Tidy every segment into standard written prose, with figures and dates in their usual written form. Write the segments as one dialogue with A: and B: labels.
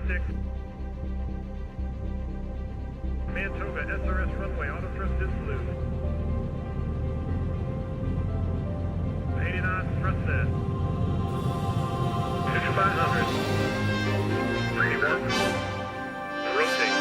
A: 6. Command Toga, SRS runway, auto thrust is loose. 80 knots, thrust set. 5500. 31. Rotate.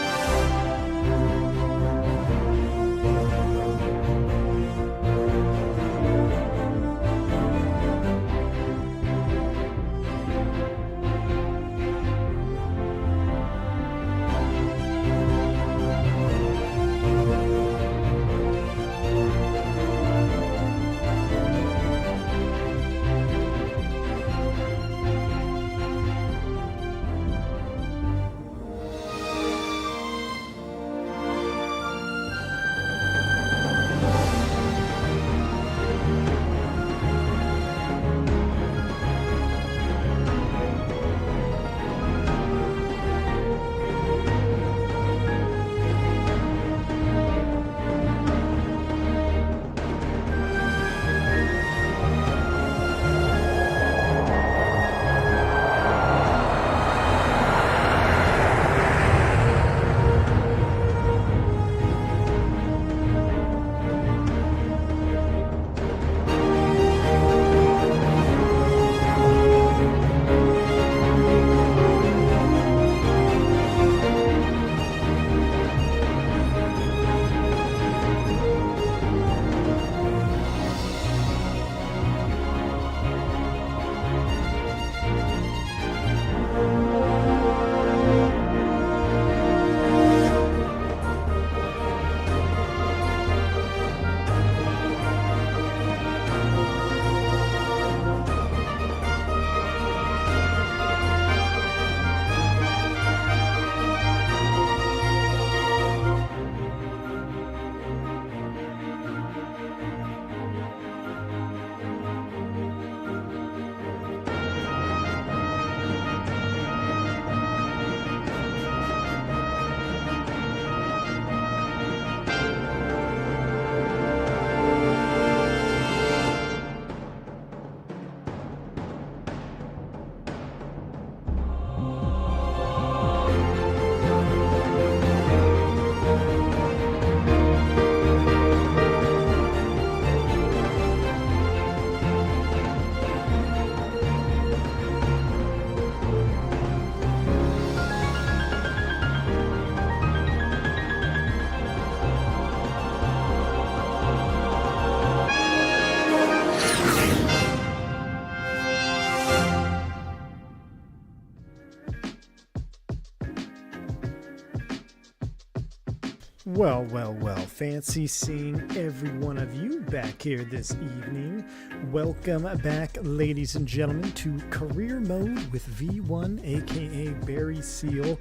B: Well, well, well, fancy seeing every one of you back here this evening. Welcome back, ladies and gentlemen, to Career Mode with V1, aka Barry Seal.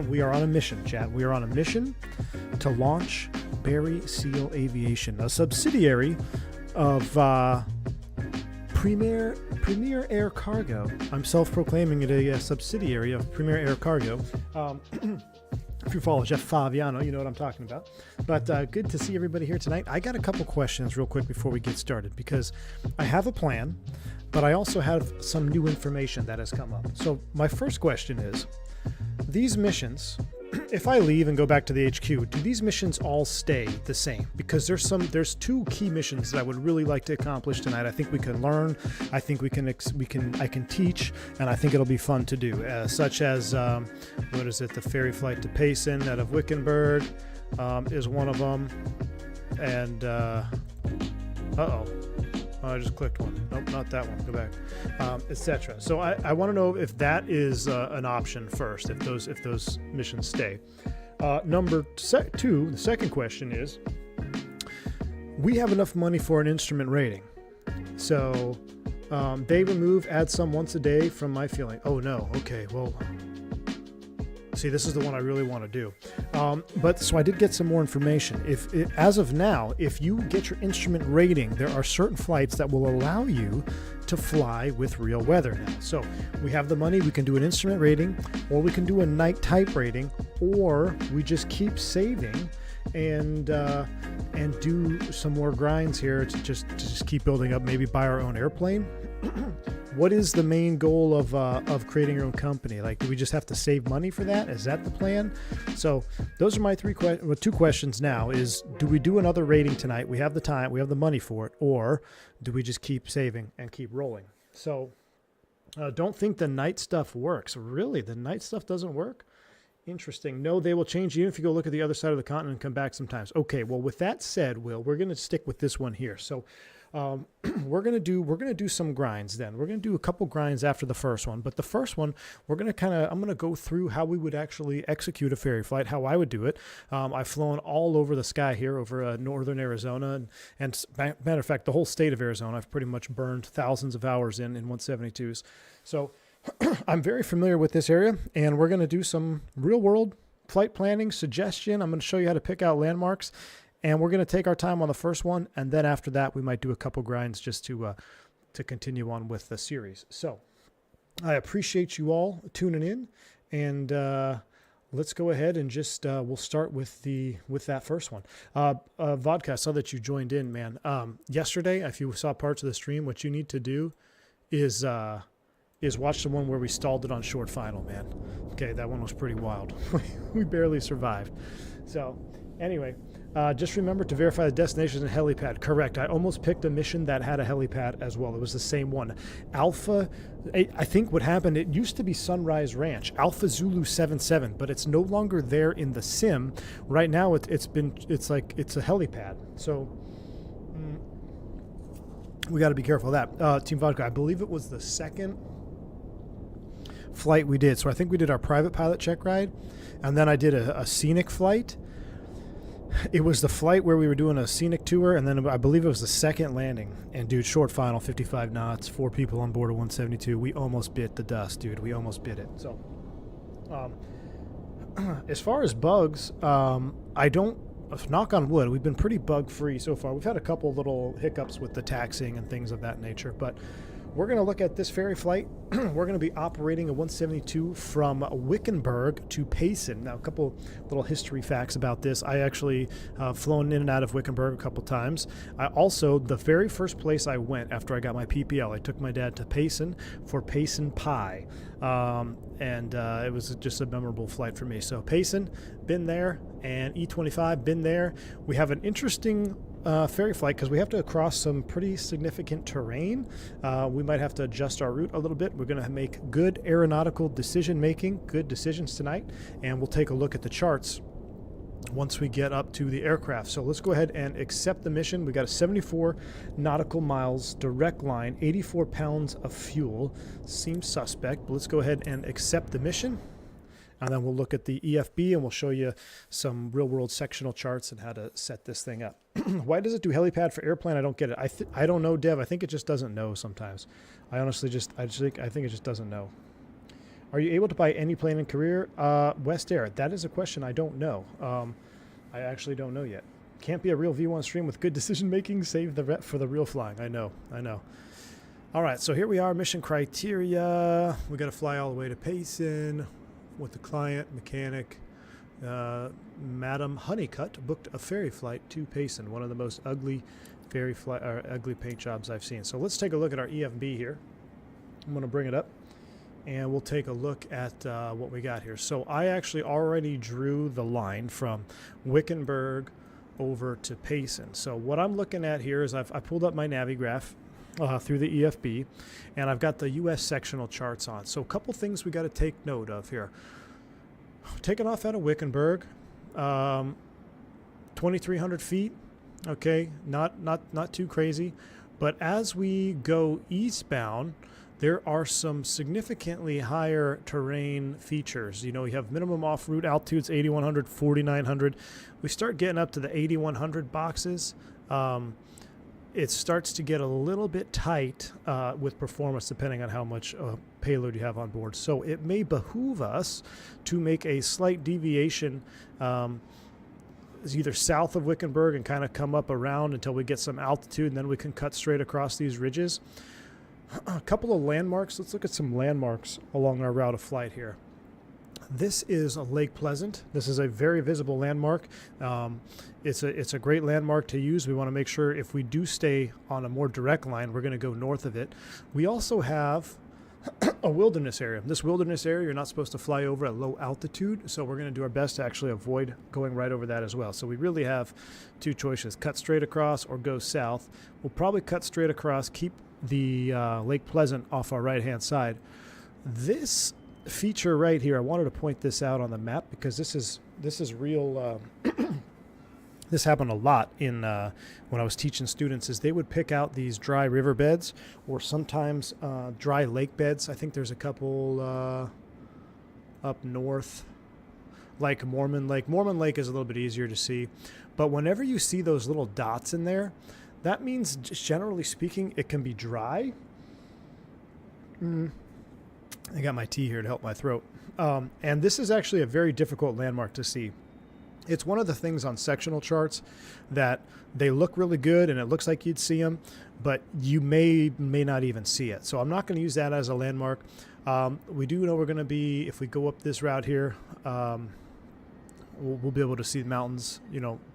B: We are on a mission, chat. We are on a mission to launch Barry Seal Aviation, a subsidiary of Premier Air Cargo. I'm self-proclaiming it a subsidiary of Premier Air Cargo. If you follow Jeff Faviano, you know what I'm talking about. But good to see everybody here tonight. I got a couple questions real quick before we get started because I have a plan, but I also have some new information that has come up. So my first question is, these missions, if I leave and go back to the HQ, do these missions all stay the same? Because there's two key missions that I would really like to accomplish tonight. I think we can learn, I think I can teach, and I think it'll be fun to do. Such as what is it? The Ferry Flight to Payson out of Wickenburg is one of them, and I just clicked one. Nope, not that one. Go back, etc. So I want to know if that is an option first, if those missions stay. Number two, the second question is, we have enough money for an instrument rating. So they remove add some once a day from my feeling. Oh no, okay, well, see, this is the one I really want to do. But so I did get some more information. As of now, if you get your instrument rating, there are certain flights that will allow you to fly with real weather now. So we have the money, we can do an instrument rating, or we can do a night type rating, or we just keep saving and do some more grinds here to just keep building up, maybe buy our own airplane. what is the main goal of creating your own company? Like, do we just have to save money for that? Is that the plan? So those are my two questions now is, do we do another rating tonight? We have the time, we have the money for it, or do we just keep saving and keep rolling? So don't think the night stuff works. Really, the night stuff doesn't work? Interesting. No, they will change even if you go look at the other side of the continent and come back sometimes. Okay, well, with that said, Will, we're going to stick with this one here. So we're gonna do some grinds then. We're gonna do a couple grinds after the first one, but the first one I'm gonna go through how we would actually execute a ferry flight, how I would do it. I've flown all over the sky here, over northern Arizona, and matter of fact, the whole state of Arizona. I've pretty much burned thousands of hours in 172s. So I'm very familiar with this area, and we're gonna do some real world flight planning suggestion. I'm gonna show you how to pick out landmarks. And we're going to take our time on the first one, and then after that, we might do a couple grinds just to continue on with the series. So I appreciate you all tuning in, and let's go ahead and just we'll start with that first one. Vodka, I saw that you joined in, man. Yesterday, if you saw parts of the stream, what you need to do is watch the one where we stalled it on short final, man. Okay, that one was pretty wild. We barely survived. So anyway. Just remember to verify the destination and helipad. Correct. I almost picked a mission that had a helipad as well. It was the same one. Alpha, I think what happened, it used to be Sunrise Ranch, Alpha Zulu 77, but it's no longer there in the sim. Right now it's a helipad. So we got to be careful of that. Team Vodka, I believe it was the second flight we did. So I think we did our private pilot check ride, and then I did a scenic flight. It was the flight where we were doing a scenic tour, and then I believe it was the second landing. And, dude, short final, 55 knots, 4 people on board of 172. We almost bit the dust, dude. We almost bit it. So, as far as bugs, I don't, knock on wood, we've been pretty bug-free so far. We've had a couple little hiccups with the taxiing and things of that nature, but we're going to look at this ferry flight. We're going to be operating a 172 from Wickenburg to Payson. Now, a couple little history facts about this. I actually flown in and out of Wickenburg a couple times. I also, the very first place I went after I got my PPL, I took my dad to Payson for Payson Pie. And it was just a memorable flight for me. So Payson, been there, and E25, been there. We have an interesting ferry flight because we have to cross some pretty significant terrain. We might have to adjust our route a little bit. We're going to make good aeronautical decision making, good decisions tonight, and we'll take a look at the charts once we get up to the aircraft. So let's go ahead and accept the mission. We got a 74 nautical miles direct line, 84 pounds of fuel. Seems suspect, but let's go ahead and accept the mission. And then we'll look at the EFB and we'll show you some real world sectional charts and how to set this thing up. Why does it do helipad for airplane? I don't get it. I don't know, Dev. I think it just doesn't know sometimes. I think it just doesn't know. Are you able to buy any plane in career? West Air. That is a question I don't know. I actually don't know yet. Can't be a real V1 stream with good decision making. Save the rep for the real flying. I know. All right, so here we are. Mission criteria. We got to fly all the way to Payson with the client, mechanic, Madam Honeycutt booked a ferry flight to Payson, one of the most ugly ugly paint jobs I've seen. So let's take a look at our EFB here. I'm going to bring it up, and we'll take a look at what we got here. So I actually already drew the line from Wickenburg over to Payson. So what I'm looking at here is I pulled up my Navigraph through the EFB, and I've got the U.S. sectional charts on. So a couple things we got to take note of here. Taking off out of Wickenburg, 2,300 feet. Okay, not too crazy, but as we go eastbound, there are some significantly higher terrain features. You know, you have minimum off-route altitudes, 8,100, 4,900. We start getting up to the 8,100 boxes. It starts to get a little bit tight with performance depending on how much payload you have on board. So it may behoove us to make a slight deviation either south of Wickenburg and kind of come up around until we get some altitude, and then we can cut straight across these ridges. A couple of landmarks. Let's look at some landmarks along our route of flight here. This is Lake Pleasant. This is a very visible landmark. It's a great landmark to use. We want to make sure if we do stay on a more direct line, we're going to go north of it. We also have a wilderness area. This wilderness area, you're not supposed to fly over at low altitude, so we're going to do our best to actually avoid going right over that as well. So we really have two choices: cut straight across or go south. We'll probably cut straight across, keep the Lake Pleasant off our right-hand side. This feature right here, I wanted to point this out on the map because this is real. This happened a lot in when I was teaching students, is they would pick out these dry riverbeds or sometimes dry lake beds. I think there's a couple up north, like Mormon Lake. Mormon Lake is a little bit easier to see, but whenever you see those little dots in there, that means, just generally speaking, it can be dry. I got my tea here to help my throat. And this is actually a very difficult landmark to see. It's one of the things on sectional charts that they look really good and it looks like you'd see them, but you may not even see it. So I'm not going to use that as a landmark. We do know we're going to be, if we go up this route here, we'll be able to see the mountains,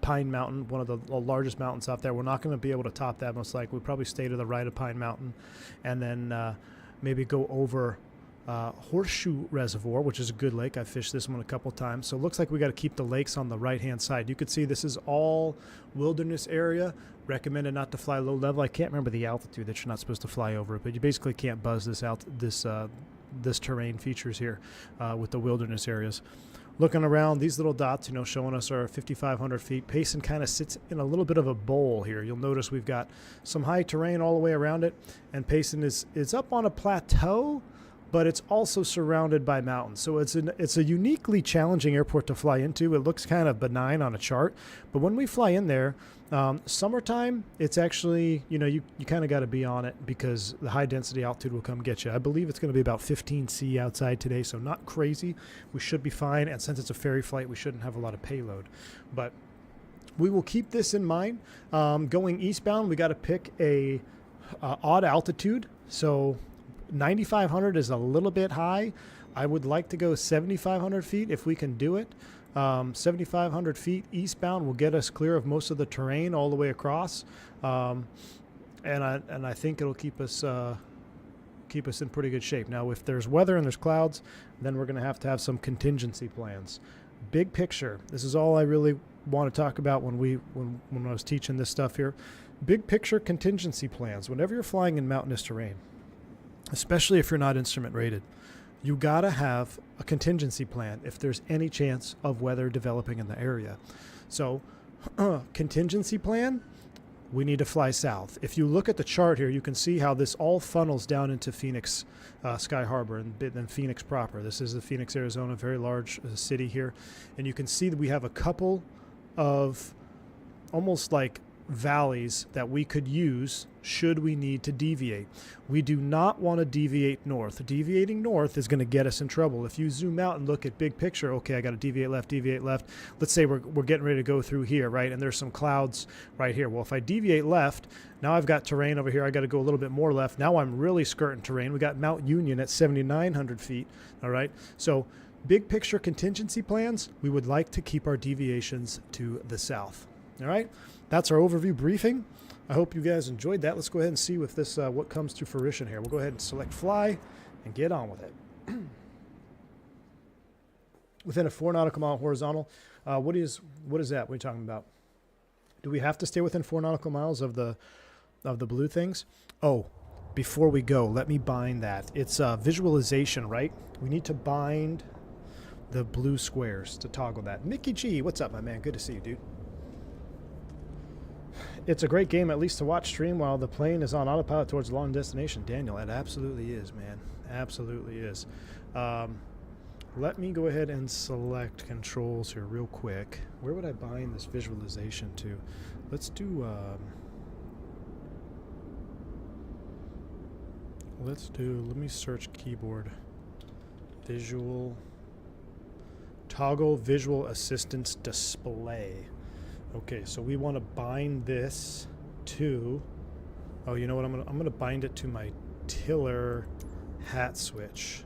B: Pine Mountain, one of the largest mountains out there. We're not going to be able to top that most likely. We'll probably stay to the right of Pine Mountain and then maybe go over Horseshoe Reservoir, which is a good lake. I've fished this one a couple times. So it looks like we got to keep the lakes on the right-hand side. You can see this is all wilderness area. Recommended not to fly low level. I can't remember the altitude that you're not supposed to fly over it, but you basically can't buzz this terrain features here with the wilderness areas. Looking around, these little dots, showing us our 5,500 feet. Payson kind of sits in a little bit of a bowl here. You'll notice we've got some high terrain all the way around it, and Payson is up on a plateau, but it's also surrounded by mountains. So it's a uniquely challenging airport to fly into. It looks kind of benign on a chart, but when we fly in there, summertime, it's actually, you kind of got to be on it because the high density altitude will come get you. I believe it's going to be about 15 C outside today, so not crazy. We should be fine, and since it's a ferry flight, we shouldn't have a lot of payload. But we will keep this in mind. Going eastbound, we got to pick a odd altitude. So 9,500 is a little bit high. I would like to go 7,500 feet if we can do it. 7,500 feet eastbound will get us clear of most of the terrain all the way across, and I think it'll keep us in pretty good shape. Now, if there's weather and there's clouds, then we're going to have some contingency plans. Big picture. This is all I really want to talk about when I was teaching this stuff here. Big picture contingency plans. Whenever you're flying in mountainous terrain, especially if you're not instrument rated, you got to have a contingency plan if there's any chance of weather developing in the area. So contingency plan, we need to fly south. If you look at the chart here, you can see how this all funnels down into Phoenix Sky Harbor and then Phoenix proper. This is the Phoenix, Arizona, very large city here. And you can see that we have a couple of almost like valleys that we could use should we need to deviate. We do not want to deviate north. Deviating north is going to get us in trouble. If you zoom out and look at big picture, okay, I got to deviate left. Let's say we're getting ready to go through here, right? And there's some clouds right here. Well, if I deviate left, now I've got terrain over here. I got to go a little bit more left. Now I'm really skirting terrain. We got Mount Union at 7,900 feet, all right? So big picture contingency plans, we would like to keep our deviations to the south, all right? That's our overview briefing. I hope you guys enjoyed that. Let's go ahead and see if this what comes to fruition here. We'll go ahead and select fly and get on with it. Within a 4 nautical mile horizontal, what is that? What are you talking about? Do we have to stay within 4 nautical miles of the blue things? Oh, before we go, let me bind that. It's visualization, right? We need to bind the blue squares to toggle that. Mickey G, what's up, my man? Good to see you, dude. It's a great game, at least to watch stream while the plane is on autopilot towards a long destination. Daniel, it absolutely is, man. Absolutely is. Let me go ahead and select controls here real quick. Where would I bind this visualization to? Let's do, let me search keyboard. Toggle visual assistance display. Okay, so we want to bind this to, oh, you know what, I'm gonna bind it to my tiller hat switch.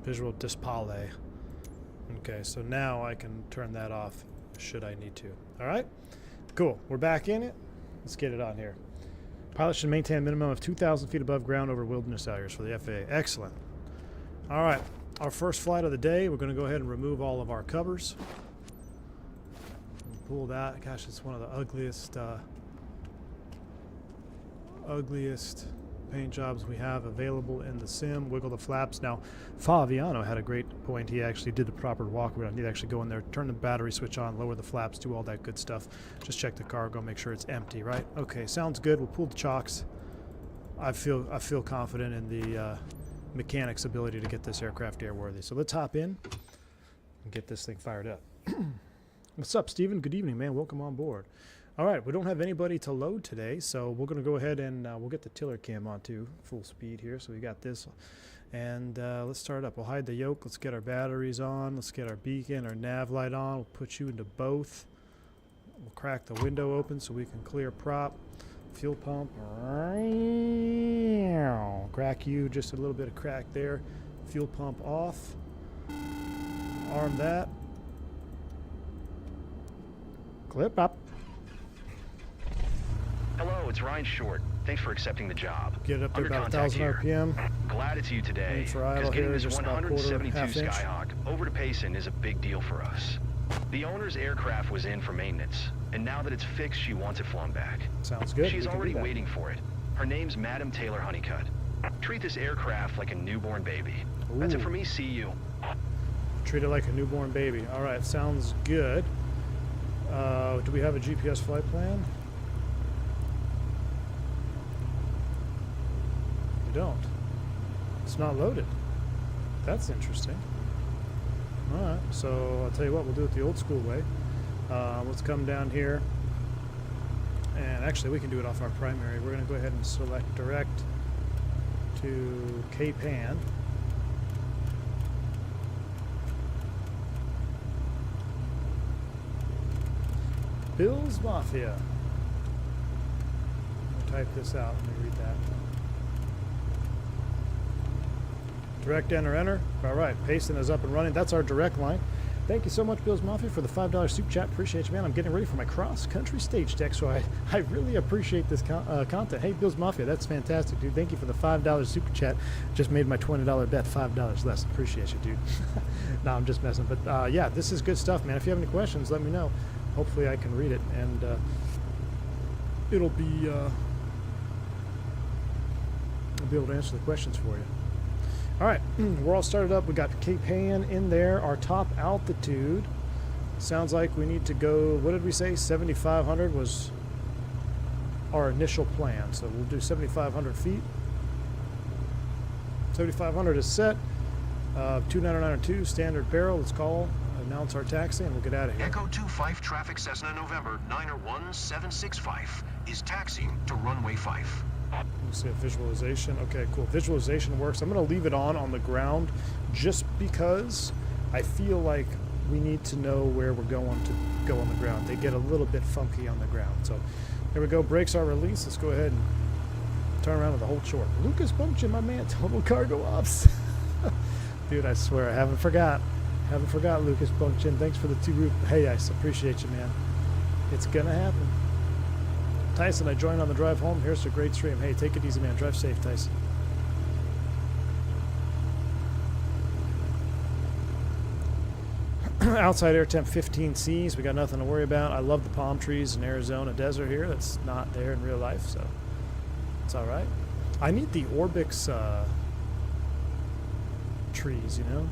B: Visual display. Okay, so now I can turn that off should I need to. All right, cool. We're back in it. Let's get it on here. Pilot should maintain a minimum of 2,000 feet above ground over wilderness areas for the FAA. Excellent. All right, our first flight of the day. We're going to go ahead and remove all of our covers. Pull that. Gosh, it's one of the ugliest paint jobs we have available in the sim. Wiggle the flaps. Now, Faviano had a great point. He actually did the proper walk around. He'd actually go in there, turn the battery switch on, lower the flaps, do all that good stuff. Just check the cargo, make sure it's empty, right? Okay, sounds good. We'll pull the chocks. I feel confident in the mechanics' ability to get this aircraft airworthy. So let's hop in and get this thing fired up. What's up, Steven? Good evening, man. Welcome on board. All right, we don't have anybody to load today, so we're going to go ahead and we'll get the tiller cam on too, full speed here. So we got this, and let's start up. We'll hide the yoke. Let's get our batteries on. Let's get our beacon, our nav light on. We'll put you into both. We'll crack the window open so we can clear prop. Fuel pump. Crack you, just a little bit of crack there. Fuel pump off. Arm that. Clip up.
C: Hello, it's Ryan Short. Thanks for accepting the job.
B: Get it up there
C: Under
B: about
C: contact
B: 1,000
C: here.
B: RPM.
C: Glad it's you today,
B: Aim for idle
C: because getting
B: here,
C: this
B: just about quarter,
C: 172
B: half inch.
C: Skyhawk over to Payson is a big deal for us. The owner's aircraft was in for maintenance, and now that it's fixed, she wants it flown back.
B: Sounds good.
C: She's
B: We can do
C: already
B: that.
C: waiting for it. Her name's Madam Taylor Honeycutt. Treat this aircraft like a newborn baby. That's it for me. See you.
B: Treat it like a newborn baby. All right, sounds good. Do we have a GPS flight plan? We don't. It's not loaded. That's interesting. All right, so I'll tell you what, we'll do it the old school way. Let's come down here. And actually, we can do it off our primary. We're going to go ahead and select direct to Cape Ann. Bill's Mafia. I'll type this out. Let me read that. Direct enter. All right, Payson is up and running. That's our direct line. Thank you so much, Bill's Mafia, for the $5 soup chat. Appreciate you, man. I'm getting ready for my cross-country stage deck, so I really appreciate this content. Hey, Bill's Mafia, that's fantastic, dude. Thank you for the $5 super chat. Just made my $20 bet $5 less. Appreciate you, dude. No, I'm just messing. But, yeah, this is good stuff, man. If you have any questions, let me know. Hopefully I can read it, and it'll be I'll be able to answer the questions for you. All right, we're all started up. We got Cape Ann in there. Our top altitude sounds like we need to go, what did we say? 7,500 was our initial plan. So we'll do 7,500 feet. 7,500 is set. 2992 standard barrel. Let's call, announce our taxi, and we'll get out of here.
D: Echo 25 traffic Cessna November 901-765 is taxiing to runway 5.
B: Let's see a visualization. Okay, cool. Visualization works. I'm going to leave it on the ground just because I feel like we need to know where we're going to go on the ground. They get a little bit funky on the ground. So there we go. Brakes are released. Let's go ahead and turn around with the whole short. Lucas Punchin, my man. Total Cargo Ops. Dude, I swear, I haven't forgot. Lucas Punchin. Thanks for the 2 root. Hey, I appreciate you, man. It's going to happen. Tyson, I joined on the drive home. Here's a great stream. Hey, take it easy, man. Drive safe, Tyson. Outside air temp 15 Cs. We got nothing to worry about. I love the palm trees in Arizona desert here. That's not there in real life, so it's all right. I need the Orbix trees, you know?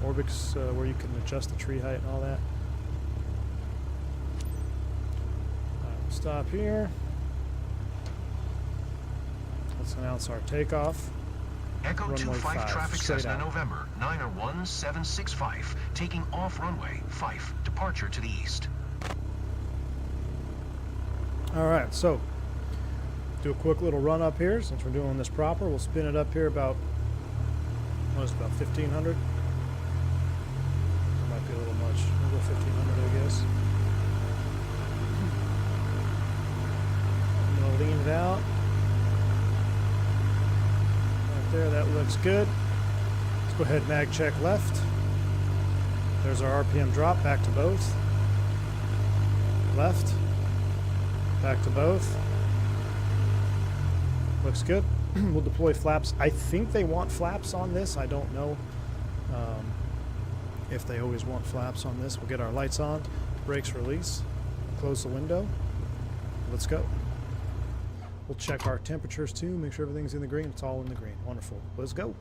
B: Orbix where you can adjust the tree height and all that. Stop here. Let's announce our takeoff.
D: Echo
B: Runway
D: 25
B: 5,
D: traffic
B: straight
D: Cessna
B: out.
D: November 901-765 taking off runway 5, departure to the east.
B: All right, so do a quick little run up here since we're doing this proper. We'll spin it up here about, what is it, about 1,500? That might be a little much. We'll go 1,500, I guess. I'm gonna lean it out. Right there, that looks good. Let's go ahead, mag check left. There's our RPM drop, back to both. Left, back to both. Looks good. We'll deploy flaps. I think they want flaps on this. I don't know if they always want flaps on this. We'll get our lights on, brakes release, close the window. Let's go. We'll check our temperatures too, make sure everything's in the green. It's all in the green. Wonderful. Let's go.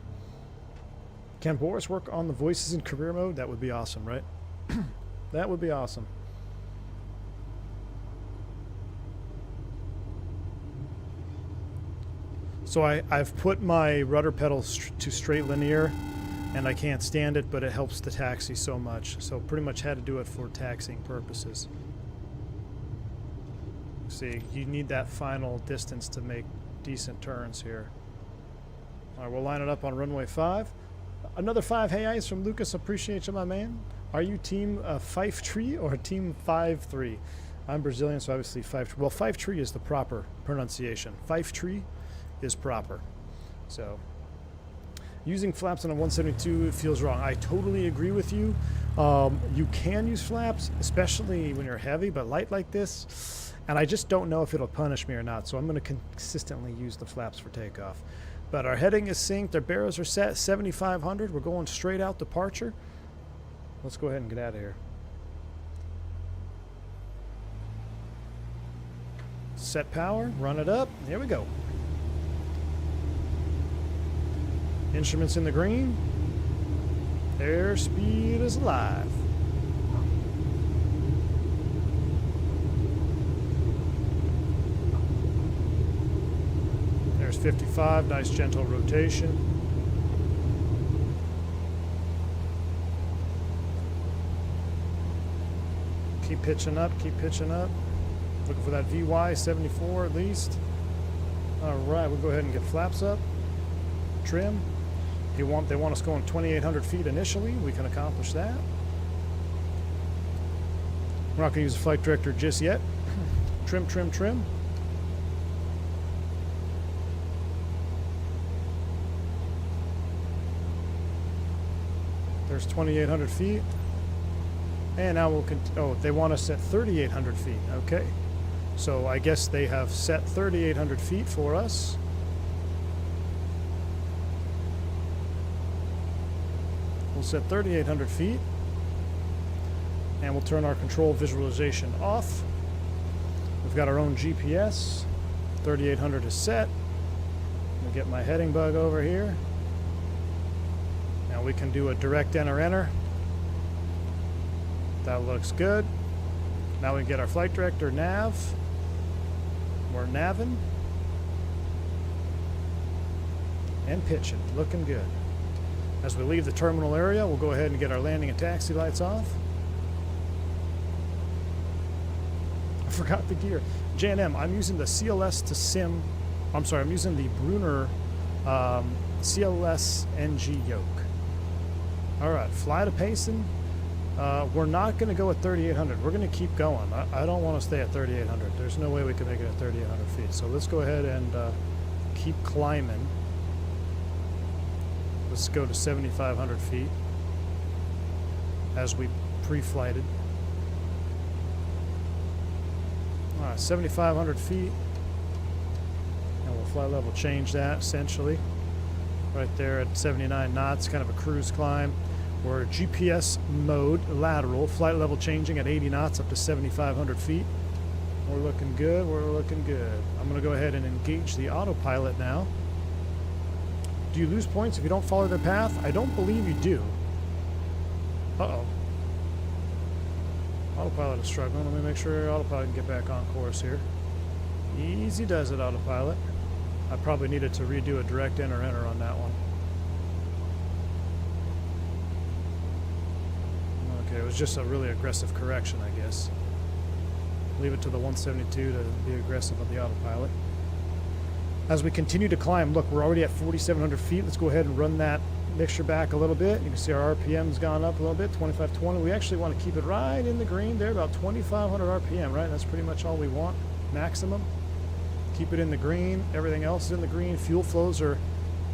B: Can Boris work on the voices in career mode? That would be awesome, right? That would be awesome. So I've put my rudder pedals to straight linear, and I can't stand it, but it helps the taxi so much. So pretty much had to do it for taxiing purposes. See, you need that final distance to make decent turns here. All right, we'll line it up on runway 5. Another 5 hey eyes from Lucas. Appreciate you, my man. Are you team Fife Tree or team 5-3? I'm Brazilian, so obviously Fife. Well, Fife Tree is the proper pronunciation. Fife Tree is proper. So using flaps on a 172, it feels wrong. I totally agree with you. You can use flaps, especially when you're heavy, but light like this, and I just don't know if it'll punish me or not. So I'm going to consistently use the flaps for takeoff. But our heading is synced. Our barrels are set 7,500. We're going straight out departure. Let's go ahead and get out of here. Set power, run it up. Here we go. Instruments in the green. Airspeed is alive. There's 55, nice gentle rotation. Keep pitching up, keep pitching up. Looking for that VY 74 at least. All right, we'll go ahead and get flaps up. Trim. They want us going 2,800 feet initially. We can accomplish that. We're not going to use the flight director just yet. Trim, trim, trim. There's 2,800 feet. And now we'll oh, they want us at 3,800 feet. Okay. So I guess they have set 3,800 feet for us. We'll set 3,800 feet. And we'll turn our control visualization off. We've got our own GPS. 3,800 is set. I'll get my heading bug over here. Now we can do a direct enter. That looks good. Now we can get our flight director nav. We're naving. And pitching. Looking good. As we leave the terminal area, we'll go ahead and get our landing and taxi lights off. I forgot the gear. J&M, I'm using the CLS to sim. I'm sorry, I'm using the Brunner CLS NG yoke. All right, fly to Payson. We're not going to go at 3,800. We're going to keep going. I don't want to stay at 3,800. There's no way we can make it at 3,800 feet. So let's go ahead and keep climbing. Let's go to 7,500 feet as we pre-flighted. All right, 7,500 feet. And we'll flight level change that essentially. Right there at 79 knots, kind of a cruise climb. We're GPS mode, lateral, flight level changing at 80 knots up to 7,500 feet. We're looking good, we're looking good. I'm gonna go ahead and engage the autopilot now. Do you lose points if you don't follow the path? I don't believe you do. Uh-oh. Autopilot is struggling. Let me make sure autopilot can get back on course here. Easy does it, autopilot. I probably needed to redo a direct enter on that one. Okay, it was just a really aggressive correction, I guess. Leave it to the 172 to be aggressive on the autopilot. As we continue to climb, look, we're already at 4,700 feet. Let's go ahead and run that mixture back a little bit. You can see our RPM's gone up a little bit, 2520. We actually want to keep it right in the green there, about 2,500 RPM, right? That's pretty much all we want, maximum. Keep it in the green. Everything else is in the green. Fuel flows are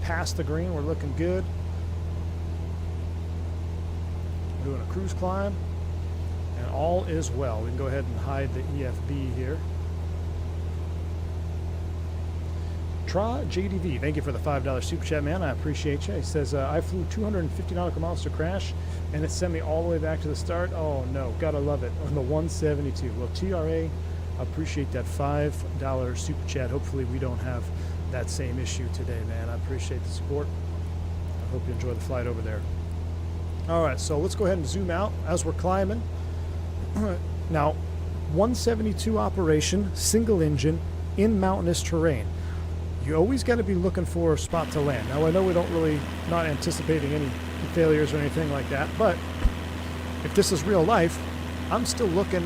B: past the green. We're looking good. doing a cruise climb, and all is well. We can go ahead and hide the EFB here. Tra JDV, thank you for the $5 super chat, man. I appreciate you. He says, I flew 250 nautical miles to crash, and it sent me all the way back to the start. Oh, no. Gotta love it. On the 172. Well, TRA, I appreciate that $5 super chat. Hopefully we don't have that same issue today, man. I appreciate the support. I hope you enjoy the flight over there. All right, so let's go ahead and zoom out as we're climbing. Now, 172 operation, single engine, in mountainous terrain. You always got to be looking for a spot to land. Now, I know we don't really, not anticipating any failures or anything like that, but if this is real life, I'm still looking,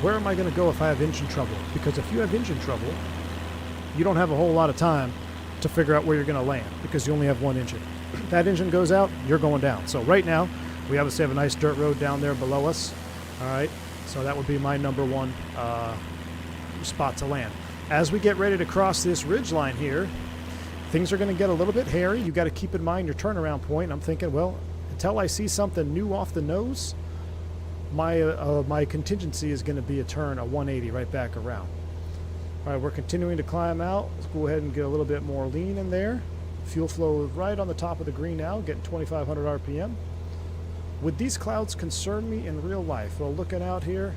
B: where am I going to go if I have engine trouble? Because if you have engine trouble, you don't have a whole lot of time to figure out where you're going to land because you only have one engine. If that engine goes out, you're going down. So right now, we obviously have a nice dirt road down there below us. All right, so that would be my number one spot to land. As we get ready to cross this ridge line here, things are going to get a little bit hairy. You got to keep in mind your turnaround point. I'm thinking, well, until I see something new off the nose, my contingency is going to be a turn, a 180 right back around. All right, we're continuing to climb out. Let's go ahead and get a little bit more lean in there. Fuel flow right on the top of the green now, getting 2,500 RPM. Would these clouds concern me in real life? Well, looking out here,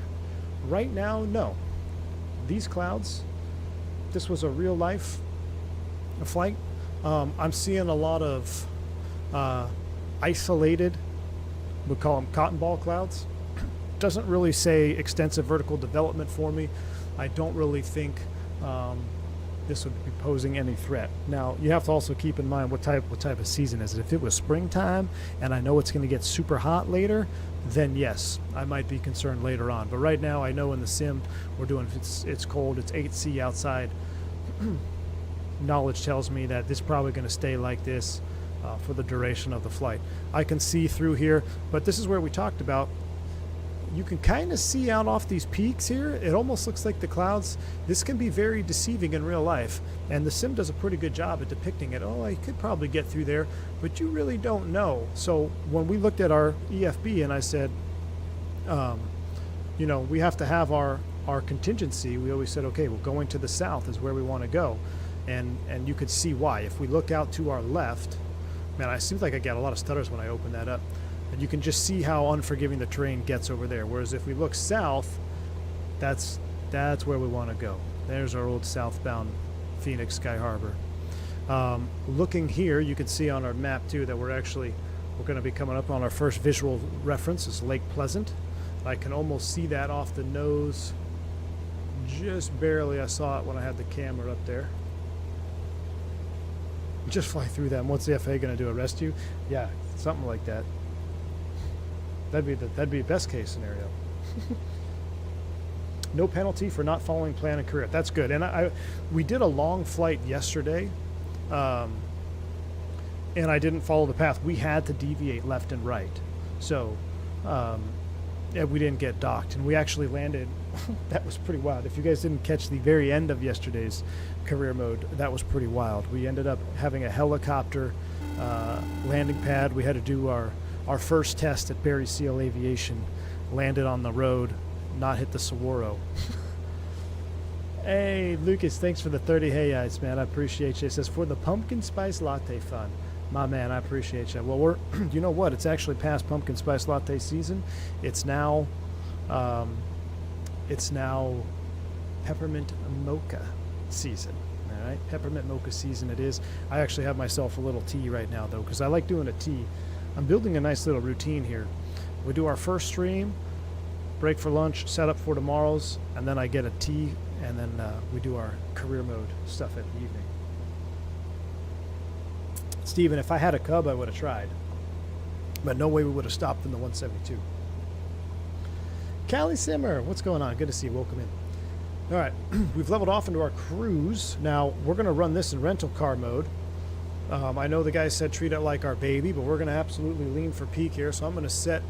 B: right now, no. These clouds, this was a real life flight. I'm seeing a lot of isolated, we call them cotton ball clouds. Doesn't really say extensive vertical development for me. I don't really think this would be posing any threat. Now, you have to also keep in mind what type of season is it. If it was springtime and I know it's going to get super hot later, then yes, I might be concerned later on. But right now, I know in the sim we're doing, it's cold, it's 8C outside. Knowledge tells me that this is probably going to stay like this for the duration of the flight. I can see through here, but this is where we talked about. You can kind of see out off these peaks here. It almost looks like the clouds. This can be very deceiving in real life, and the sim does a pretty good job at depicting it. Oh, I could probably get through there, but you really don't know. So when we looked at our EFB and I said, you know, we have to have our contingency, we always said, okay, well, going to the south is where we want to go. And you could see why. If we look out to our left, man, it seems like I got a lot of stutters when I open that up. And you can just see how unforgiving the terrain gets over there. Whereas if we look south, that's where we want to go. There's our old southbound Phoenix Sky Harbor. Looking here, you can see on our map too that we're going to be coming up on our first visual reference. It's Lake Pleasant. I can almost see that off the nose, just barely. I saw it when I had the camera up there. Just fly through them. What's the FAA going to do? Arrest you? Yeah, something like that. That'd be best case scenario. No penalty for not following plan and career. That's good. And we did a long flight yesterday, and I didn't follow the path. We had to deviate left and right, so we didn't get docked, and we actually landed. That was pretty wild. If you guys didn't catch the very end of yesterday's career mode, that was pretty wild. We ended up having a helicopter landing pad. We had to do our first test at Barry Seal Aviation, landed on the road, not hit the Saguaro. Hey, Lucas, thanks for the 30 hey-eyes, man. I appreciate you. It says, for the pumpkin spice latte fun. My man, I appreciate you. Well, you know what? It's actually past pumpkin spice latte season. It's now peppermint mocha season. All right, peppermint mocha season it is. I actually have myself a little tea right now, though, because I like doing a tea. I'm building a nice little routine here. We do our first stream, break for lunch, set up for tomorrow's, and then I get a tea, and then we do our career mode stuff at the evening. Steven, if I had a Cub, I would have tried. But no way we would have stopped in the 172. Callie Simmer, what's going on? Good to see you. Welcome in. All right, we've leveled off into our cruise. Now, we're going to run this in rental car mode. I know the guy said treat it like our baby, but we're going to absolutely lean for peak here. So I'm going to set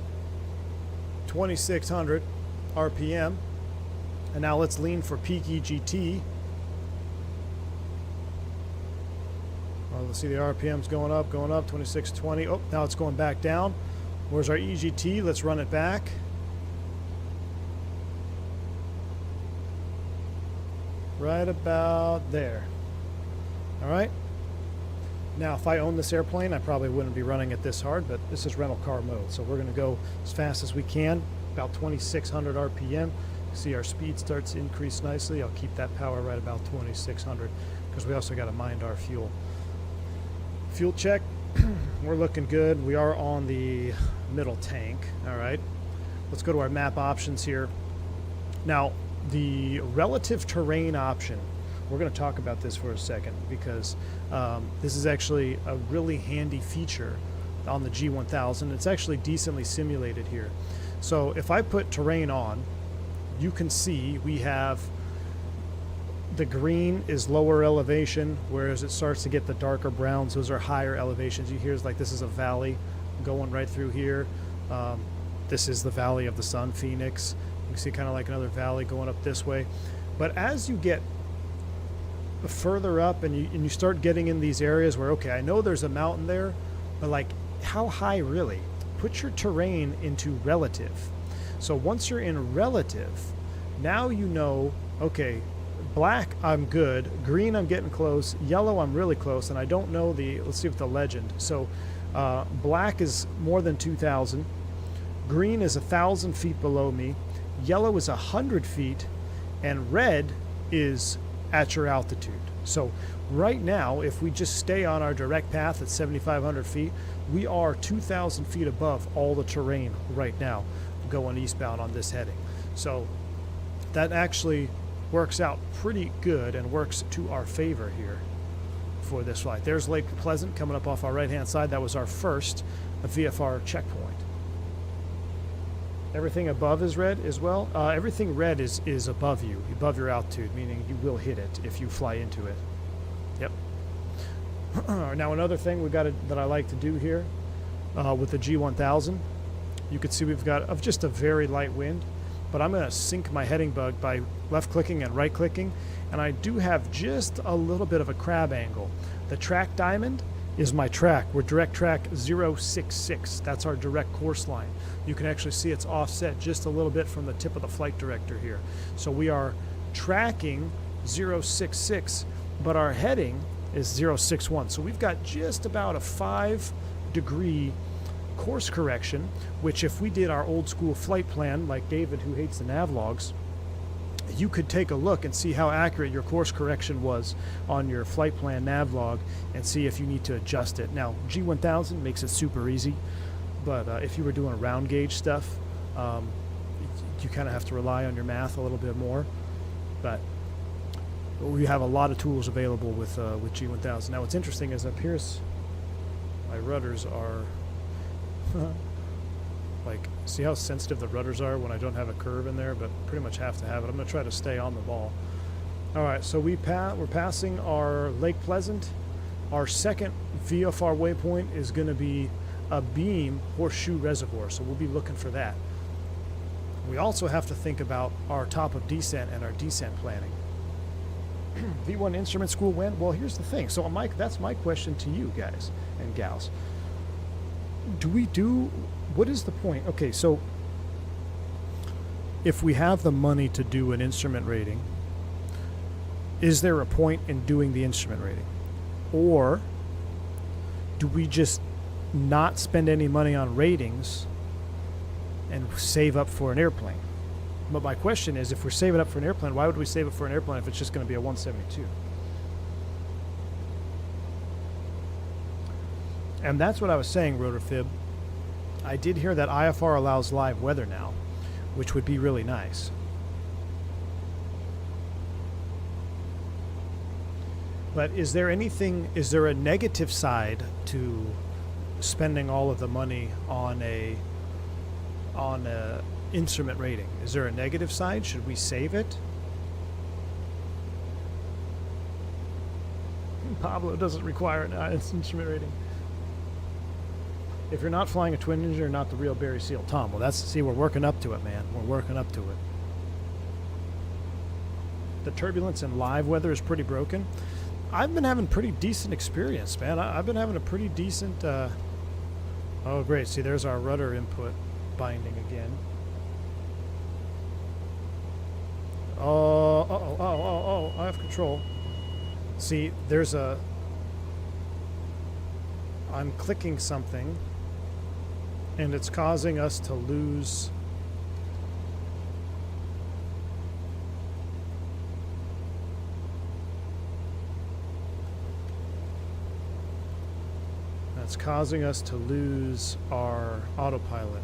B: 2,600 RPM. And now let's lean for peak EGT. Well, let's see the RPM's going up, 2620. Oh, now it's going back down. Where's our EGT? Let's run it back. Right about there. All right. Now, if I owned this airplane, I probably wouldn't be running it this hard, but this is rental car mode. So we're going to go as fast as we can, about 2,600 RPM. See our speed starts to increase nicely. I'll keep that power right about 2,600 because we also got to mind our fuel. Fuel check. We're looking good. We are on the middle tank. All right. Let's go to our map options here. Now, the relative terrain option, we're going to talk about this for a second because this is actually a really handy feature on the G1000. It's actually decently simulated here. So if I put terrain on, you can see we have the green is lower elevation, whereas it starts to get the darker browns. Those are higher elevations. You hear it's like this is a valley going right through here. This is the Valley of the Sun, Phoenix. You can see kind of like another valley going up this way. But as you get further up and you start getting in these areas where, okay, I know there's a mountain there, but like how high really? Put your terrain into relative. So once you're in relative, now you know, okay, black I'm good, green I'm getting close, yellow I'm really close, and I don't know the, let's see what the legend. So black is more than 2,000, green is 1,000 feet below me, yellow is 100 feet, and red is at your altitude. So right now, if we just stay on our direct path at 7,500 feet, we are 2,000 feet above all the terrain right now going eastbound on this heading. So that actually works out pretty good and works to our favor here for this flight. There's Lake Pleasant coming up off our right-hand side. That was our first VFR checkpoint. Everything above is red as well. Everything red is above you, above your altitude, meaning you will hit it if you fly into it. Yep. Now another thing that I like to do here with the G1000, you can see we've got just a very light wind, but I'm going to sync my heading bug by left clicking and right clicking, and I do have just a little bit of a crab angle. The track diamond is my track. We're direct track 066. That's our direct course line. You can actually see it's offset just a little bit from the tip of the flight director here. So we are tracking 066, but our heading is 061. So we've got just about a 5-degree course correction, which if we did our old school flight plan, like David who hates the nav logs, you could take a look and see how accurate your course correction was on your flight plan nav log and see if you need to adjust it. Now, G1000 makes it super easy, but if you were doing round gauge stuff, you kind of have to rely on your math a little bit more. But we have a lot of tools available with G1000. Now, what's interesting is up here, my rudders are like, see how sensitive the rudders are when I don't have a curve in there, but pretty much have to have it. I'm going to try to stay on the ball. All right, so we're passing our Lake Pleasant. Our second VFR waypoint is going to be a beam horseshoe reservoir, so we'll be looking for that. We also have to think about our top of descent and our descent planning. V1 instrument school when? Well, here's the thing. So, Mike, that's my question to you guys and gals. What is the point? Okay, so if we have the money to do an instrument rating, is there a point in doing the instrument rating? Or do we just not spend any money on ratings and save up for an airplane? But my question is, if we're saving up for an airplane, why would we save up for an airplane if it's just going to be a 172? And that's what I was saying, Rotorfib. I did hear that IFR allows live weather now, which would be really nice. But is there a negative side to spending all of the money on a instrument rating? Is there a negative side? Should we save it? Pablo doesn't require an instrument rating. If you're not flying a twin engine, you're not the real Barry Seal. Tom, well, we're working up to it, man. We're working up to it. The turbulence in live weather is pretty broken. I've been having pretty decent experience, man. I've been having a pretty decent Oh, great. See, there's our rudder input binding again. Oh, I have control. See, there's a... I'm clicking something, and it's causing us to lose... That's causing us to lose our autopilot.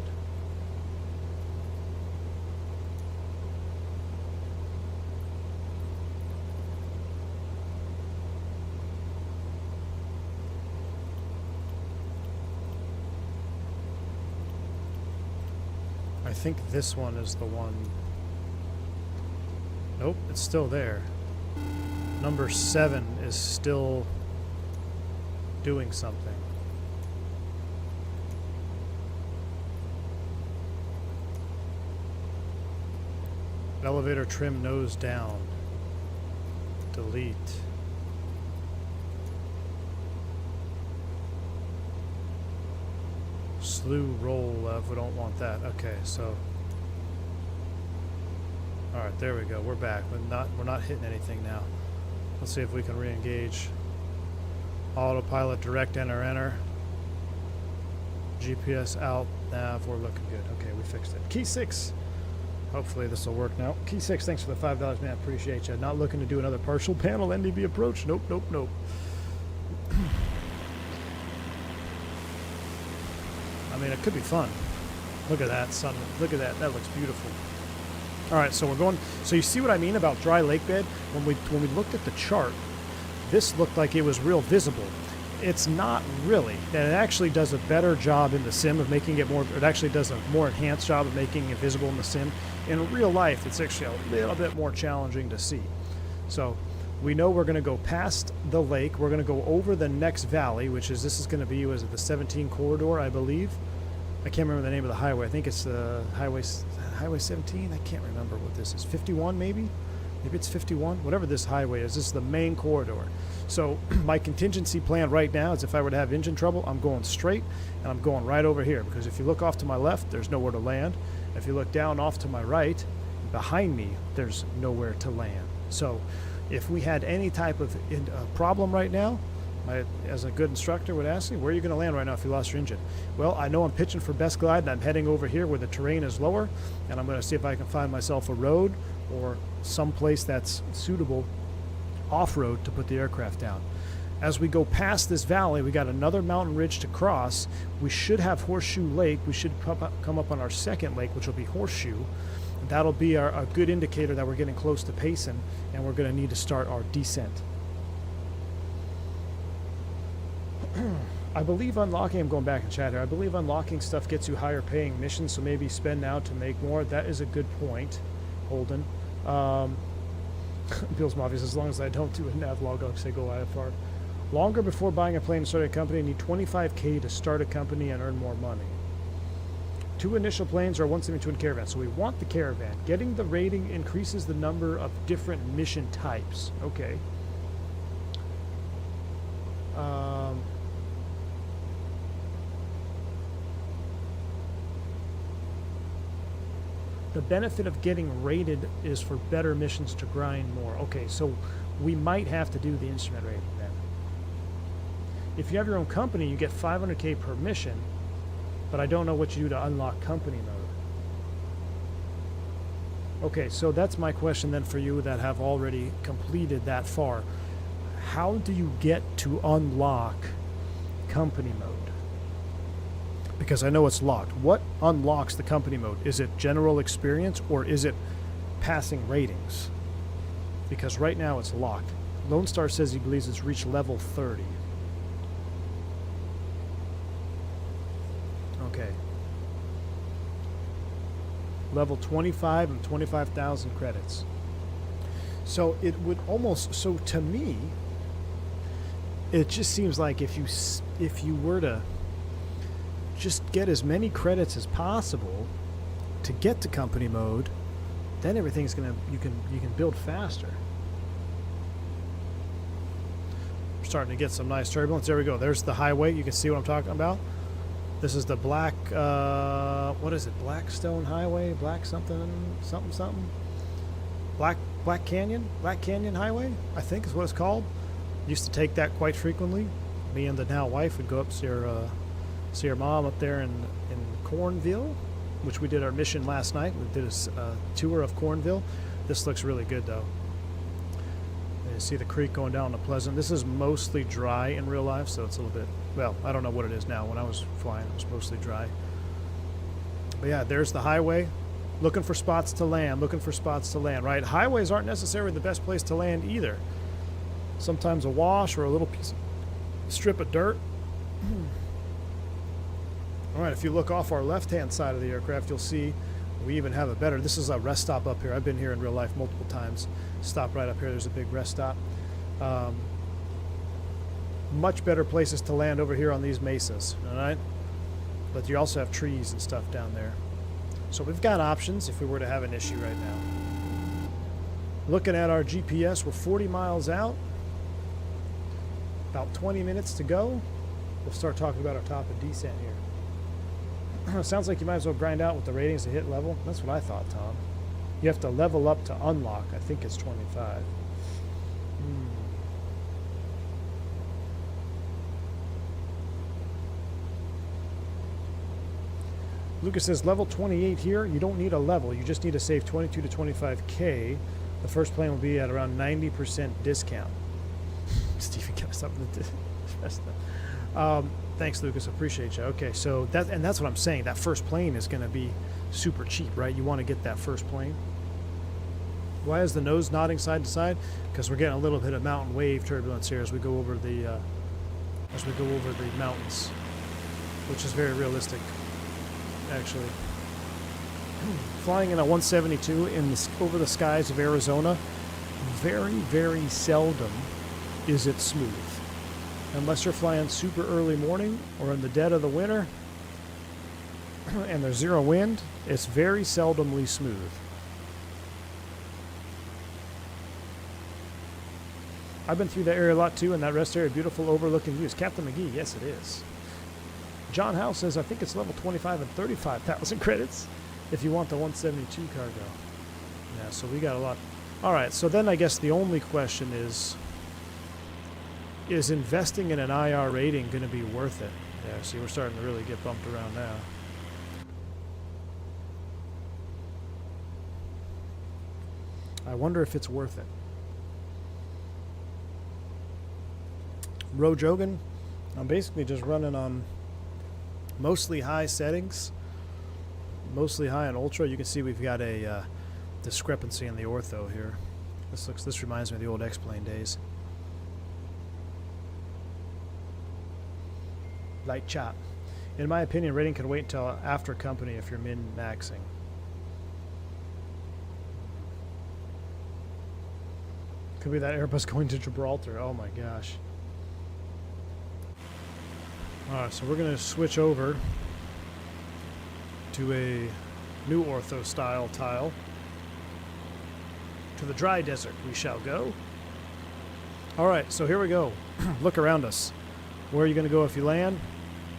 B: I think this one is the one. Nope, it's still there. Number 7 is still doing something. Elevator trim nose down. Delete. Slew roll lev, we don't want that. Okay, so alright, there we go. We're back. We're not hitting anything now. Let's see if we can re-engage. Autopilot direct enter. GPS out, nav, we're looking good. Okay, we fixed it. Key 6. Hopefully this will work now. Key 6, thanks for the $5, man. Appreciate you. Not looking to do another partial panel NDB approach. Nope. I mean, it could be fun. Look at that sun. Look at that. That looks beautiful. All right, so we're going. So you see what I mean about dry lake bed? When we looked at the chart, this looked like it was real visible. It's not really. And it actually does a better job in the sim of making it more. It actually does a more enhanced job of making it visible in the sim. In real life, it's actually a little bit more challenging to see. So we know we're going to go past the lake. We're going to go over the next valley, which is this is going to be, was it the 17 corridor, I believe? I can't remember the name of the highway. I think it's Highway 17. I can't remember what this is. 51 maybe? Maybe it's 51. Whatever this highway is, this is the main corridor. So my contingency plan right now is if I were to have engine trouble, I'm going straight and I'm going right over here, because if you look off to my left, there's nowhere to land. If you look down off to my right, behind me, there's nowhere to land. So if we had any type of problem right now, as a good instructor would ask me, where are you going to land right now if you lost your engine? Well, I know I'm pitching for best glide and I'm heading over here where the terrain is lower, and I'm going to see if I can find myself a road or some place that's suitable off-road to put the aircraft down. As we go past this valley, we got another mountain ridge to cross. We should have Horseshoe Lake. We should come up on our second lake, which will be Horseshoe. That'll be a good indicator that we're getting close to Payson, and we're going to need to start our descent. I believe unlocking, I'm going back in chat here, I believe unlocking stuff gets you higher paying missions, so maybe spend now to make more. That is a good point, Holden. Bill's Mafia says, as long as I don't do a nav log, I'll say go IFR. Longer before buying a plane and starting a company, I need $25K to start a company and earn more money. 2 initial planes or 172 caravan. So we want the caravan. Getting the rating increases the number of different mission types. Okay. The benefit of getting rated is for better missions to grind more. Okay, so we might have to do the instrument rating then. If you have your own company, you get $500K per mission, but I don't know what you do to unlock company mode. Okay, so that's my question then for you that have already completed that far. How do you get to unlock company mode? Because I know it's locked. What unlocks the company mode? Is it general experience or is it passing ratings? Because right now it's locked. Lone Star says he believes it's reached level 30. Okay. Level 25 and 25,000 credits. So it would almost, so to me, it just seems like if you were to just get as many credits as possible to get to company mode, then everything's gonna, you can build faster. We're starting to get some nice turbulence. There we go. There's the highway. You can see what I'm talking about. This is the Black, what is it? Blackstone Highway? Black something, something, something? Black Canyon Highway, I think is what it's called. Used to take that quite frequently. Me and the now wife would go up see her mom up there in Cornville, which we did our mission last night. We did a tour of Cornville. This looks really good though. You see the creek going down to Pleasant. This is mostly dry in real life, so it's a little bit, well, I don't know what it is now. When I was flying, it was mostly dry. But yeah, there's the highway. Looking for spots to land, right? Highways aren't necessarily the best place to land either. Sometimes a wash or a little strip of dirt. All right, if you look off our left-hand side of the aircraft, you'll see we even have a better, this is a rest stop up here. I've been here in real life multiple times. Stop right up here, there's a big rest stop. Much better places to land over here on these mesas, all right? But you also have trees and stuff down there. So we've got options if we were to have an issue right now. Looking at our GPS, we're 40 miles out. About 20 minutes to go. We'll start talking about our top of descent here. Sounds like you might as well grind out with the ratings to hit level. That's what I thought, Tom. You have to level up to unlock. I think it's 25. Lucas says level 28 here. You don't need a level. You just need to save 22 to 25K. The first plane will be at around 90% discount. Stephen got something to do. Thanks, Lucas. Appreciate you. Okay, so that's what I'm saying. That first plane is going to be super cheap, right? You want to get that first plane. Why is the nose nodding side to side? Because we're getting a little bit of mountain wave turbulence here as we go over the mountains, which is very realistic. Actually, flying in a 172 over the skies of Arizona, very, very seldom is it smooth. Unless you're flying super early morning or in the dead of the winter and there's zero wind, it's very seldomly smooth. I've been through that area a lot too, and that rest area, beautiful overlooking views. Captain McGee, yes it is. John Howe says, I think it's level 25 and 35,000 credits if you want the 172 cargo. Yeah, so we got a lot. All right, so then I guess the only question is investing in an IR rating going to be worth it? Yeah, see, we're starting to really get bumped around now. I wonder if it's worth it. Rojogan, I'm basically just running on mostly high settings, mostly high on ultra. You can see we've got a discrepancy in the ortho here. This reminds me of the old X-plane days. Light chop. In my opinion, rating can wait until after company if you're min-maxing. Could be that Airbus going to Gibraltar. Oh my gosh. Alright, so we're going to switch over to a new ortho style tile. To the dry desert we shall go. Alright, so here we go. Look around us. Where are you going to go if you land?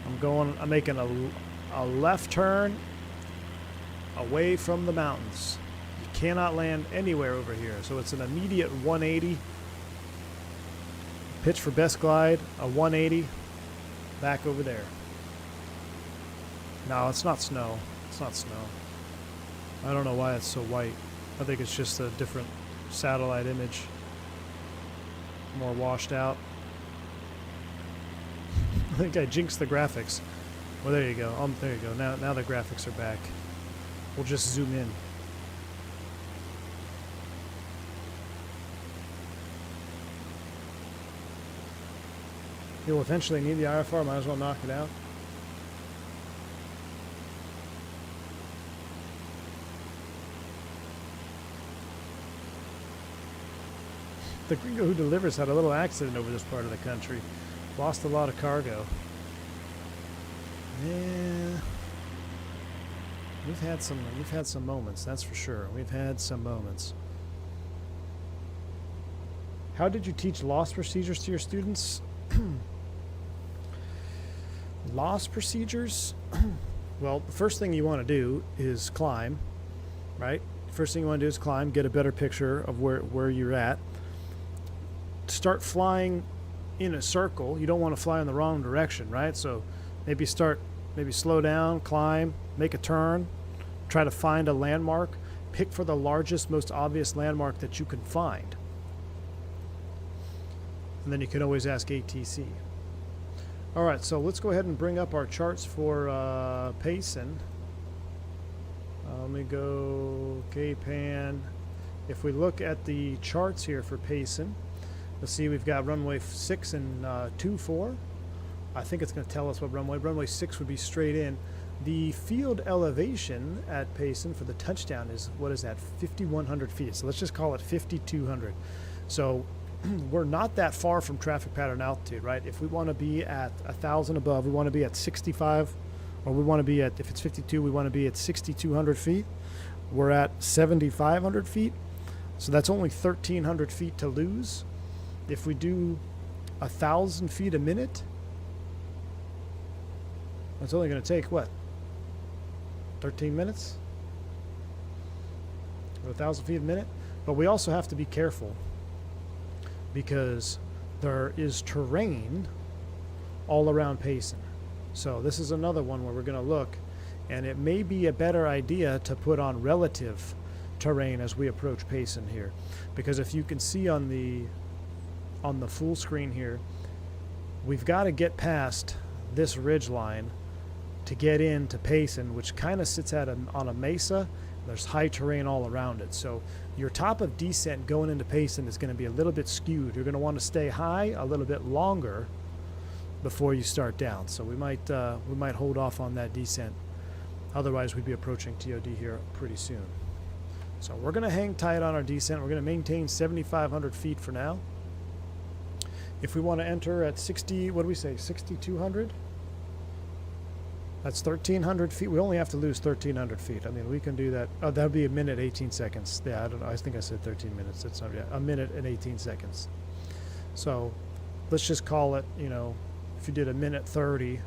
B: I'm making a left turn away from the mountains. You cannot land anywhere over here. So it's an immediate 180. Pitch for best glide, a 180. Back over there. No, it's not snow. It's not snow. I don't know why it's so white. I think it's just a different satellite image. More washed out. I think I jinxed the graphics. Well, there you go. There you go. Now the graphics are back. We'll just zoom in. You'll eventually need the IFR, might as well knock it out. The gringo who delivers had a little accident over this part of the country. Lost a lot of cargo. Yeah. We've had some moments, that's for sure. We've had some moments. How did you teach loss procedures to your students? loss procedures, well, the first thing you want to do is climb, right? First thing you want to do is climb, get a better picture of where you're at. Start flying in a circle. You don't want to fly in the wrong direction, right? So maybe slow down, climb, make a turn, try to find a landmark, pick for the largest, most obvious landmark that you can find. And then you can always ask ATC. All right, so let's go ahead and bring up our charts for Payson. Let me go KPAN. If we look at the charts here for Payson, let's see, we've got runway 6 and 24. I think it's going to tell us what runway 6 would be straight in. The field elevation at Payson for the touchdown is, what is that, 5,100 feet. So let's just call it 5,200. So we're not that far from traffic pattern altitude, right? If we want to be at 1,000 above, we want to be at 65, or we want to be at, if it's 52, we want to be at 6,200 feet. We're at 7,500 feet. So that's only 1,300 feet to lose. If we do 1,000 feet a minute, that's only going to take, what, 13 minutes? 1,000 feet a minute? But we also have to be careful because there is terrain all around Payson. So this is another one where we're going to look, and it may be a better idea to put on relative terrain as we approach Payson here. Because if you can see on the full screen here, we've got to get past this ridge line to get into Payson, which kind of sits on a mesa. There's high terrain all around it. So your top of descent going into Payson is going to be a little bit skewed. You're going to want to stay high a little bit longer before you start down. So we might hold off on that descent. Otherwise, we'd be approaching TOD here pretty soon. So we're going to hang tight on our descent. We're going to maintain 7,500 feet for now. If we want to enter at 60, what do we say, 6,200? That's 1,300 feet. We only have to lose 1,300 feet. I mean, we can do that. Oh, that would be a minute, 18 seconds. Yeah, I don't know. I think I said 13 minutes. That's not, yeah, a minute and 18 seconds. So let's just call it, you know, if you did a minute 30,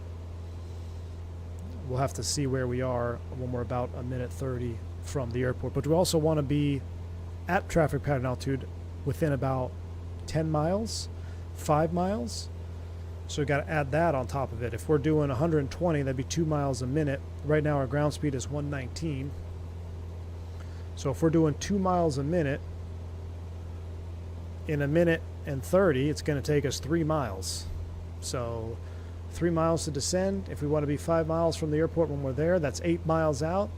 B: we'll have to see where we are when we're about a minute 30 from the airport. But we also want to be at traffic pattern altitude within about 10 miles, 5 miles. So we've got to add that on top of it. If we're doing 120, that'd be 2 miles a minute. Right now our ground speed is 119. So if we're doing 2 miles a minute, in a minute and 30, it's going to take us 3 miles. So 3 miles to descend. If we want to be 5 miles from the airport when we're there, that's 8 miles out.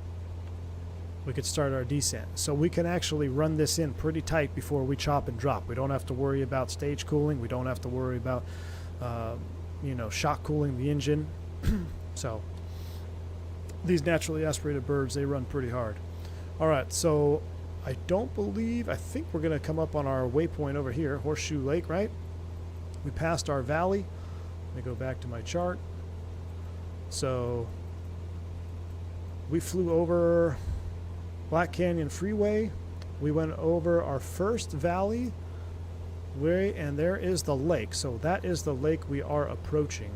B: We could start our descent. So we can actually run this in pretty tight before we chop and drop. We don't have to worry about stage cooling. We don't have to worry about you know, shock cooling the engine. So these naturally aspirated birds, they run pretty hard. All right, so I think we're going to come up on our waypoint over here, Horseshoe Lake, right? We passed our valley. Let me go back to my chart. So we flew over Black Canyon Freeway. We went over our first valley. And there is the lake. So that is the lake we are approaching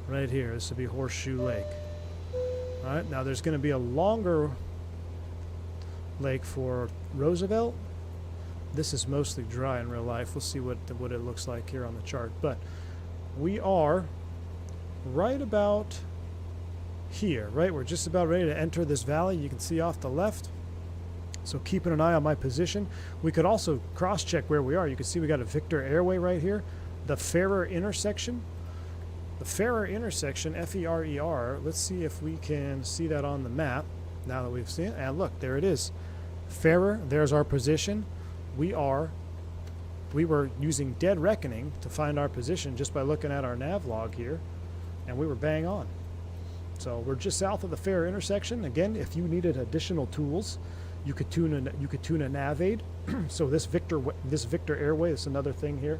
B: right here. This would be Horseshoe Lake. All right, now there's going to be a longer lake for Roosevelt. This is mostly dry in real life. We'll see what it looks like here on the chart. But we are right about here, right? We're just about ready to enter this valley. You can see off the left. So keeping an eye on my position. We could also cross-check where we are. You can see we got a Victor Airway right here. The Ferrer intersection. The Ferrer intersection, F-E-R-E-R. Let's see if we can see that on the map now that we've seen it. And look, there it is. Ferrer, there's our position. We were using dead reckoning to find our position just by looking at our nav log here. And we were bang on. So we're just south of the Ferrer intersection. Again, if you needed additional tools, you could tune a nav aid. So this Victor Airway is another thing here.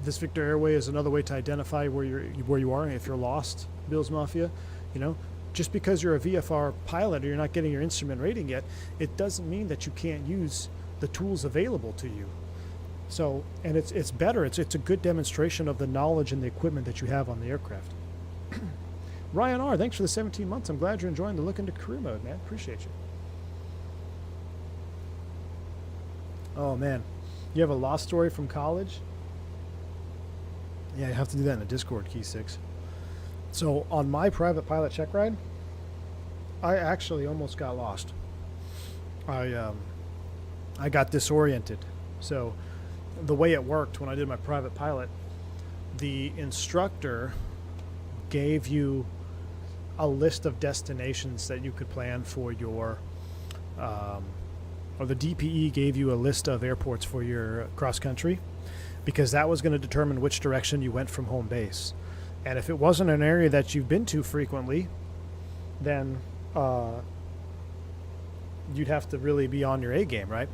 B: This Victor Airway is another way to identify where you are if you're lost, Bills Mafia. You know, just because you're a VFR pilot or you're not getting your instrument rating yet, it doesn't mean that you can't use the tools available to you. So, and it's better. It's a good demonstration of the knowledge and the equipment that you have on the aircraft. Ryan R, thanks for the 17 months. I'm glad you're enjoying the look into career mode, man. Appreciate you. Oh, man. You have a lost story from college? Yeah, you have to do that in the Discord, Key 6. So, on my private pilot check ride, I actually almost got lost. I got disoriented. So, the way it worked when I did my private pilot, the instructor gave you a list of destinations that you could plan for your, or the DPE gave you a list of airports for your cross country, because that was going to determine which direction you went from home base. And if it wasn't an area that you've been to frequently, then you'd have to really be on your A game, right?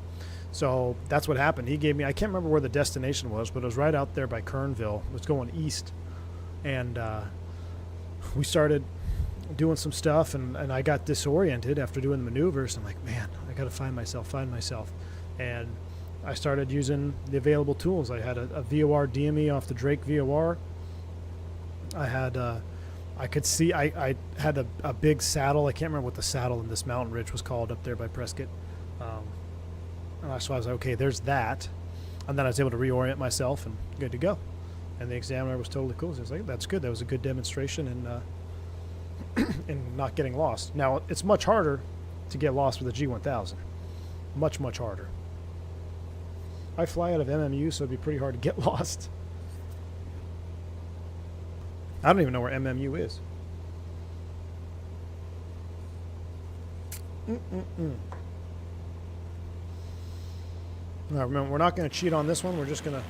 B: So that's what happened. He gave me, I can't remember where the destination was, but it was right out there by Kernville. It was going east. And we started doing some stuff, and I got disoriented after doing the maneuvers. I'm like, man, I got to find myself. And I started using the available tools. I had a VOR DME off the Drake VOR. I had, I could see, I had a big saddle. I can't remember what the saddle in this mountain ridge was called up there by Prescott. And so I was like, okay, there's that. And then I was able to reorient myself and good to go. And the examiner was totally cool. So I was like, that's good. That was a good demonstration in not getting lost. Now, it's much harder to get lost with a G1000. Much, much harder. I fly out of MMU, so it'd be pretty hard to get lost. I don't even know where MMU is. Now, remember, we're not going to cheat on this one. We're just going to...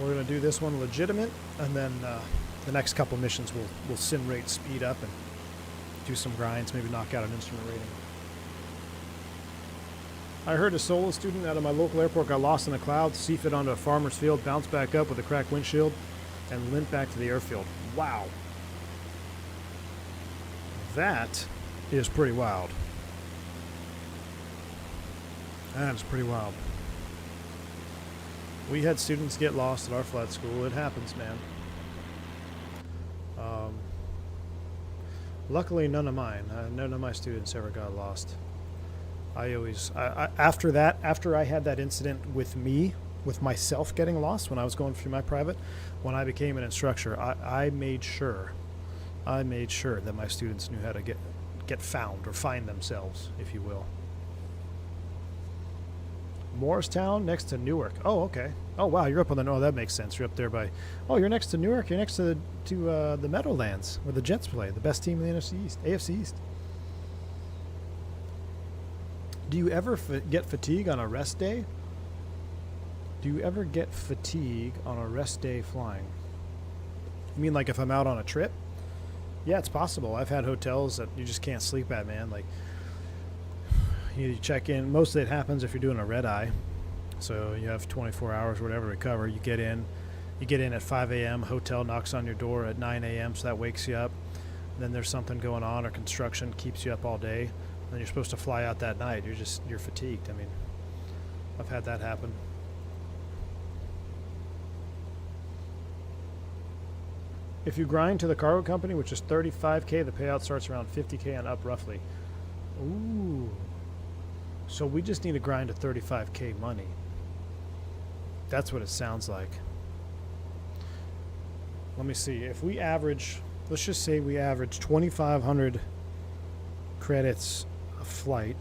B: We're going to do this one legitimate, and then the next couple missions we'll sim rate speed up and do some grinds, maybe knock out an instrument rating. I heard a solo student out of my local airport got lost in the clouds, seafit onto a farmer's field, bounced back up with a cracked windshield, and limped back to the airfield. Wow. That is pretty wild. That is pretty wild. We had students get lost at our flight school. It happens, man. Luckily, none of mine. None of my students ever got lost. After I had that incident with myself getting lost when I was going through my private, when I became an instructor, I made sure that my students knew how to get found or find themselves, if you will. Morristown, next to Newark. Oh, okay. Oh, wow, you're up on the... Oh, that makes sense. You're up there by... Oh, you're next to Newark. You're next to the Meadowlands, where the Jets play. The best team in the AFC East. Do you ever get fatigue on a rest day? Do you ever get fatigue on a rest day flying? You mean like if I'm out on a trip? Yeah, it's possible. I've had hotels that you just can't sleep at, man. Like... You check in. Mostly it happens if you're doing a red eye. So you have 24 hours or whatever to recover. You get in at 5 a.m. Hotel knocks on your door at 9 a.m. So that wakes you up. Then there's something going on or construction keeps you up all day. Then you're supposed to fly out that night. You're fatigued. I mean, I've had that happen. If you grind to the cargo company, which is $35K, the payout starts around $50K and up roughly. Ooh. So we just need to grind to $35K money. That's what it sounds like. Let me see. If we average, let's just say we average 2,500 credits a flight,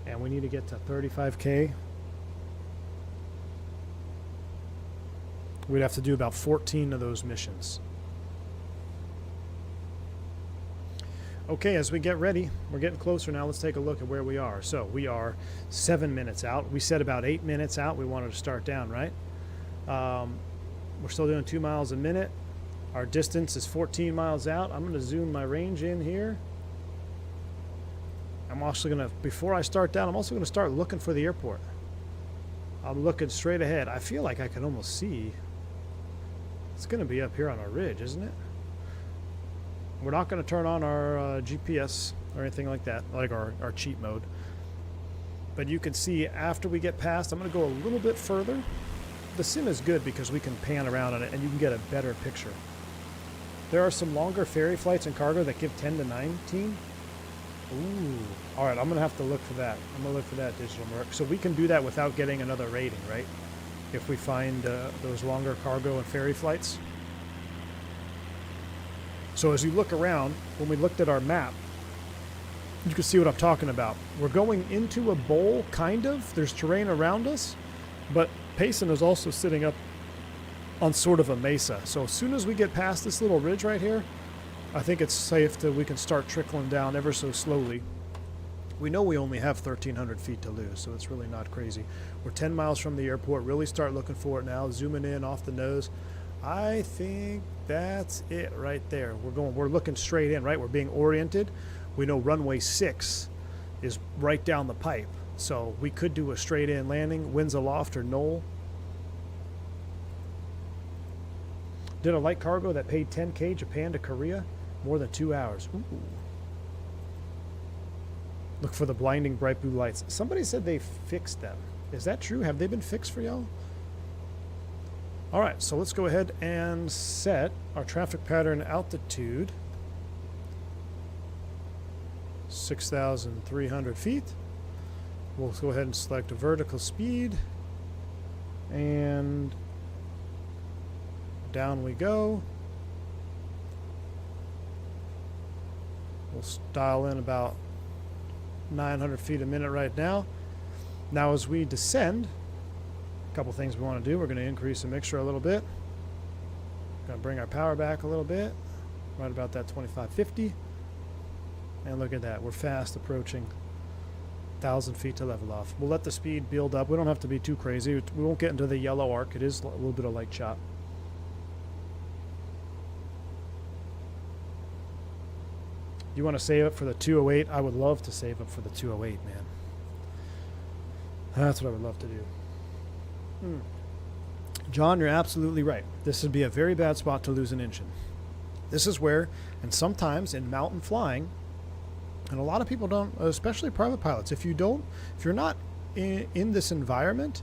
B: and we need to get to $35K. We'd have to do about 14 of those missions. Okay, as we get ready, we're getting closer now. Let's take a look at where we are. So we are 7 minutes out. We said about 8 minutes out we wanted to start down, right? We're still doing 2 miles a minute. Our distance is 14 miles out. I'm going to zoom my range in here. I'm also going to, before I start down, I'm also going to start looking for the airport. I'm looking straight ahead. I feel like I can almost see. It's going to be up here on our ridge, isn't it? We're not going to turn on our GPS or anything like that, like our cheat mode. But you can see after we get past, I'm going to go a little bit further. The sim is good because we can pan around on it and you can get a better picture. There are some longer ferry flights and cargo that give 10 to 19. Ooh. All right, I'm going to have to look for that. I'm going to look for that, Digital Merc. So we can do that without getting another rating, right? If we find those longer cargo and ferry flights. So as you look around, when we looked at our map, you can see what I'm talking about. We're going into a bowl, kind of. There's terrain around us, but Payson is also sitting up on sort of a mesa. So as soon as we get past this little ridge right here, I think it's safe that we can start trickling down ever so slowly. We know we only have 1,300 feet to lose, so it's really not crazy. We're 10 miles from the airport. Really start looking for it now. Zooming in off the nose. I think that's it right there. We're looking straight in, right? We're being oriented. We know runway 6 is right down the pipe. So we could do a straight in landing, winds aloft or knoll. Did a light cargo that paid 10K Japan to Korea, more than 2 hours. Ooh. Look for the blinding bright blue lights. Somebody said they fixed them. Is that true? Have they been fixed for y'all? All right, so let's go ahead and set our traffic pattern altitude. 6,300 feet. We'll go ahead and select a vertical speed. And down we go. We'll dial in about 900 feet a minute right now. Now as we descend, a couple things we want to do. We're going to increase the mixture a little bit. Going to bring our power back a little bit, right about that 2550. And look at that, we're fast approaching 1,000 feet to level off. We'll let the speed build up. We don't have to be too crazy. We won't get into the yellow arc. It is a little bit of light chop. You want to save it for the 208? I would love to save it for the 208, man. That's what I would love to do. John, you're absolutely right. This would be a very bad spot to lose an engine. This is where, and sometimes in mountain flying, and a lot of people don't, especially private pilots, if you're not in this environment,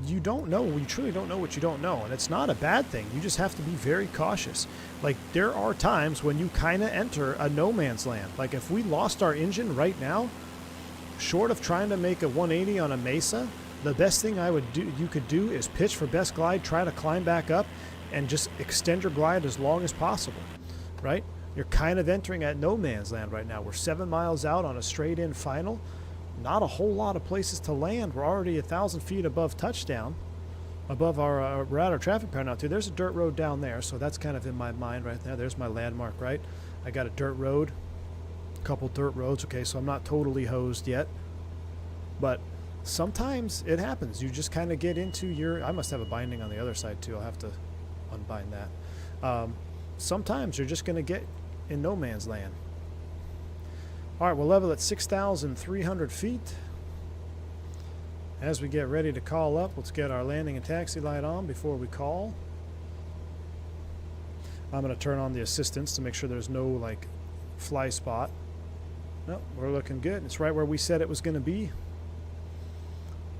B: you don't know, you truly don't know what you don't know. And it's not a bad thing. You just have to be very cautious. Like, there are times when you kind of enter a no man's land. Like, if we lost our engine right now, short of trying to make a 180 on a mesa, the best thing you could do is pitch for best glide, try to climb back up, and just extend your glide as long as possible, right? You're kind of entering at no man's land right now. We're 7 miles out on a straight in final. Not a whole lot of places to land. We're already 1,000 feet above touchdown, above our we're at our traffic pattern now too. There's a dirt road down there, so that's kind of in my mind right there. There's my landmark, right? I got a dirt road, a couple dirt roads. Okay, so I'm not totally hosed yet, but sometimes it happens. You just kind of get into your, I must have a binding on the other side too. I'll have to unbind that. Sometimes you're just going to get in no man's land. All right, we'll level at 6,300 feet. As we get ready to call up, let's get our landing and taxi light on before we call. I'm going to turn on the assistance to make sure there's no, like, fly spot. No, we're looking good. It's right where we said it was going to be.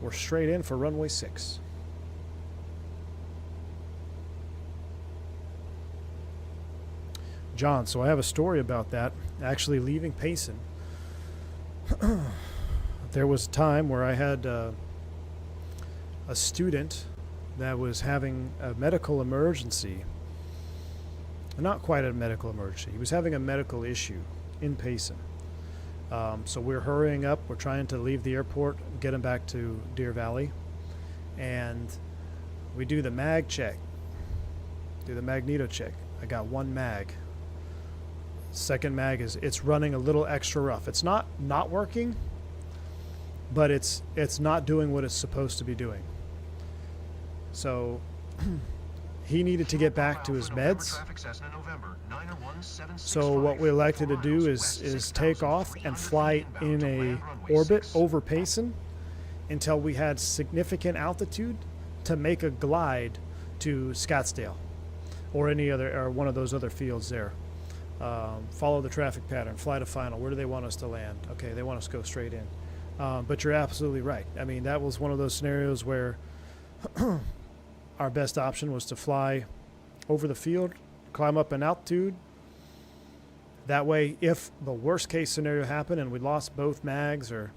B: We're straight in for runway 6. John, so I have a story about that. Actually leaving Payson, there was a time where I had a student that was having a medical emergency. Not quite a medical emergency. He was having a medical issue in Payson. So we're hurrying up. We're trying to leave the airport, get him back to Deer Valley. And we do the mag check, do the magneto check. I got one mag. Second mag it's running a little extra rough. It's not working, but it's not doing what it's supposed to be doing. So he needed to get back to his meds. So what we elected to do is take off and fly in a orbit over Payson until we had significant altitude to make a glide to Scottsdale or any other, or one of those other fields there. Follow the traffic pattern, fly to final. Where do they want us to land? Okay, they want us to go straight in. But you're absolutely right. I mean, that was one of those scenarios where our best option was to fly over the field, climb up in altitude. That way, if the worst case scenario happened and we lost both mags, or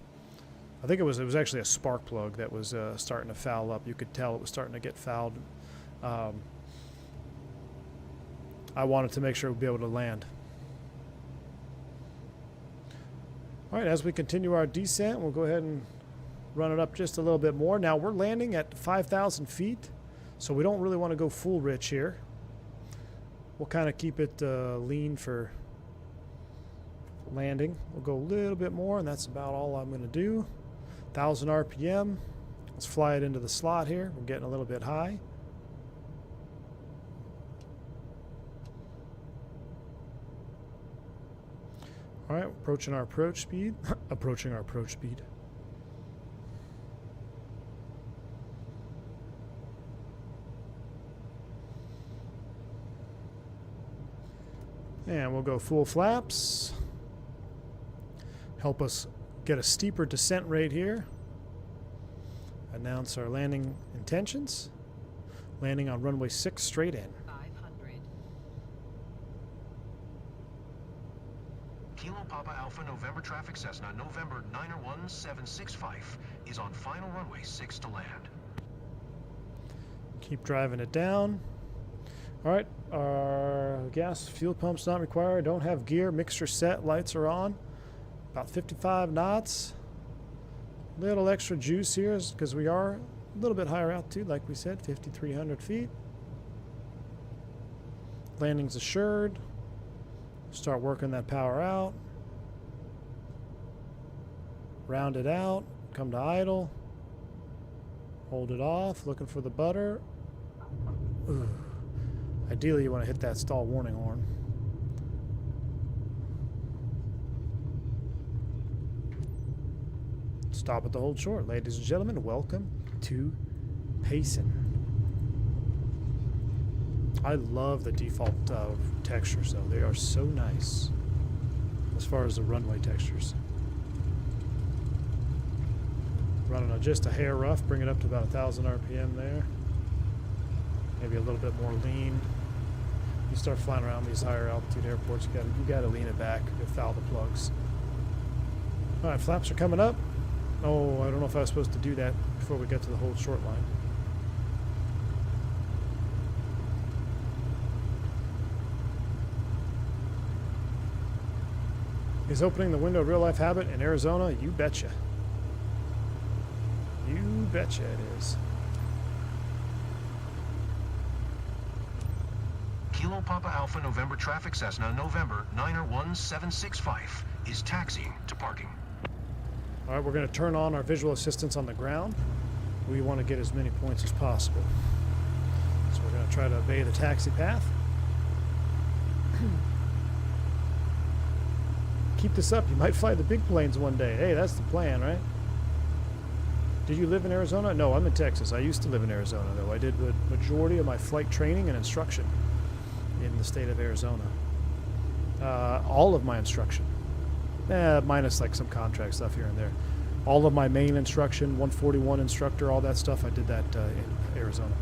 B: I think it was actually a spark plug that was starting to foul up. You could tell it was starting to get fouled. I wanted to make sure we'd be able to land. All right, as we continue our descent, we'll go ahead and run it up just a little bit more. Now we're landing at 5,000 feet, so we don't really want to go full rich here. We'll kind of keep it lean for landing. We'll go a little bit more, and that's about all I'm going to do. 1,000 RPM. Let's fly it into the slot here. We're getting a little bit high. All right, approaching our approach speed. Approaching our approach speed. And we'll go full flaps. Help us get a steeper descent rate here. Announce our landing intentions. Landing on runway 6 straight in.
E: 500.
D: Kilo Papa Alpha November traffic Cessna November 901-765 is on final runway 6 to land.
B: Keep driving it down. All right, our gas fuel pump's not required. Don't have gear. Mixture set. Lights are on. About 55 knots. Little extra juice here because we are a little bit higher altitude, like we said, 5,300 feet. Landing's assured. Start working that power out. Round it out. Come to idle. Hold it off. Looking for the butter. Ooh. Ideally, you want to hit that stall warning horn. Stop at the hold short. Ladies and gentlemen, welcome to Payson. I love the default textures, though. They are so nice as far as the runway textures. Running on just a hair rough, bring it up to about 1,000 RPM there. Maybe a little bit more lean. You start flying around these higher altitude airports, you gotta lean it back to foul the plugs. All right, flaps are coming up. Oh, I don't know if I was supposed to do that before we get to the hold short line. Is opening the window a real-life habit in Arizona? You betcha. You betcha it is.
D: Kilo Papa Alpha November traffic Cessna November 901-765 is taxiing to parking.
B: All right, we're going to turn on our visual assistance on the ground. We want to get as many points as possible. So we're going to try to obey the taxi path. Keep this up. You might fly the big planes one day. Hey, that's the plan, right? Did you live in Arizona? No, I'm in Texas. I used to live in Arizona, though. I did the majority of my flight training and instruction in the state of Arizona. All of my instruction. Minus like some contract stuff here and there. All of my main instruction, 141 instructor, all that stuff, I did that in Arizona.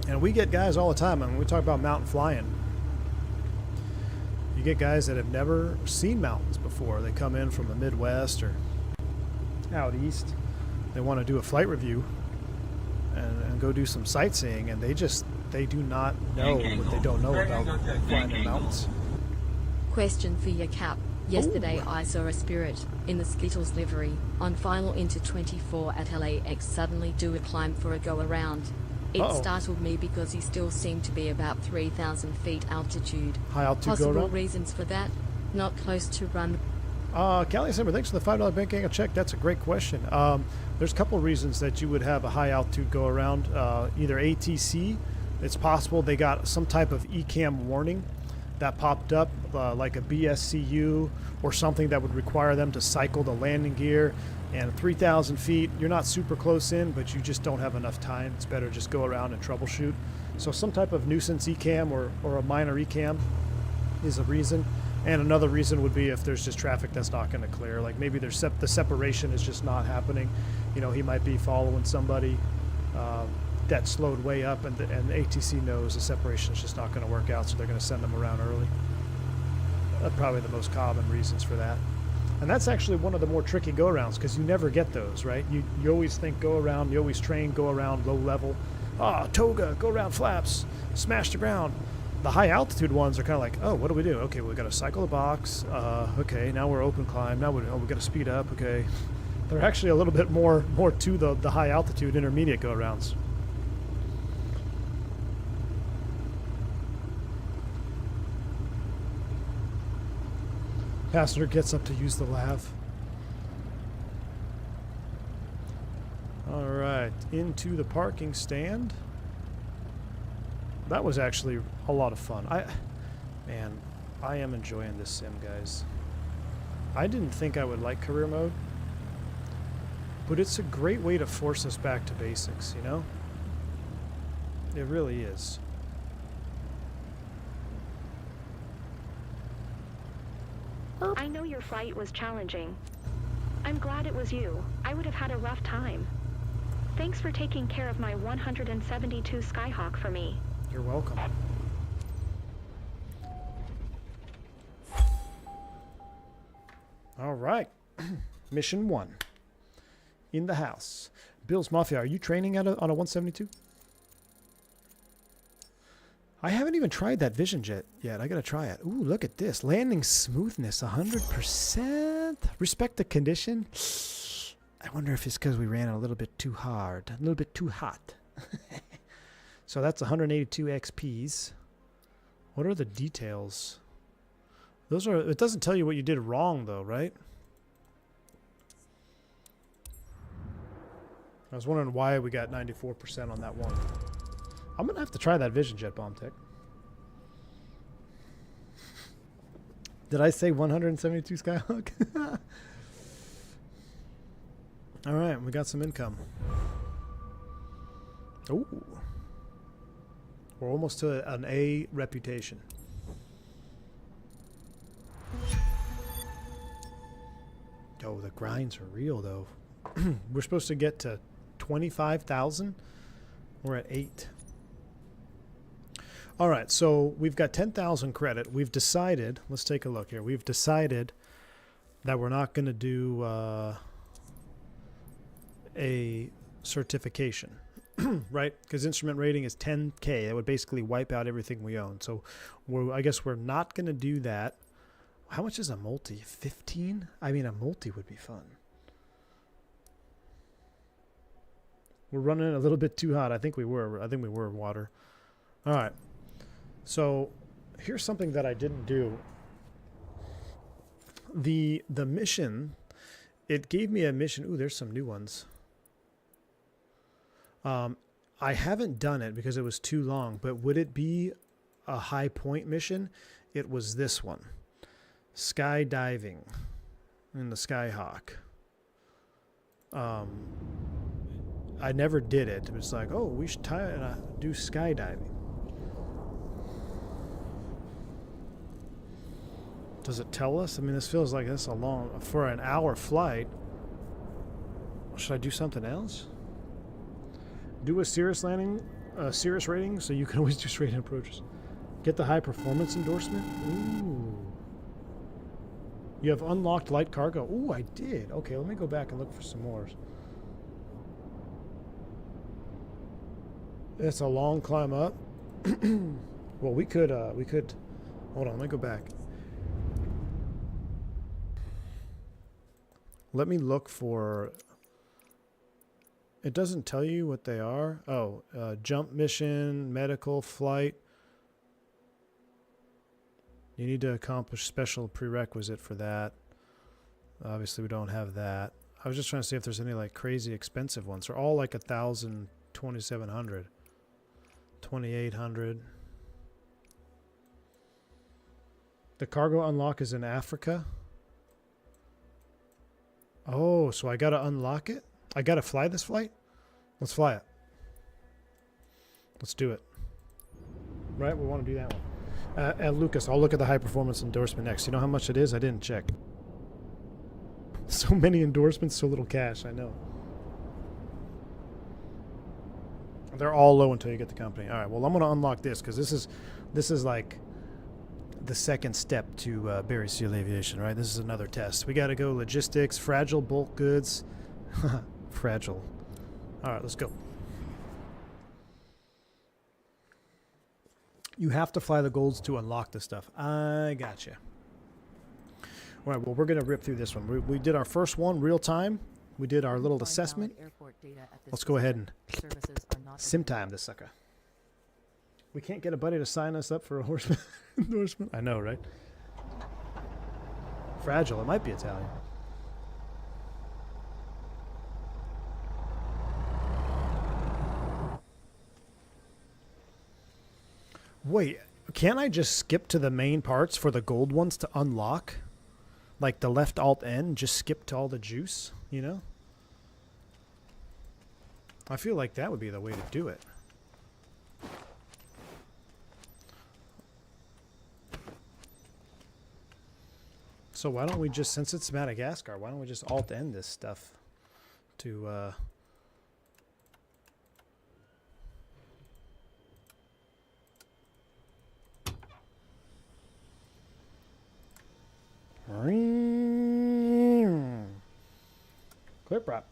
B: And we get guys all the time, and when we talk about mountain flying, you get guys that have never seen mountains before. They come in from the Midwest or out east. They want to do a flight review and go do some sightseeing, and they do not know what they don't know about flying in mountains.
E: Question for your Cap. Yesterday I saw a Spirit in the Skittles livery on final into 24 at LAX suddenly do a climb for a go around. It startled me because he still seemed to be about 3,000 feet altitude.
B: High altitude
E: Possible
B: go around?
E: reasons for that? Not close to run.
B: Callie Simmer, thanks for the $5 bank angle check. That's a great question. There's a couple of reasons that you would have a high altitude go around. Either ATC, it's possible they got some type of ECAM warning that popped up, like a BSCU or something that would require them to cycle the landing gear. And 3,000 feet, you're not super close in, but you just don't have enough time. It's better just go around and troubleshoot. So some type of nuisance ECAM or a minor ECAM is a reason. And another reason would be if there's just traffic that's not going to clear. Like maybe there's the separation is just not happening. You know, he might be following somebody that slowed way up, and the ATC knows the separation is just not going to work out, so they're going to send them around early. Probably the most common reasons for that. And that's actually one of the more tricky go-arounds, because you never get those, right? You always think go around, you always train go around low level. Ah, Toga, go around flaps, smash the ground. The high altitude ones are kind of like, oh, what do we do? Okay, we got to cycle the box. Okay, now we're open climb. Now we got to speed up. Okay, they're actually a little bit more to the high altitude intermediate go-arounds. Passenger gets up to use the lav. All right, into the parking stand. That was actually a lot of fun. Man, I am enjoying this sim, guys. I didn't think I would like career mode, but it's a great way to force us back to basics, you know? It really is.
F: I know your flight was challenging. I'm glad it was you. I would have had a rough time. Thanks for taking care of my 172 Skyhawk for me.
B: You're welcome. All right. Mission 1. In the house. Bill's Mafia, are you training on a 172? I haven't even tried that Vision Jet yet. I gotta try it. Ooh, look at this. Landing smoothness, 100%. Respect the condition. I wonder if it's because we ran it a little bit too hard. A little bit too hot. So that's 182 XPs. What are the details? Those are... It doesn't tell you what you did wrong, though, right? I was wondering why we got 94% on that one. I'm going to have to try that Vision Jet Bomb Tech. Did I say 172 Skyhawk? All right, we got some income. Ooh. We're almost to an A reputation. Oh, the grinds are real, though. We're supposed to get to 25,000. We're at 8. All right, so we've got 10,000 credit. We've decided, let's take a look here. We've decided that we're not going to do a certification, right? Because instrument rating is 10K. That would basically wipe out everything we own. So I guess we're not going to do that. How much is a multi? 15? I mean, a multi would be fun. We're running a little bit too hot. I think we were water. All right. So here's something that I didn't do. The mission, it gave me a mission. Ooh, there's some new ones. I haven't done it because it was too long, but would it be a high point mission? It was this one. Skydiving in the Skyhawk. I never did it. It was like, oh, we should do skydiving. Does it tell us? I mean, this feels like this a long, for an hour flight. Should I do something else? Do a Cirrus landing, Cirrus rating, so you can always do straight approaches. Get the high performance endorsement. Ooh. You have unlocked light cargo. Ooh, I did. Okay, let me go back and look for some more. It's a long climb up. Well, we could, hold on, let me go back. Let me look for, it doesn't tell you what they are. Oh, jump mission, medical, flight. You need to accomplish special prerequisite for that. Obviously, we don't have that. I was just trying to see if there's any like crazy expensive ones. They're all like 1,000, 2,700, 2,800. The cargo unlock is in Africa. Oh, so I gotta unlock it? I gotta fly this flight? Let's fly it. Let's do it. Right, we want to do that one. Lucas, I'll look at the high performance endorsement next. You know how much it is? I didn't check. So many endorsements, so little cash. I know. They're all low until you get the company. All right. Well, I'm going to unlock this because this is like the second step to Barry Seal Aviation, right? This is another test. We got to go logistics, fragile bulk goods. Fragile. All right, let's go. You have to fly the golds to unlock this stuff. I gotcha. All right, well, we're going to rip through this one. We did our first one real time. We did our little assessment. Let's go ahead and sim time this sucker. We can't get a buddy to sign us up for a horseman endorsement. I know, right? Fragile. It might be Italian. Wait, can't I just skip to the main parts for the gold ones to unlock? Like the left alt N, just skip to all the juice, you know? I feel like that would be the way to do it. So why don't we just, since it's Madagascar, why don't we just alt N this stuff to clear prop.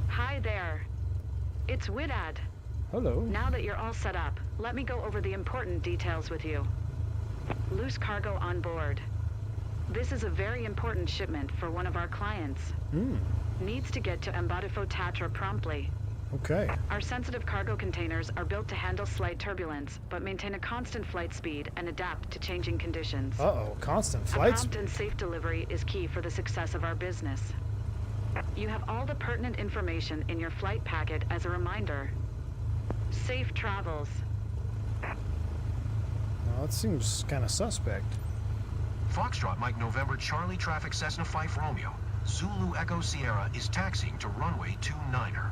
G: Hi there. It's Widad.
B: Hello.
G: Now that you're all set up, let me go over the important details with you. Loose cargo on board. This is a very important shipment for one of our clients. Needs to get to Mbotifo Tatra promptly.
B: Okay.
G: Our sensitive cargo containers are built to handle slight turbulence, but maintain a constant flight speed and adapt to changing conditions.
B: Uh-oh, constant
G: A
B: flight
G: prompt
B: speed.
G: and safe delivery is key for the success of our business. You have all the pertinent information in your flight packet as a reminder. Safe travels.
B: Well, that seems kind of suspect.
D: Foxtrot Mike November Charlie Traffic Cessna 5 Romeo. Zulu Echo Sierra is taxiing to runway 29er.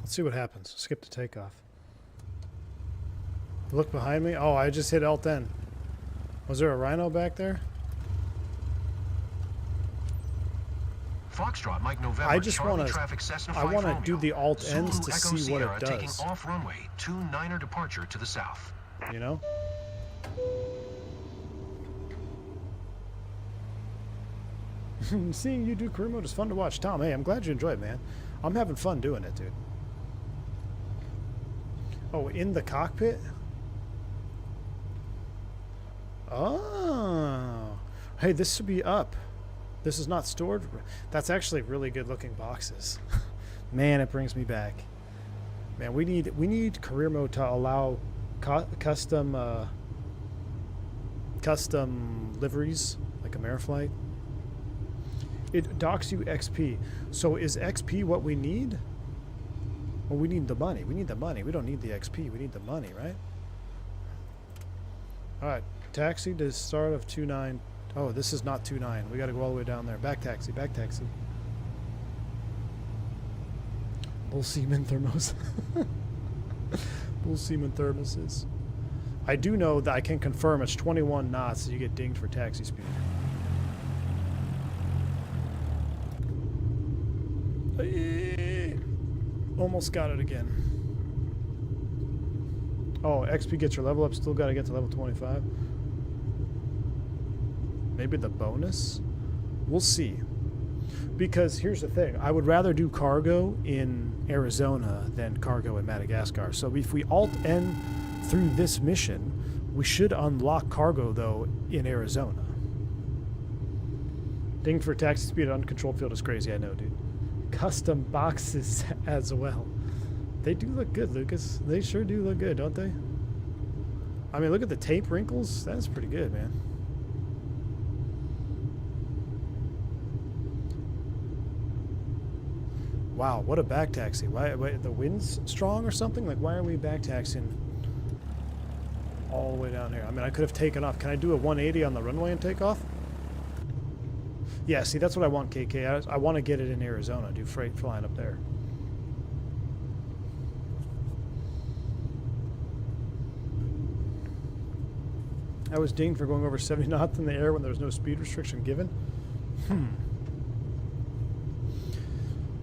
B: Let's see what happens. Skip to takeoff. Look behind me. Oh, I just hit Alt N. Was there a rhino back there?
D: Foxtrot Mike November
B: I just
D: Charlie
B: wanna-
D: Traffic Cessna
B: I
D: 5
B: wanna
D: Romeo.
B: do the Alt
D: Zulu
B: Ns to
D: Echo
B: see what it
D: Sierra
B: does.
D: taking off runway 29er departure to the south.
B: You know? Seeing you do career mode is fun to watch. Tom, hey, I'm glad you enjoy it, man. I'm having fun doing it, dude. Oh, in the cockpit? Oh. Hey, this should be up. This is not stored. That's actually really good looking boxes. Man, it brings me back. Man, we need career mode to allow custom liveries like Ameriflight. It docks you XP. So is XP what we need? Well, we need the money. We need the money. We don't need the XP. We need the money, right? All right. Taxi to start of 29. Oh, this is not 29. We got to go all the way down there. Back taxi. Back taxi. Bull Seaman Thermos. Bull Seaman Thermoses. I do know that I can confirm it's 21 knots, so you get dinged for taxi speed. Almost got it again. Oh, XP gets your level up. Still got to get to level 25. Maybe the bonus? We'll see. Because here's the thing. I would rather do cargo in Arizona than cargo in Madagascar. So if we Alt-N through this mission, we should unlock cargo, though, in Arizona. Ding for taxi speed at uncontrolled field is crazy. I know, dude. Custom boxes as well. They do look good, Lucas. They sure do look good, don't they? I mean, look at the tape wrinkles. That's pretty good, man. Wow, what a back taxi. Why the wind's strong or something? Like, why are we back taxiing all the way down here? I mean, I could have taken off. Can I do a 180 on the runway and take off? Yeah, see, that's what I want, KK. I want to get it in Arizona, do freight flying up there. I was dinged for going over 70 knots in the air when there was no speed restriction given.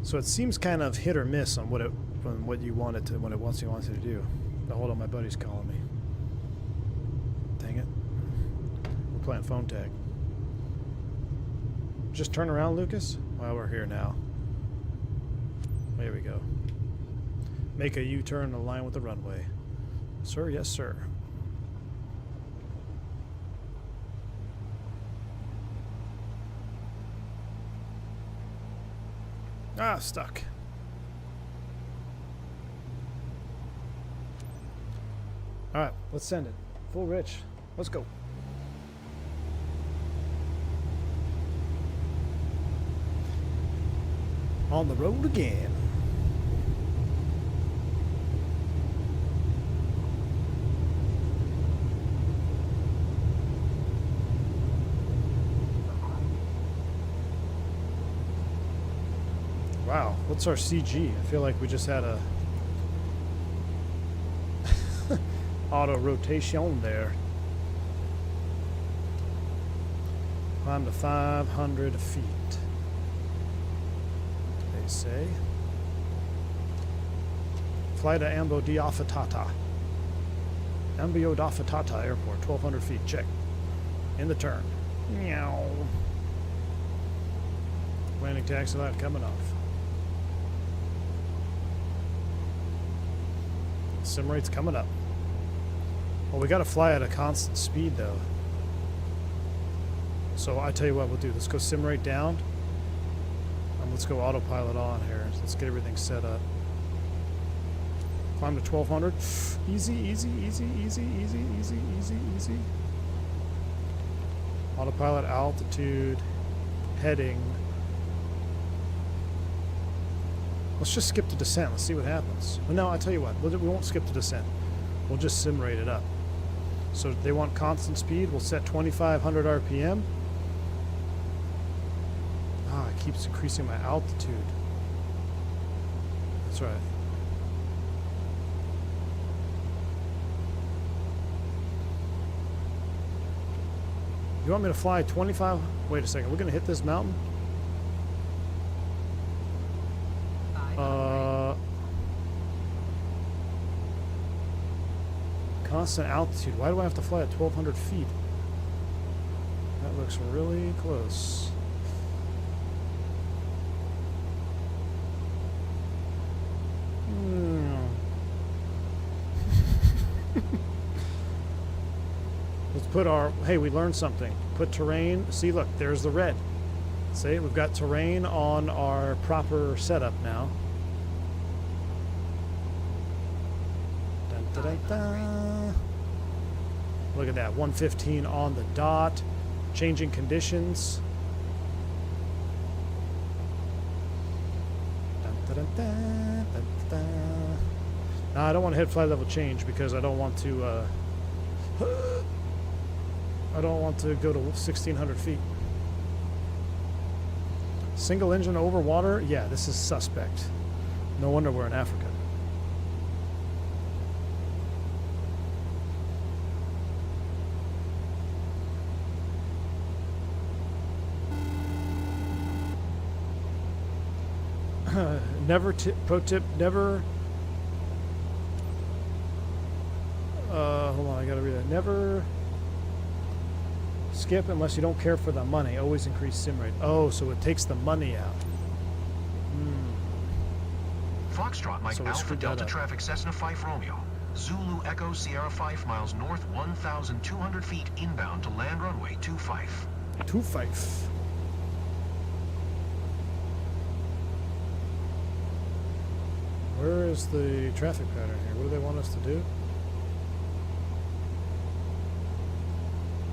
B: So it seems kind of hit or miss on what you want it to, what it wants you to do. Now, hold on, my buddy's calling me. Dang it. We're playing phone tag. Just turn around, Lucas. Well, we're here now. There we go. Make a U-turn in line with the runway. Sir, yes, sir. Ah, stuck. All right, let's send it. Full rich. Let's go. On the road again. Wow, what's our CG? I feel like we just had a auto rotation there. Climb to 500 feet. They say. Fly to Ambo di Affatata. Ambio d'Affatata Airport, 1,200 feet. Check. In the turn. Meow. Landing taxi light coming off. Sim rate's coming up. Well, we got to fly at a constant speed, though. So I tell you what we'll do. Let's go sim rate down. And let's go autopilot on here. Let's get everything set up. Climb to 1,200. Easy, easy, easy, easy, easy, easy, easy, easy. Autopilot altitude. Heading. Let's just skip the descent. Let's see what happens. Well, no, I tell you what. We won't skip the descent. We'll just sim rate it up. So they want constant speed. We'll set 2,500 RPM. Ah, it keeps increasing my altitude. That's right. You want me to fly 25? Wait a second. We're going to hit this mountain? Constant altitude. Why do I have to fly at 1,200 feet? That looks really close. Let's put our... Hey, we learned something. Put terrain... See, look, there's the red. See, we've got terrain on our proper setup now. Dun, dun, dun, dun. Look at that, 115 on the dot. Changing conditions. Dun, dun, dun, dun, dun, dun. Now, I don't want to hit flight level change because I don't want to go to 1,600 feet. Single engine over water? Yeah, this is suspect. No wonder we're in Africa. Pro tip, never, hold on, I gotta read that. Never skip unless you don't care for the money. Always increase sim rate. Oh, so it takes the money out.
D: Foxtrot Mike Alpha Delta Traffic Cessna 5 Romeo. Zulu Echo Sierra 5 miles north, 1,200 feet inbound to land runway 25.
B: 25. Where is the traffic pattern here? What do they want us to do?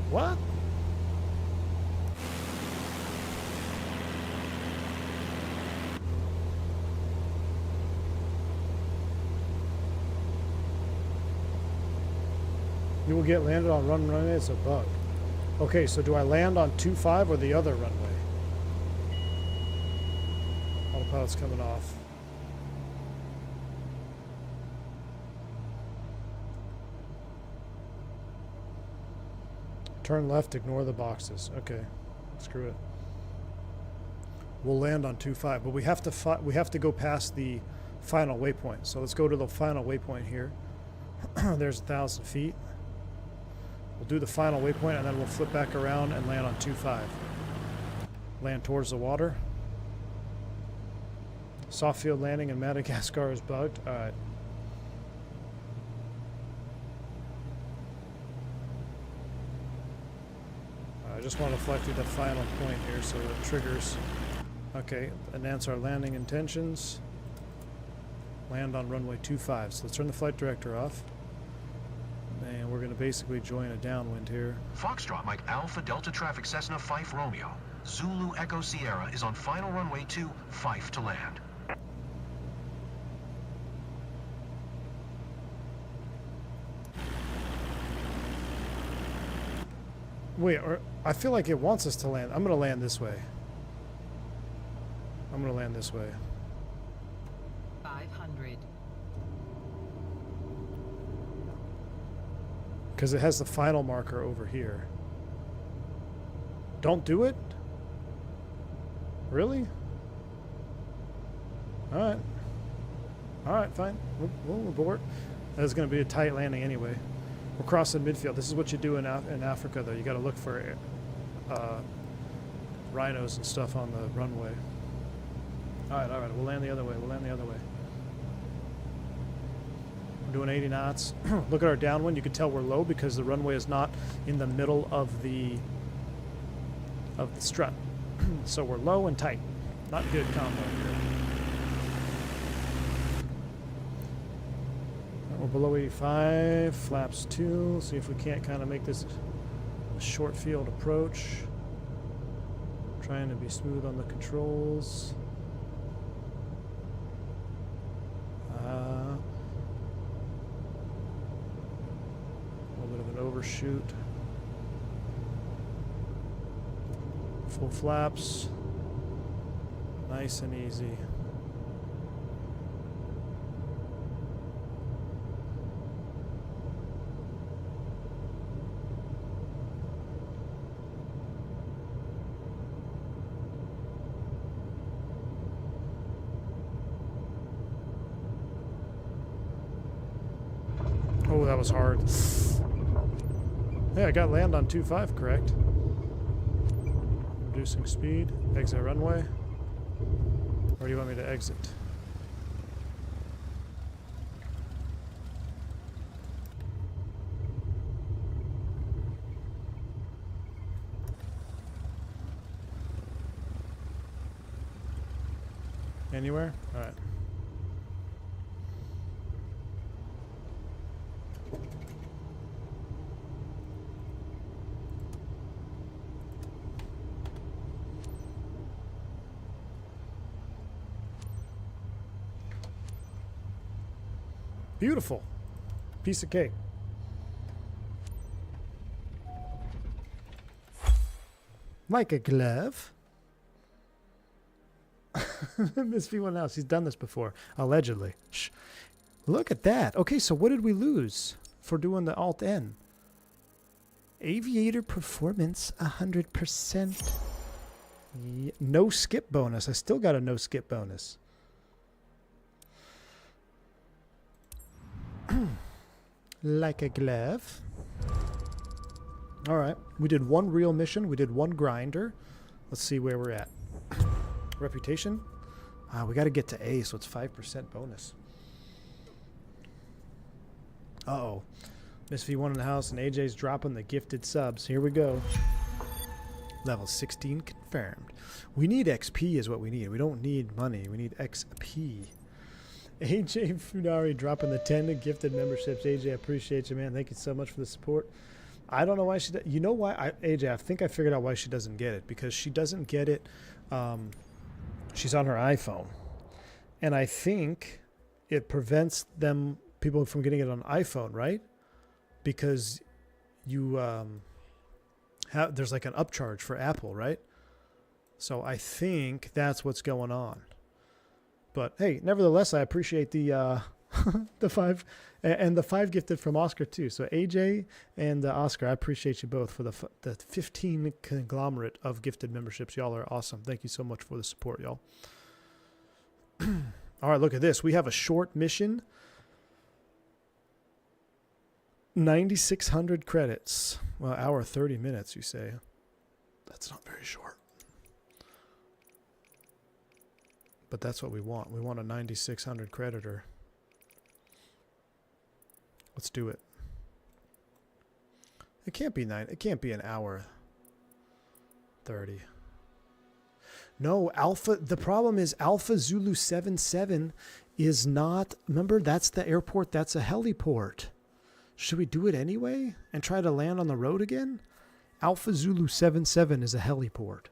B: What? You will get landed on runway. It's a bug. Okay, so do I land on 25 or the other runway? Autopilot's coming off. Turn left, ignore the boxes. Okay, screw it. We'll land on 2.5, but we have to go past the final waypoint. So let's go to the final waypoint here. There's 1,000 feet. We'll do the final waypoint and then we'll flip back around and land on 2.5. Land towards the water. Soft field landing in Madagascar is bugged. All right. I just want to fly through that final point here so it triggers. Okay, announce our landing intentions. Land on runway 25. So let's turn the flight director off. And we're going to basically join a downwind here.
D: Foxtrot Mike Alpha Delta Traffic Cessna Fife Romeo. Zulu Echo Sierra is on final runway 2, Fife to land.
B: Wait, I feel like it wants us to land. I'm going to land this way. I'm going to land this way.
H: 500.
B: Because it has the final marker over here. Don't do it? Really? Alright. Alright, fine. We'll abort. That's going to be a tight landing anyway. We're crossing midfield. This is what you do in Africa, though. You got to look for rhinos and stuff on the runway. Alright, alright. We'll land the other way. We'll land the other way. We're doing 80 knots. Look at our downwind. You can tell we're low because the runway is not in the middle of the strut. So we're low and tight. Not good combo here. We're below 85. Flaps 2. See if we can't kind of make this a short field approach. Trying to be smooth on the controls. A little bit of an overshoot. Full flaps. Nice and easy. Oh, that was hard. Hey, I got land on 2.5, correct? Reducing speed. Exit runway. Or do you want me to exit? Anywhere? All right. Beautiful. Piece of cake. Like a glove. Miss V1 now. She's done this before. Allegedly. Shh. Look at that. Okay, so what did we lose for doing the Alt-N? Aviator performance 100%. No skip bonus. I still got a no skip bonus. Like a glove. All right. We did one real mission. We did one grinder. Let's see where we're at. Reputation. We got to get to A, so it's 5% bonus. Uh-oh. Miss V1 in the house, and AJ's dropping the gifted subs. Here we go. Level 16 confirmed. We need XP is what we need. We don't need money. We need XP. AJ Funari dropping the 10 to gifted memberships. AJ, I appreciate you, man. Thank you so much for the support. I don't know why she... You know why? AJ, I think I figured out why she doesn't get it. Because she doesn't get it... she's on her iPhone. And I think it prevents people from getting it on iPhone, right? Because you there's like an upcharge for Apple, right? So I think that's what's going on. But hey, nevertheless, I appreciate the the 5 and the 5 gifted from Oscar too. So AJ and Oscar, I appreciate you both for the 15 conglomerate of gifted memberships. Y'all are awesome. Thank you so much for the support, y'all. All right, look at this. We have a short mission. 9,600 credits. Well, hour 30 minutes, you say. That's not very short. But that's what we want. We want a 9,600 creditor. Let's do it. It can't be it can't be an hour 30. No, Alpha. The problem is Alpha Zulu 77 is not. Remember, that's the airport. That's a heliport. Should we do it anyway and try to land on the road again? Alpha Zulu 77 is a heliport.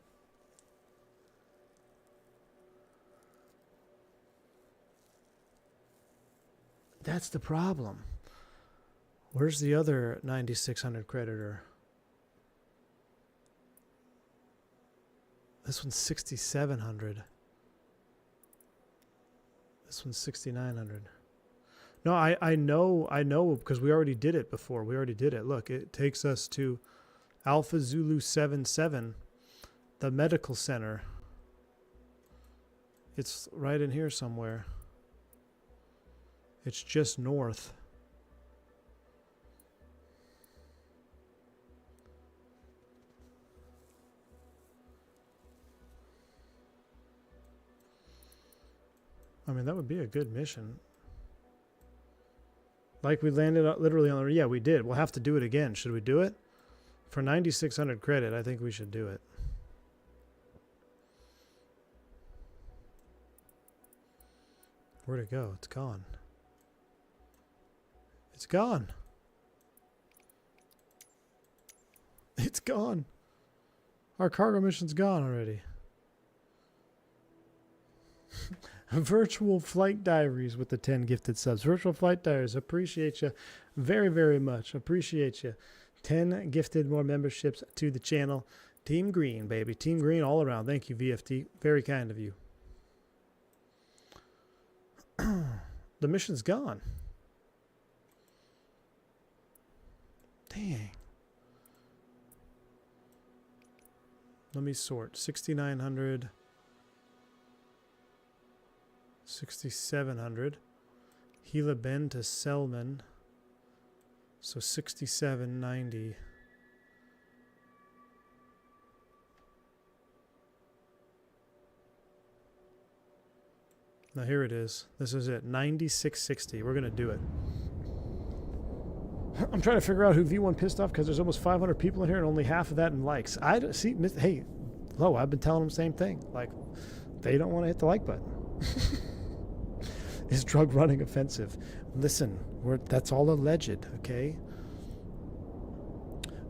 B: That's the problem. Where's the other 9,600 creditor? This one's 6,700. This one's 6,900. No, I know because we already did it before. We already did it. Look, it takes us to Alpha Zulu 77, the medical center. It's right in here somewhere. It's just north. I mean, that would be a good mission. Like we landed literally on the... Yeah, we did. We'll have to do it again. Should we do it? For 9,600 credit, I think we should do it. Where'd it go? It's gone. It's gone. It's gone. Our cargo mission's gone already. Virtual Flight Diaries with the 10 gifted subs. Virtual Flight Diaries, appreciate you very, very much. Appreciate you. 10 gifted more memberships to the channel. Team Green, baby. Team Green all around. Thank you, VFT. Very kind of you. The mission's gone. Dang. Let me sort. 6,900. 6,700. Gila Bend to Selman. So 6,790. Now here it is. This is it. 9660. We're going to do it. I'm trying to figure out who V1 pissed off because there's almost 500 people in here and only half of that in likes. I don't see. Hey, Lo, I've been telling them the same thing. Like, they don't want to hit the like button. Is drug running offensive? Listen, that's all alleged, okay?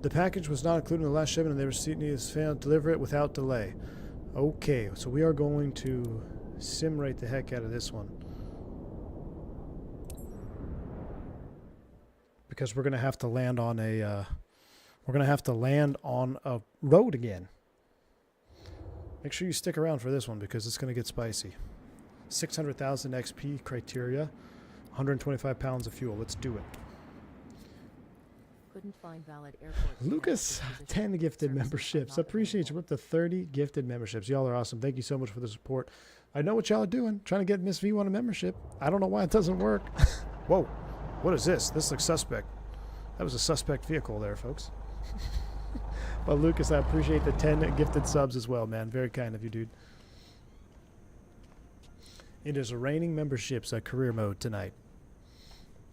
B: The package was not included in the last shipment and they received needs failed to deliver it without delay. Okay, so we are going to sim rate the heck out of this one. Because we're going to have to land on a road again. Make sure you stick around for this one because it's going to get spicy. 600,000 XP criteria, 125 pounds of fuel. Let's do it.
H: Couldn't find valid airport.
B: Lucas, 10 gifted memberships. Appreciate you. We're up to 30 gifted memberships. Y'all are awesome. Thank you so much for the support. I know what y'all are doing, trying to get Miss V1 a membership. I don't know why it doesn't work. Whoa, what is this? This looks suspect. That was a suspect vehicle there, folks. But Lucas, I appreciate the 10 gifted subs as well, man. Very kind of you, dude. It is raining memberships at career mode tonight.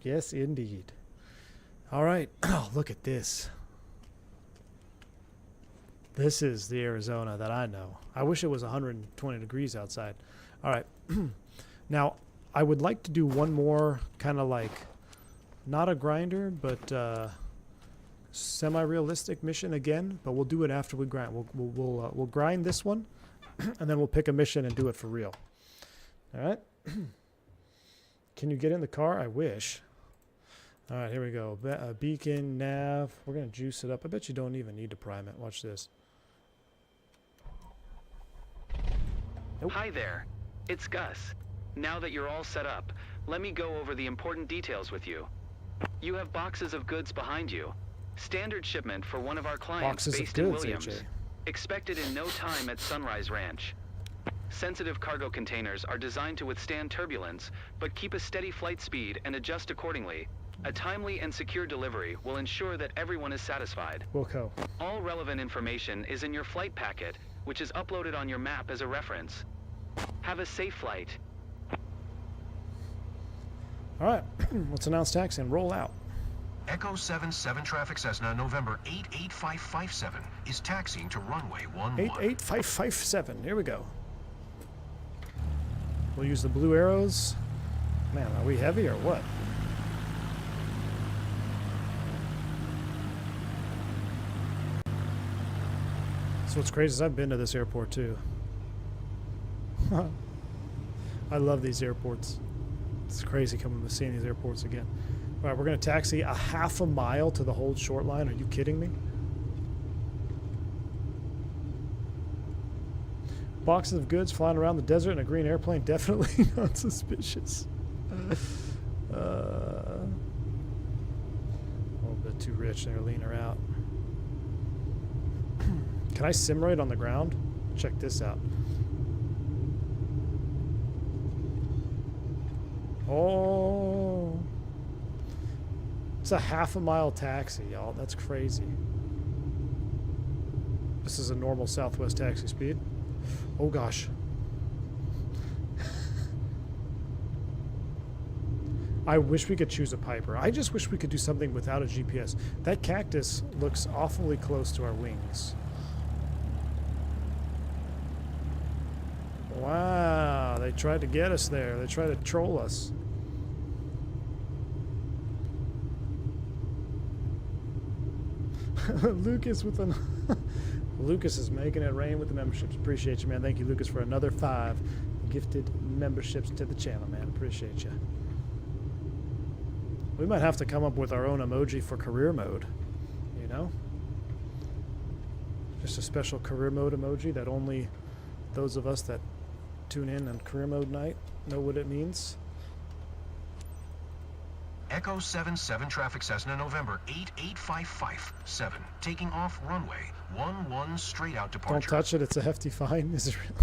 B: Yes, indeed. All right. Oh, look at this. This is the Arizona that I know. I wish it was 120 degrees outside. All right. Now, I would like to do one more kind of like, not a grinder, but semi-realistic mission again. But we'll do it after we grind. We'll grind this one, and then we'll pick a mission and do it for real. All right. Can you get in the car? I wish. All right, here we go. Beacon, nav. We're going to juice it up. I bet you don't even need to prime it. Watch this.
C: Nope. Hi there. It's Gus. Now that you're all set up, let me go over the important details with you. You have boxes of goods behind you. Standard shipment for one of our clients based in Williams.
B: AJ.
C: Expected in no time at Sunrise Ranch. Sensitive cargo containers are designed to withstand turbulence, but keep a steady flight speed and adjust accordingly. A timely and secure delivery will ensure that everyone is satisfied.
B: Wilco.
C: All relevant information is in your flight packet, which is uploaded on your map as a reference. Have a safe flight.
B: All right, let's announce taxi and roll out.
D: Echo 77 traffic Cessna, November 88557 is taxiing to runway 11.
B: 88557, here we go. We'll use the blue arrows. Man, are we heavy or what? So what's crazy is I've been to this airport too. I love these airports. It's crazy coming to seeing these airports again. All right, we're going to taxi a half a mile to the hold short line. Are you kidding me? Boxes of goods flying around the desert in a green airplane. Definitely not suspicious. A little bit too rich. They're leaning her out. Can I simulate on the ground? Check this out. Oh. It's a half a mile taxi, y'all. That's crazy. This is a normal Southwest taxi speed. Oh gosh. I wish we could choose a Piper. I just wish we could do something without a GPS. That cactus looks awfully close to our wings. Wow, they tried to get us there. They tried to troll us. Lucas with an Lucas is making it rain with the memberships. Appreciate you, man. Thank you, Lucas, for another 5 gifted memberships to the channel, man. Appreciate you. We might have to come up with our own emoji for career mode, you know? Just a special career mode emoji that only those of us that tune in on career mode night know what it means.
D: Echo 77 traffic Cessna, November 88557, taking off runway 11 straight out departure.
B: Don't touch it, it's a hefty fine. Is it real?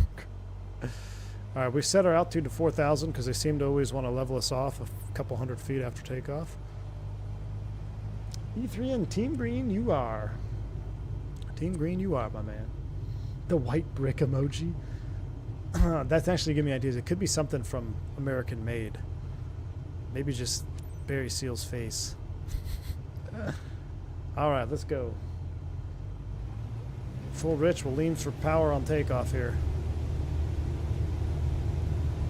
B: All right, we set our altitude to 4,000 because they seem to always want to level us off a couple hundred feet after takeoff. E3 and Team Green, you are. Team Green, you are, my man. The white brick emoji. That's actually giving me ideas. It could be something from American Made. Maybe just Barry Seal's face. All right, let's go. Full rich will lean for power on takeoff here.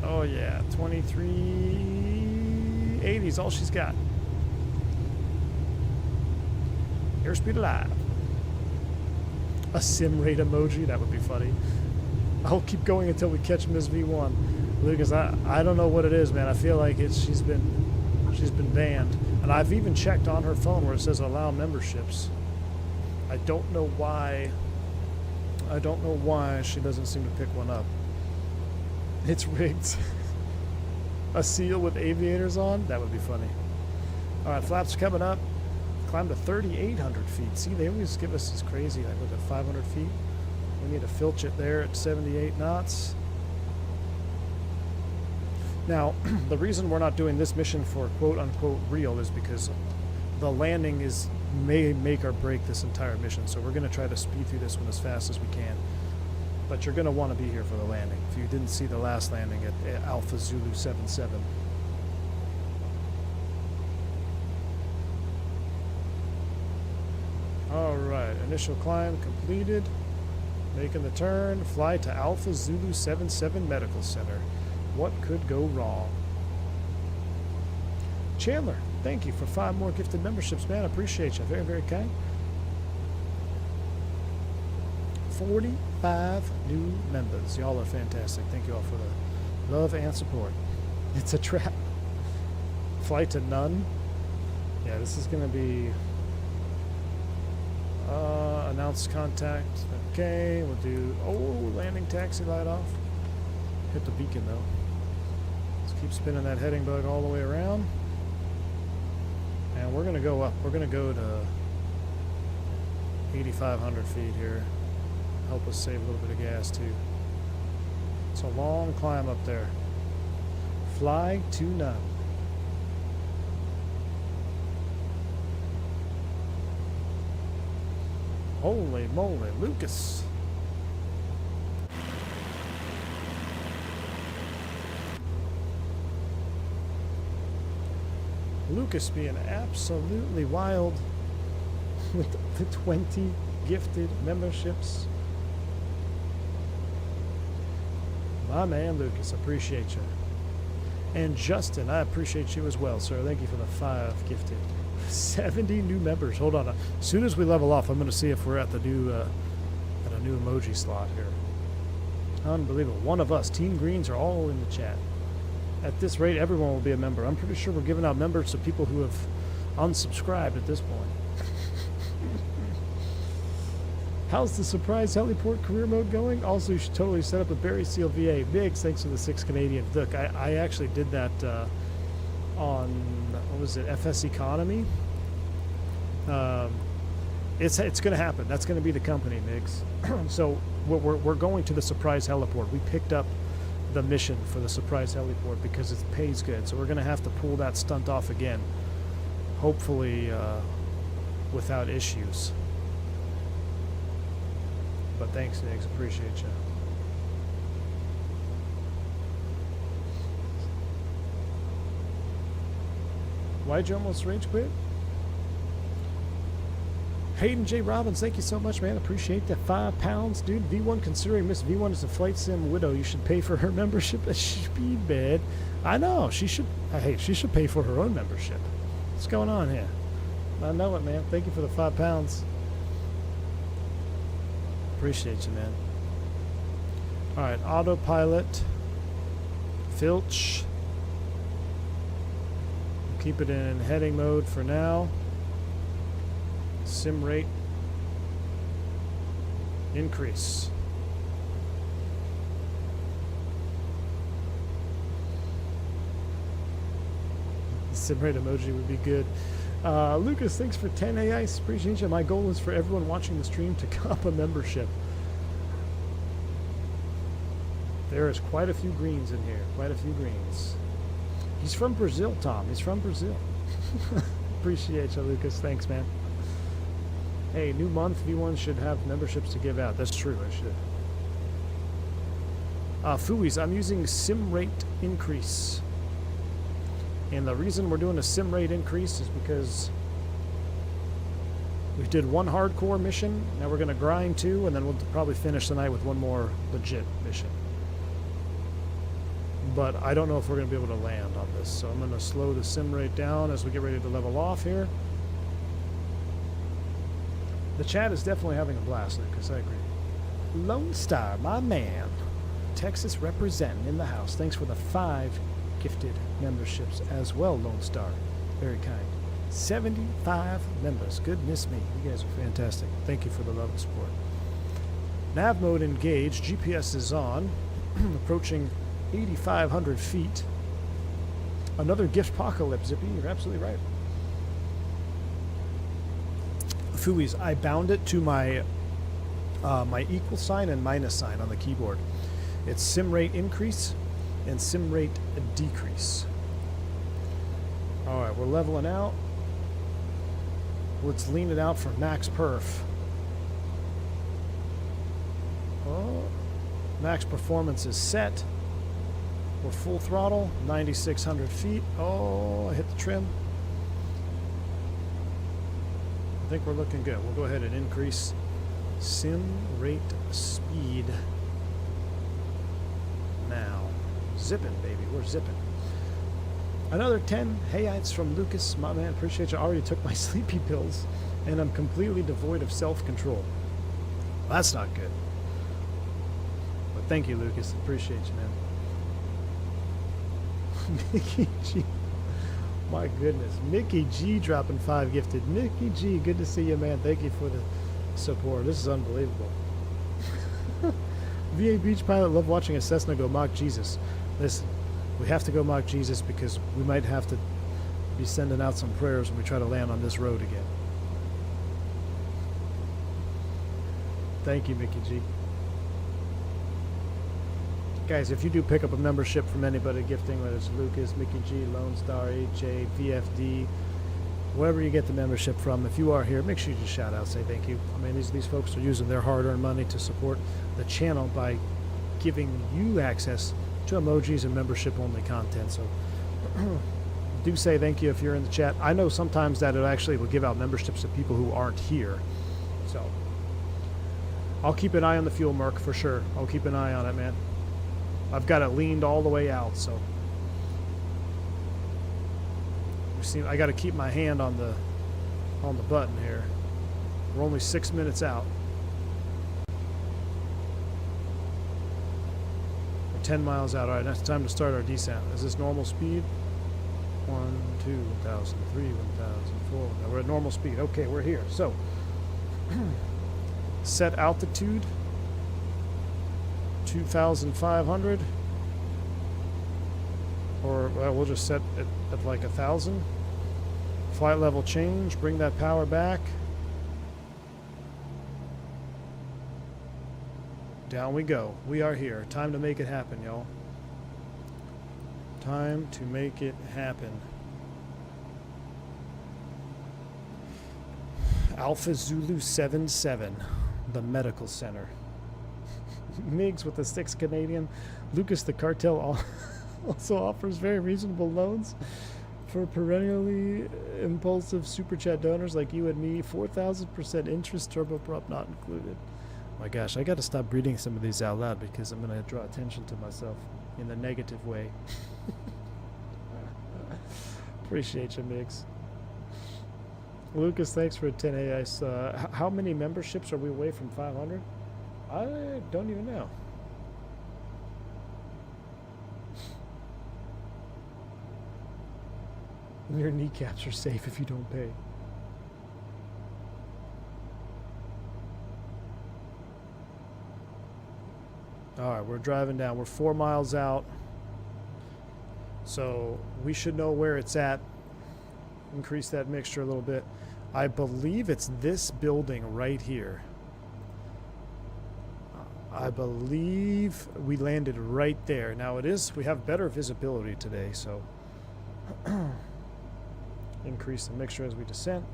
B: Oh yeah, 2380 is all she's got. Airspeed alive. A sim rate emoji, that would be funny. I'll keep going until we catch Ms. V1. Lucas, I don't know what it is, man. I feel like she's been banned. And I've even checked on her phone where it says allow memberships. I don't know why. I don't know why she doesn't seem to pick one up. It's rigged. A seal with aviators on? That would be funny. All right, flaps coming up. Climb to 3,800 feet. See, they always give us this crazy, like, look at 500 feet. We need to filch it there at 78 knots. Now, the reason we're not doing this mission for quote-unquote real is because the landing may make or break this entire mission. So we're going to try to speed through this one as fast as we can. But you're going to want to be here for the landing if you didn't see the last landing at Alpha Zulu 77. All right, initial climb completed. Making the turn, fly to Alpha Zulu 77 Medical Center. What could go wrong? Chandler, thank you for 5 more gifted memberships, man. I appreciate you. Very, very kind. 45 new members. Y'all are fantastic. Thank you all for the love and support. It's a trap. Flight to none. Yeah, this is going to be announce contact. Okay, we'll do landing taxi light off. Hit the beacon though. Keep spinning that heading bug all the way around. And we're going to go up. We're going to go to 8,500 feet here. Help us save a little bit of gas too. It's a long climb up there. Fly to none. Holy moly, Lucas. Lucas being absolutely wild with the 20 gifted memberships. My man Lucas, appreciate you. And Justin, I appreciate you as well, sir. Thank you for the 5 gifted. 70 new members. Hold on. As soon as we level off, I'm going to see if we're at the new at a new emoji slot here. Unbelievable. One of us, Team Greens, are all in the chat. At this rate, everyone will be a member. I'm pretty sure we're giving out members to people who have unsubscribed at this point. How's the surprise heliport career mode going? Also, you should totally set up a Barry Seal VA. Big thanks to the 6 Canadian. Look, I actually did that on, what was it, FS Economy. It's going to happen. That's going to be the company, Migs. So we're going to the surprise heliport. We picked up the mission for the surprise heliport because it pays good. So we're going to have to pull that stunt off again. Hopefully without issues. But thanks, Migs. Appreciate you. Why'd you almost rage quit? Hayden J. Robbins, thank you so much, man. Appreciate that. £5, dude. V1, considering Miss V1 is a flight sim widow, you should pay for her membership at Speedbed. I know. She should. Hey, she should pay for her own membership. What's going on here? I know it, man. Thank you for the £5. Appreciate you, man. All right, autopilot. Filch. Keep it in heading mode for now. Sim rate increase. Sim rate emoji would be good. Lucas, thanks for 10 AIs. Appreciate you. My goal is for everyone watching the stream to cop a membership. There is quite a few greens in here. Quite a few greens. He's from Brazil, Tom. He's from Brazil. Appreciate you, Lucas. Thanks, man. Hey, new month, V1 should have memberships to give out. That's true, I should. Fooey's, I'm using sim rate increase. And the reason we're doing a sim rate increase is because we did one hardcore mission. Now we're going to grind 2, and then we'll probably finish the night with one more legit mission. But I don't know if we're going to be able to land on this. So I'm going to slow the sim rate down as we get ready to level off here. The chat is definitely having a blast, Lucas. I agree. Lone Star, my man. Texas representing in the house. Thanks for the 5 gifted memberships as well, Lone Star. Very kind. 75 members. Goodness me. You guys are fantastic. Thank you for the love and support. Nav mode engaged. GPS is on. Approaching 8,500 feet. Another gift apocalypse, Zippy. You're absolutely right. Fooey's, I bound it to my my equal sign and minus sign on the keyboard. It's sim rate increase and sim rate decrease. All right, we're leveling out. Let's lean it out for max perf. Oh, max performance is set. We're full throttle, 9,600 feet. Oh, I hit the trim. I think we're looking good. We'll go ahead and increase sim rate speed now. Zipping, baby. We're zipping. Another 10 hayites from Lucas. My man, appreciate you. I already took my sleepy pills, and I'm completely devoid of self-control. Well, that's not good. But thank you, Lucas. Appreciate you, man. Mickey G. My goodness. Mickey G dropping 5 gifted. Mickey G, good to see you, man. Thank you for the support. This is unbelievable. VA Beach Pilot, love watching a Cessna go mock Jesus. Listen, We have to go mock Jesus because we might have to be sending out some prayers when we try to land on this road again. Thank you, Mickey G. Guys, if you do pick up a membership from anybody gifting, whether it's Lucas, Mickey G, Lone Star, HA, VFD, wherever you get the membership from, if you are here, make sure you just shout out, say thank you. I mean, these folks are using their hard-earned money to support the channel by giving you access to emojis and membership-only content. So do say thank you if you're in the chat. I know sometimes that it actually will give out memberships to people who aren't here. So I'll keep an eye on the fuel mark for sure. I'll keep an eye on it, man. I've got it leaned all the way out, so I got to keep my hand on the button here. We're only 6 minutes out. We're 10 miles out. All right, now it's time to start our descent. Is this normal speed? 1, 2, 1,000, 3, 1,004. Now we're at normal speed. Okay, we're here. So set altitude 2,500, or well, we'll just set it at like 1,000. Flight level change, bring that power back. Down we go. We are here. Time to make it happen, y'all. Time to make it happen. Alpha Zulu 77, the medical center. Migs with the 6 Canadian. Lucas, the cartel also offers very reasonable loans for perennially impulsive super chat donors like you and me. 4,000% interest, turboprop not included. My gosh, I got to stop reading some of these out loud because I'm going to draw attention to myself in the negative way. Appreciate you, Migs. Lucas, thanks for a 10 AIs. How many memberships are we away from 500? I don't even know. Your kneecaps are safe if you don't pay. Alright, we're driving down. We're 4 miles out. So we should know where it's at. Increase that mixture a little bit. I believe it's this building right here. I believe we landed right there. Now we have better visibility today, so increase the mixture as we descend.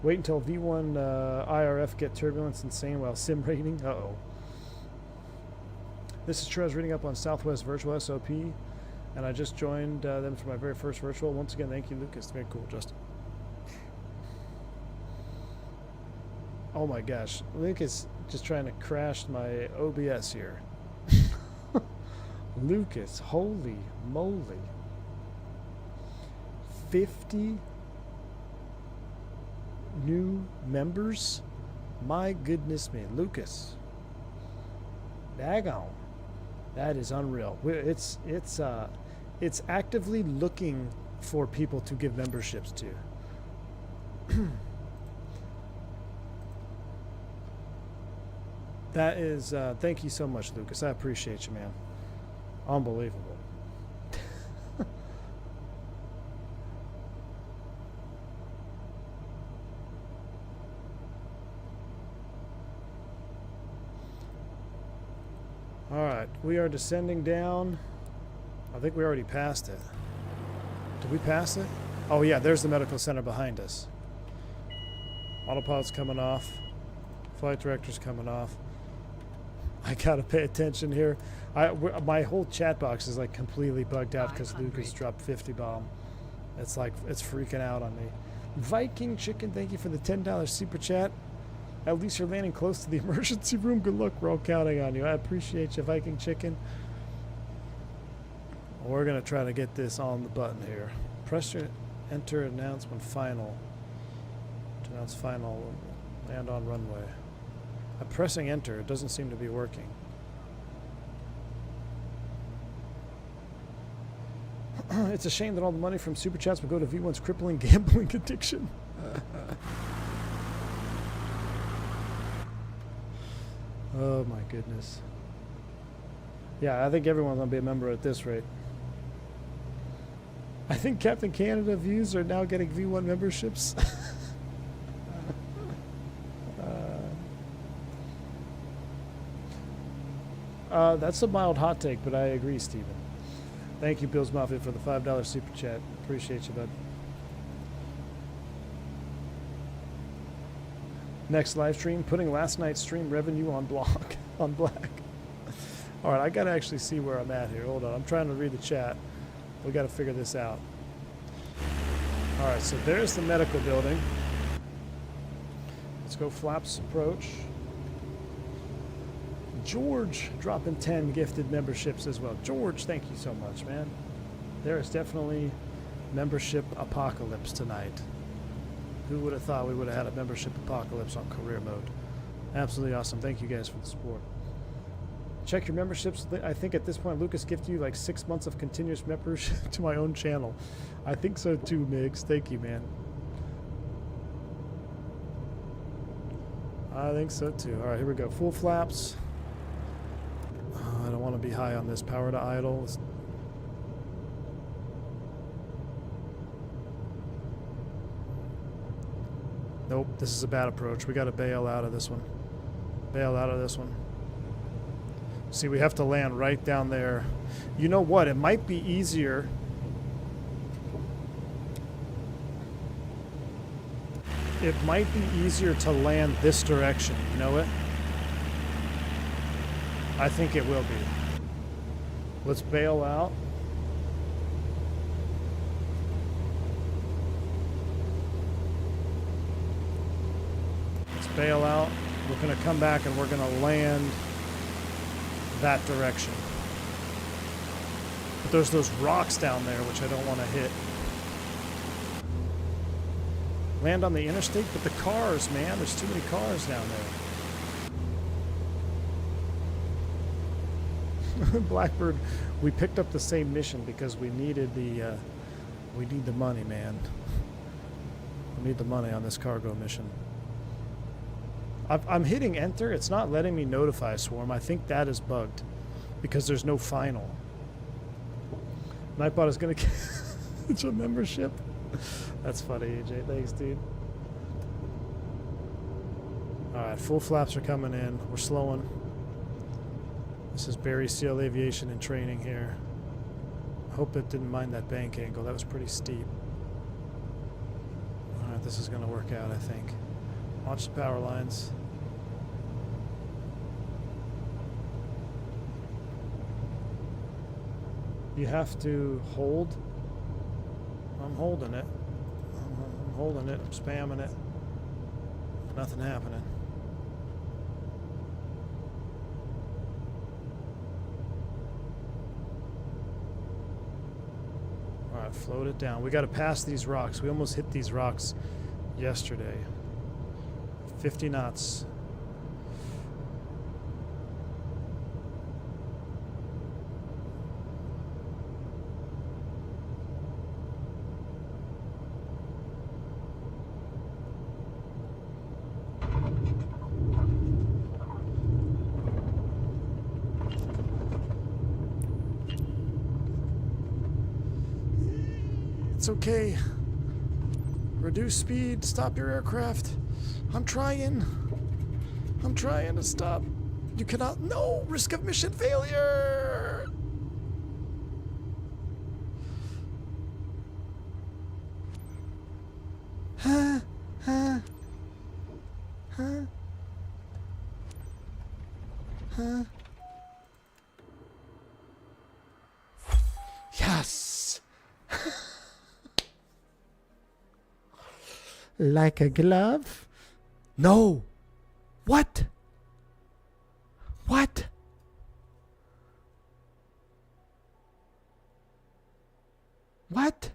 B: Wait until V1 IRF get turbulence insane while sim rating. Uh-oh. This is true. I was reading up on Southwest Virtual SOP, and I just joined them for my very first virtual. Once again, thank you, Lucas. Very cool, Justin. Oh my gosh, Lucas just trying to crash my OBS here. Lucas, holy moly. 50 new members? My goodness me. Lucas. Daggone. That is unreal. It's actively looking for people to give memberships to. That is, thank you so much, Lucas. I appreciate you, man. Unbelievable. All right, we are descending down. I think we already passed it. Did we pass it? Oh yeah, there's the medical center behind us. Autopilot's coming off. Flight director's coming off. I gotta pay attention here. My whole chat box is like completely bugged out because Lucas dropped 50 bomb. It's like, it's freaking out on me. Viking Chicken, thank you for the $10 super chat. At least you're landing close to the emergency room. Good luck. We're all counting on you. I appreciate you, Viking Chicken. We're going to try to get this on the button here. Press your enter announcement final. To announce final. Land on runway. I'm pressing enter. It doesn't seem to be working. It's a shame that all the money from Super Chats will go to V1's crippling gambling addiction. Oh my goodness. Yeah, I think everyone's gonna be a member at this rate. I think Captain Canada views are now getting V1 memberships. That's a mild hot take, but I agree, Steven. Thank you, Bills Mafia, for the $5 super chat. Appreciate you, bud. Next live stream, putting last night's stream revenue on block on black. All right, I gotta actually see where I'm at here. Hold on, I'm trying to read the chat. We gotta figure this out. All right, so there's the medical building. Let's go flaps approach. George dropping 10 gifted memberships as well. George, thank you so much, man. There is definitely membership apocalypse tonight. Who would have thought we would have had a membership apocalypse on career mode? Absolutely awesome. Thank you guys for the support. Check your memberships. I think at this point, Lucas gifted you like 6 months of continuous membership to my own channel. I think so too, Migs. Thank you, man. I think so too. All right, here we go. Full flaps. I don't want to be high on this. Power to idle. Nope, this is a bad approach. We got to bail out of this one. Bail out of this one. See, we have to land right down there. You know what? It might be easier. It might be easier to land this direction. You know it? I think it will be. Let's bail out. Let's bail out. We're going to come back and we're going to land that direction. But there's those rocks down there which I don't want to hit. Land on the interstate, but the cars, man. There's too many cars down there. Blackbird, we picked up the same mission because we needed the we need the money, man. We need the money on this cargo mission. I'm hitting enter. It's not letting me notify Swarm. I think that is bugged because there's no final. Nightbot is going to get a membership. That's funny, AJ. Thanks, dude. All right, full flaps are coming in. We're slowing. This is Barry Seal Aviation and Training here. I hope it didn't mind that bank angle. That was pretty steep. All right, this is going to work out, I think. Launch the power lines. You have to hold. I'm holding it. I'm holding it. I'm spamming it. Nothing happening. All right, float it down. We got to pass these rocks. We almost hit these rocks yesterday. 50 knots. It's okay. Reduce speed. Stop your aircraft. I'm trying to stop. You cannot. No! Risk of mission failure! Huh? Huh? Huh? Huh? Yes! Like a glove? No! What? What? What?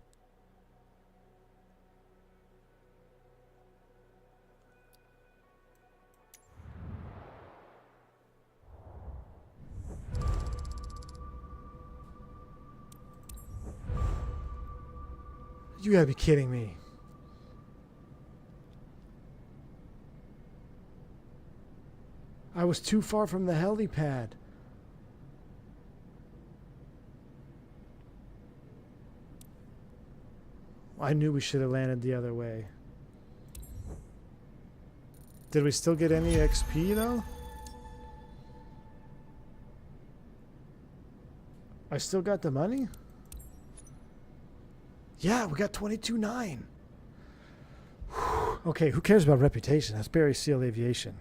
B: You gotta be kidding me. I was too far from the helipad. I knew we should have landed the other way. Did we still get any XP though? I still got the money? Yeah, we got 22.9. Okay, who cares about reputation? That's Barry Seal Aviation.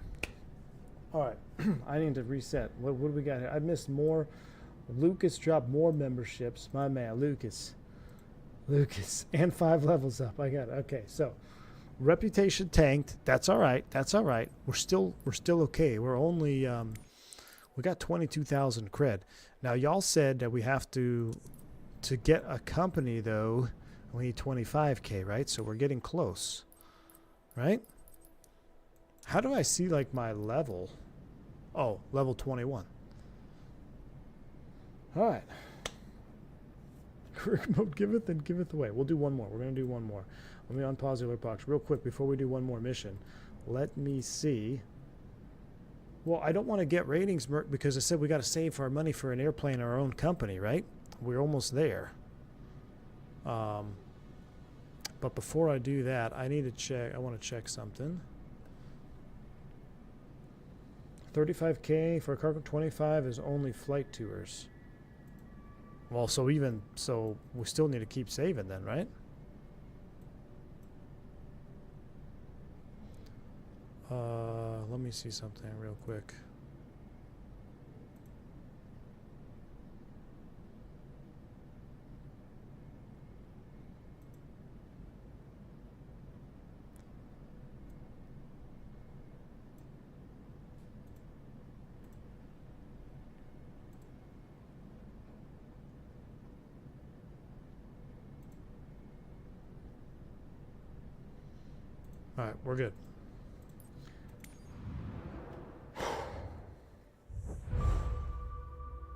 B: Alright, I need to reset. What do we got here? I missed more. Lucas dropped more memberships. My man, Lucas. And 5 levels up. I got it. Okay, so reputation tanked. That's alright. That's alright. We're still okay. We're only we got 22,000 cred. Now y'all said that we have to get a company though, we need 25k, right? So we're getting close. Right? How do I see like my level? Oh, level 21. Alright. Career mode giveth and giveth away. We'll do one more. We're going to do one more. Let me unpause the alert box real quick before we do one more mission. Let me see. Well, I don't want to get ratings because I said we got to save our money for an airplane in our own company, right? We're almost there. But before I do that, I need to check. I want to check something. 35k for a cargo. 25 is only flight tours. Well, so we still need to keep saving then, right? Let me see something real quick. All right, we're good.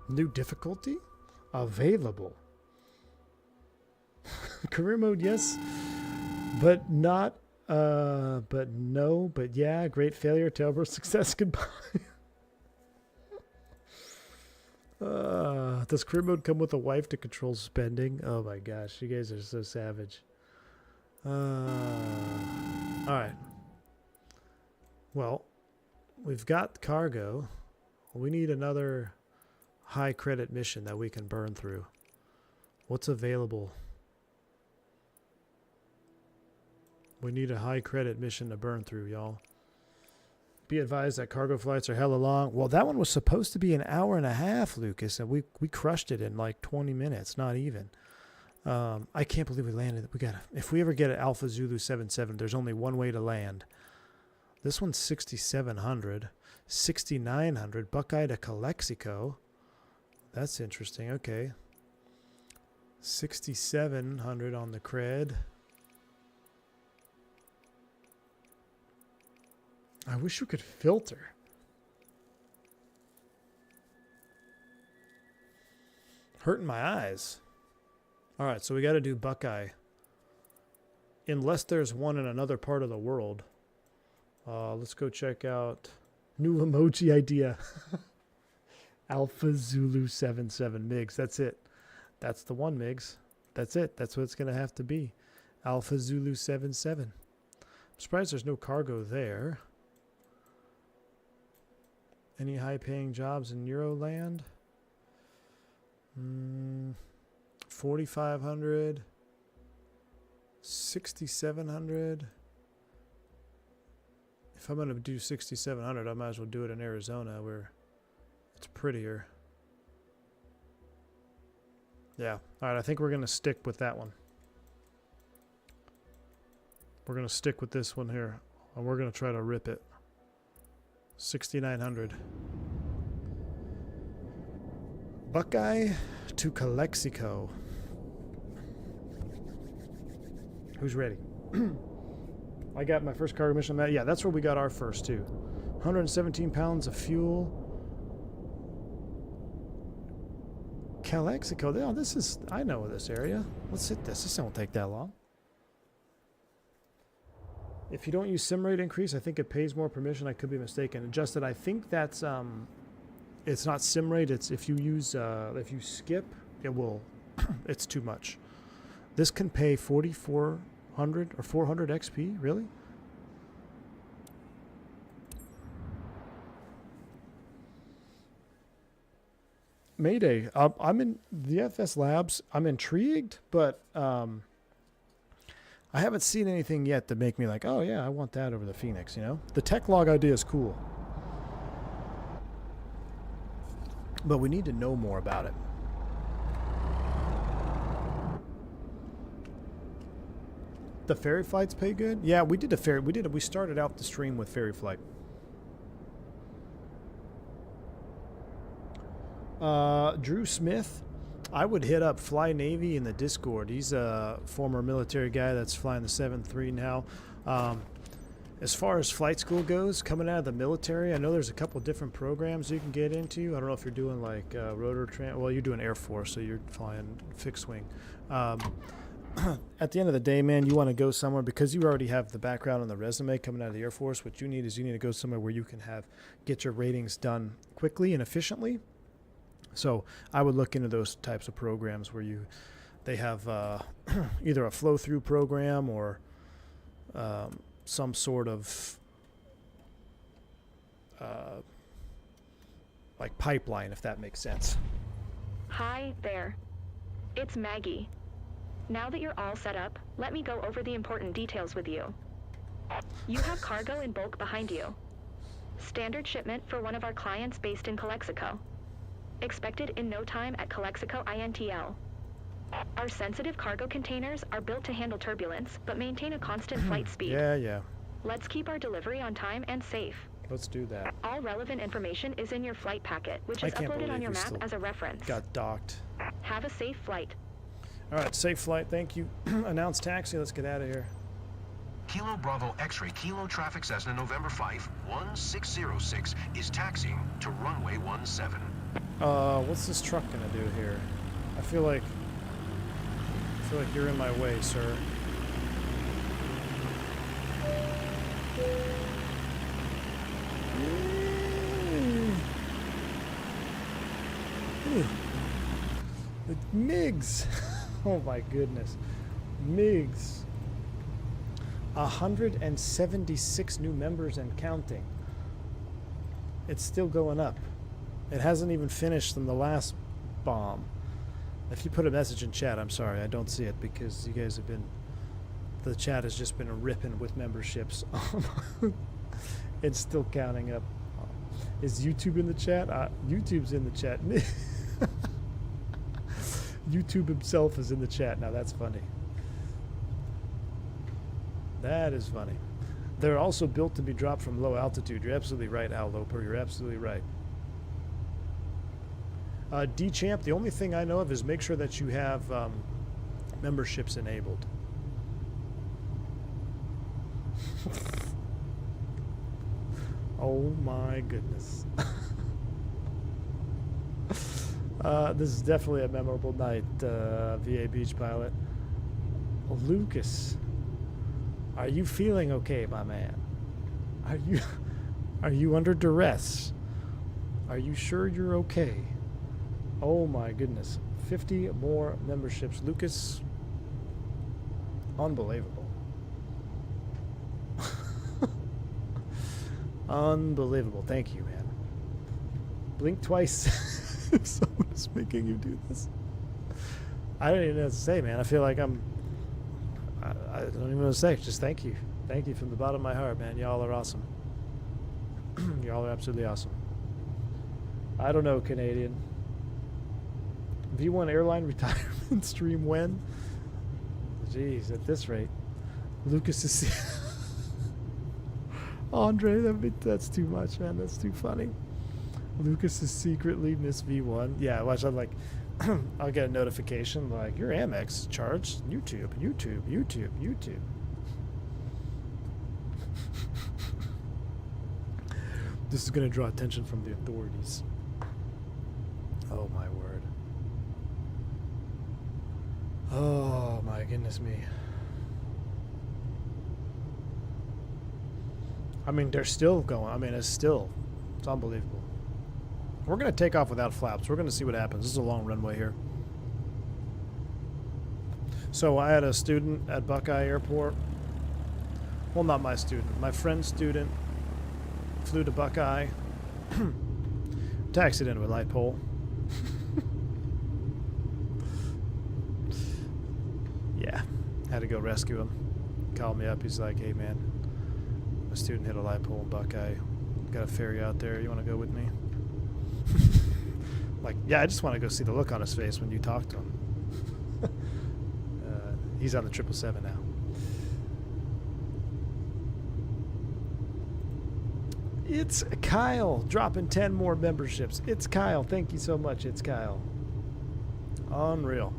B: New difficulty available. Career mode, yes, but not. But no, but yeah. Great failure, tailburst success. Goodbye. Does career mode come with a wife to control spending? Oh my gosh, you guys are so savage. Alright. Well, we've got cargo. We need another high credit mission that we can burn through. What's available? We need a high credit mission to burn through, y'all. Be advised that cargo flights are hella long. Well, that one was supposed to be an hour and a half, Lucas, and we crushed it in like 20 minutes, not even. I can't believe we landed. If we ever get an Alpha Zulu 77, there's only one way to land. This one's 6,700, 6,900, Buckeye to Calexico. That's interesting. Okay. 6,700 on the cred. I wish we could filter. Hurting my eyes. All right, so we got to do Buckeye. Unless there's one in another part of the world. Let's go check out new emoji idea. Alpha Zulu 77 MiGs. That's it. That's the one, MiGs. That's it. That's what it's going to have to be. Alpha Zulu 77. I'm surprised there's no cargo there. Any high-paying jobs in Euroland? 4,500, 6,700. If I'm going to do 6,700, I might as well do it in Arizona where it's prettier. Yeah. All right, I think we're going to stick with that one. We're going to stick with this one here, and we're going to try to rip it. 6,900. Buckeye to Calexico. Who's ready? I got my first cargo mission. Yeah, that's where we got our first too. 117 pounds of fuel. Calexico. Oh, this is. I know this area. Let's hit this. This won't take that long. If you don't use sim rate increase, I think it pays more permission. I could be mistaken. Justin, I think that's it's not sim rate. It's if you use if you skip, it will. It's too much. This can pay 4,400 or 400 XP. Really? Mayday. I'm in the FS Labs. I'm intrigued, but I haven't seen anything yet to make me like, oh yeah, I want that over the Fenix, you know? The tech log idea is cool. But we need to know more about it. The ferry flights pay good? Yeah, we did a ferry. We started out the stream with ferry flight. Drew Smith, I would hit up Fly Navy in the Discord. He's a former military guy that's flying the 7-3 now. As far as flight school goes, coming out of the military, I know there's a couple different programs you can get into. I don't know if you're doing like well, you're doing Air Force, so you're flying fixed wing. At the end of the day, man, you want to go somewhere because you already have the background on the resume coming out of the Air Force. What you need is you need to go somewhere where you can get your ratings done quickly and efficiently. So I would look into those types of programs where they have either a flow-through program or some sort of like pipeline, if that makes sense.
F: Hi there. It's Maggie. Now that you're all set up, let me go over the important details with you. You have cargo in bulk behind you. Standard shipment for one of our clients based in Calexico. Expected in no time at Calexico INTL. Our sensitive cargo containers are built to handle turbulence, but maintain a constant flight speed.
B: Yeah.
F: Let's keep our delivery on time and safe.
B: Let's do that.
F: All relevant information is in your flight packet, which is uploaded on your map as a reference.
B: Got docked.
F: Have a safe flight.
B: All right, safe flight. Thank you. Announce taxi. Let's get out of here.
D: Kilo Bravo X-ray Kilo traffic Cessna November 5 1606 is taxiing to runway 17.
B: What's this truck gonna do here? I feel like you're in my way, sir. The MiGs. Oh my goodness. MiGs. 176 new members and counting. It's still going up. It hasn't even finished from the last bomb. If you put a message in chat, I'm sorry, I don't see it because you guys have been... The chat has just been ripping with memberships. It's still counting up. Is YouTube in the chat? YouTube's in the chat. YouTube himself is in the chat. Now that's funny. That is funny. They're also built to be dropped from low altitude. You're absolutely right, Al Loper. You're absolutely right. D-Champ, the only thing I know of is make sure that you have memberships enabled. Oh my goodness. This is definitely a memorable night, VA Beach Pilot. Lucas, are you feeling okay, my man? Are you under duress? Are you sure you're okay? Oh my goodness. 50 more memberships. Lucas, unbelievable. Unbelievable. Thank you, man. Blink twice if someone is making you do this. I don't even know what to say, man. I feel like I don't even know what to say. Just thank you. Thank you from the bottom of my heart, man. Y'all are awesome. Y'all are absolutely awesome. I don't know, Canadian. V1 airline retirement stream when? Jeez, at this rate. Lucas is... Andre, that's too much, man. That's too funny. Lucas is secretly Miss V1. Yeah, watch. I'm like, I'll get a notification like your Amex charged. YouTube. This is gonna draw attention from the authorities. Oh my word. Oh my goodness me. I mean, they're still going. I mean, it's unbelievable. We're going to take off without flaps. We're going to see what happens. This is a long runway here. So I had a student at Buckeye Airport. Well, not my student. My friend's student flew to Buckeye. Taxied into a light pole. Yeah. Had to go rescue him. Called me up. He's like, hey, man. My student hit a light pole in Buckeye. Got a ferry out there. You want to go with me? Like, yeah, I just want to go see the look on his face when you talk to him. He's on the 777 now. It's Kyle dropping 10 more memberships. It's Kyle. Thank you so much. It's Kyle. Unreal.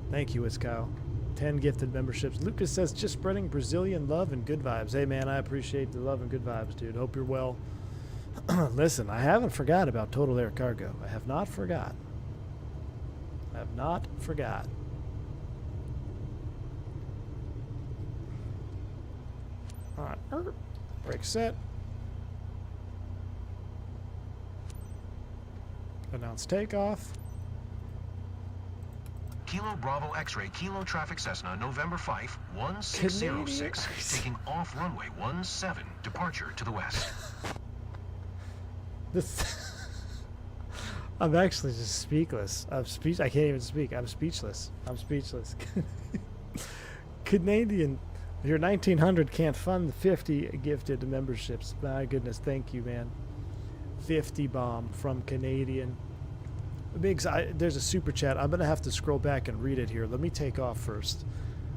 B: Thank you, it's Kyle. 10 gifted memberships. Lucas says, just spreading Brazilian love and good vibes. Hey, man, I appreciate the love and good vibes, dude. Hope you're well. Listen, I haven't forgot about Total Air Cargo. I have not forgot. I have not forgot. All right. Brake set. Announce takeoff.
D: Kilo Bravo X-ray Kilo Traffic Cessna November 5 1606 taking off runway 17 departure to the west.
B: This I'm actually just speechless. I can't even speak. I'm speechless. I'm speechless. Canadian, your 1900 can't fund the 50 gifted memberships. My goodness, thank you, man. 50 bomb from Canadian. Biggs, there's a super chat. I'm gonna have to scroll back and read it here. Let me take off first.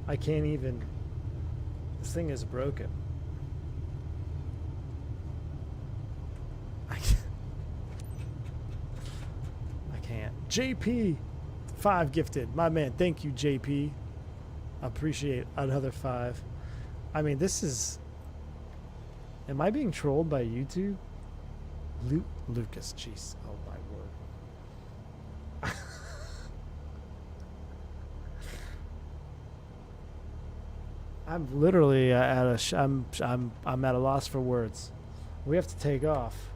B: I can't even. This thing is broken. I can't. JP, 5 gifted. My man, thank you, JP. I appreciate another 5. I mean, this is. Am I being trolled by YouTube? Lucas, jeez. Oh my word. I'm literally at a I'm at a loss for words. We have to take off.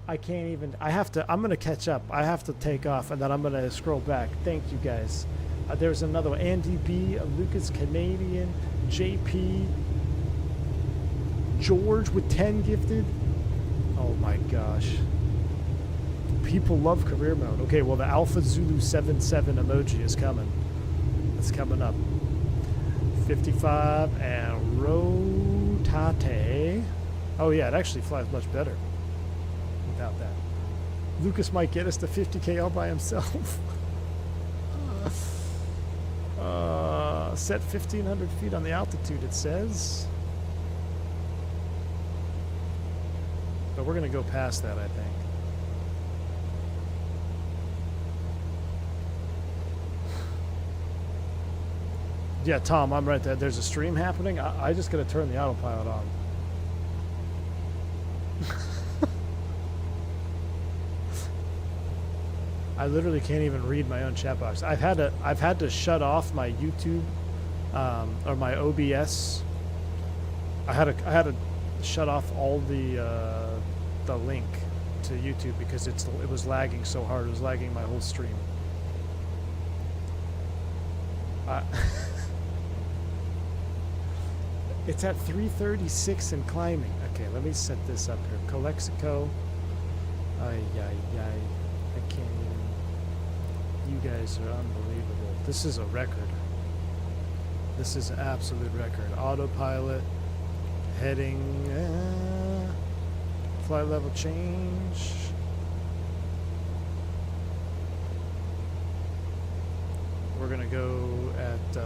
B: I can't even. I'm gonna catch up. I have to take off, and then I'm gonna scroll back. Thank you guys. There's another one. Andy B, Lucas Canadian, JP, George with 10 gifted. Oh my gosh. People love career mode. Okay, well the Alpha Zulu 77 emoji is coming. It's coming up. 55 and rotate. Oh yeah, it actually flies much better without that. Lucas might get us to 50K all by himself. Set 1,500 feet on the altitude, it says. But we're going to go past that, I think. Yeah, Tom, I'm right there. There's a stream happening. I just got to turn the autopilot on. I literally can't even read my own chat box. I've had to shut off my YouTube or my OBS. I had to shut off all the link to YouTube because it was lagging so hard. It was lagging my whole stream. It's at 336 and climbing. Okay, let me set this up here. Calexico. I can't even. You guys are unbelievable. This is a record. This is an absolute record. Autopilot. Heading. Flight level change. We're going to go at.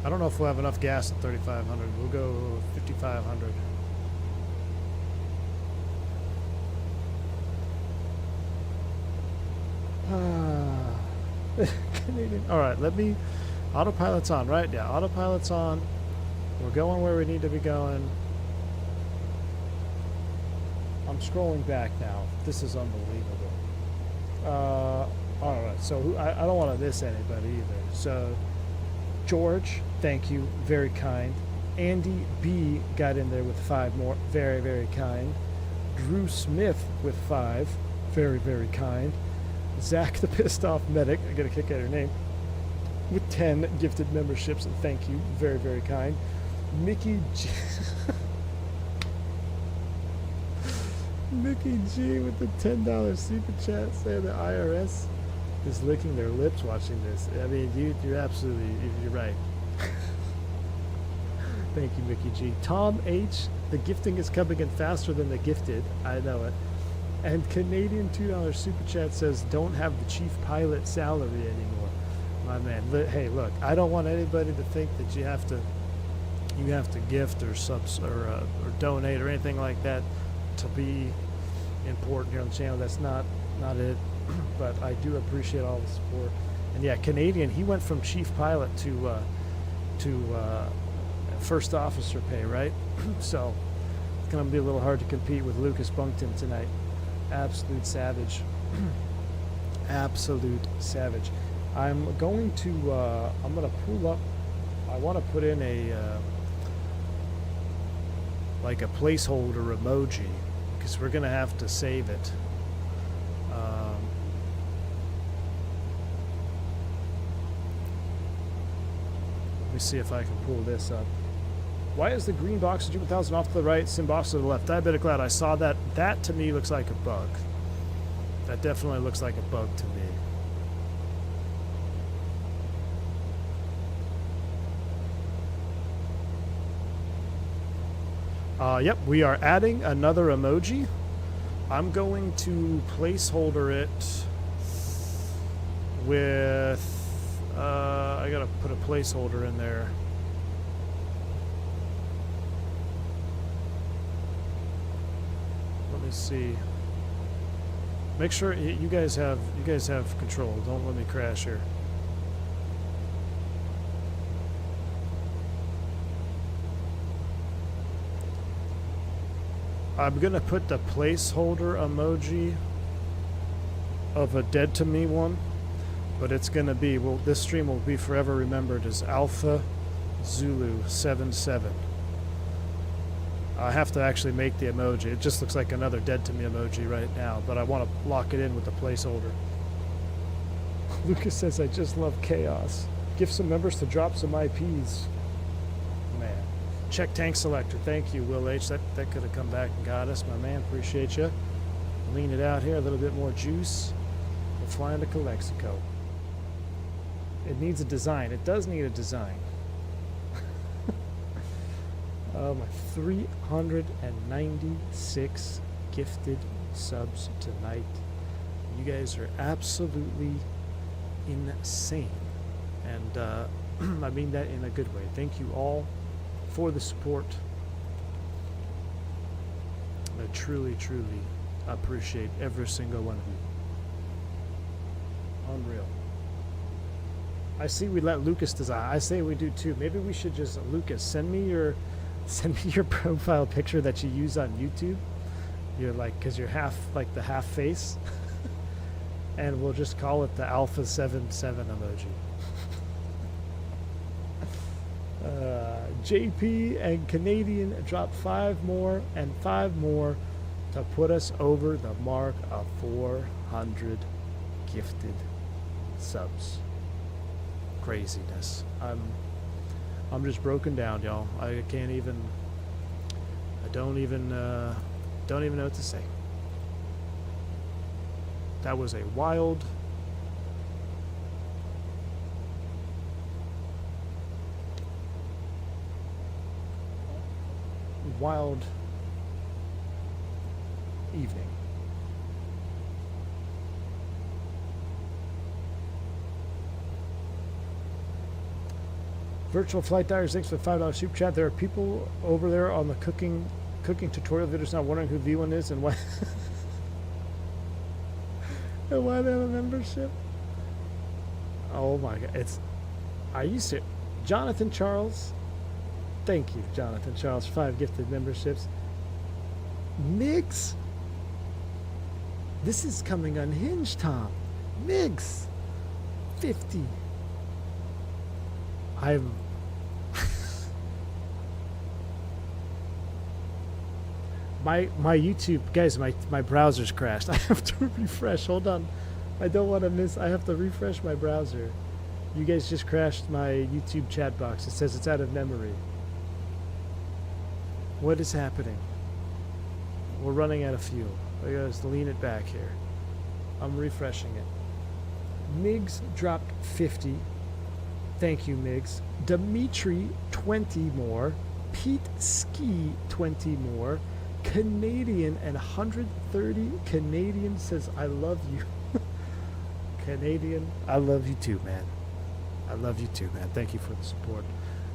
B: I don't know if we'll have enough gas at 3,500. We'll go 5,500. Canadian. All right, let me. Autopilot's on, right? Yeah, autopilot's on. We're going where we need to be going. I'm scrolling back now. This is unbelievable. All right, so I don't want to miss anybody either. So, George, thank you, very kind. Andy B got in there with 5 more. Very, very kind. Drew Smith with 5. Very, very kind. Zach the Pissed Off Medic, I get a kick out of her name, with 10 gifted memberships, and thank you. Very, very kind. Mickey G. Mickey G with the $10 super chat saying the IRS is licking their lips watching this. I mean, you're absolutely, you're right. Thank you, Mickey G. Tom H, the gifting is coming in faster than the gifted. I know it. And Canadian $2 super chat says, don't have the chief pilot salary anymore. My man, hey, look, I don't want anybody to think that you have to gift or subs or donate or anything like that to be important here on the channel. That's not it. But I do appreciate all the support. And yeah, Canadian, he went from chief pilot to first officer pay, right? So it's gonna be a little hard to compete with Lucas Bunkton tonight. Absolute savage. Absolute savage. I'm going to I'm gonna pull up, I want to put in a like a placeholder emoji, because we're gonna have to save it. Let me see if I can pull this up. Why is the green box of G1000 off to the right, sim box to the left? Diabetic Lad, I saw that. That to me looks like a bug. That definitely looks like a bug to me. Yep, we are adding another emoji. I'm going to placeholder it with... I gotta put a placeholder in there. Let me see. Make sure you guys have control. Don't let me crash here. I'm gonna put the placeholder emoji of a dead to me one, but it's gonna be, well, this stream will be forever remembered as Alpha Zulu 77. I have to actually make the emoji. It just looks like another dead to me emoji right now, but I want to lock it in with the placeholder. Lucas says, I just love chaos. Give some members to drop some IPs. Man. Check tank selector. Thank you, Will H. That could have come back and got us, my man. Appreciate you. Lean it out here, a little bit more juice. We're flying to Calexico. It needs a design. It does need a design. My 396 gifted subs tonight. You guys are absolutely insane. And I mean that in a good way. Thank you all for the support. I truly, truly appreciate every single one of you. Unreal. I see we let Lucas design. I say we do too. Maybe we should just, Lucas, send me your profile picture that you use on YouTube. You're like, because you're half, like the half face. And we'll just call it the Alpha 77 emoji. JP and Canadian drop 5 more and 5 more to put us over the mark of 400 gifted subs. Craziness. I'm just broken down, y'all. I can't even. I don't even know what to say. That was a wild evening. Virtual Flight Diaries, thanks for the $5 super chat. There are people over there on the cooking tutorial videos now wondering who V1 is and why and why they have a membership. Oh my god, are you serious? Jonathan Charles, thank you, Jonathan Charles, for 5 gifted memberships. Mix, this is coming unhinged, Tom. Mix, 50. My YouTube, guys, my browser's crashed. I have to refresh. Hold on. I don't want to miss. I have to refresh my browser. You guys just crashed my YouTube chat box. It says it's out of memory. What is happening? We're running out of fuel. I gotta lean it back here. I'm refreshing it. Migs dropped 50. Thank you, Migs. Dimitri, 20 more. Pete Ski, 20 more. Canadian and 130. Canadian says, I love you. Canadian, I love you too, man. I love you too, man. Thank you for the support.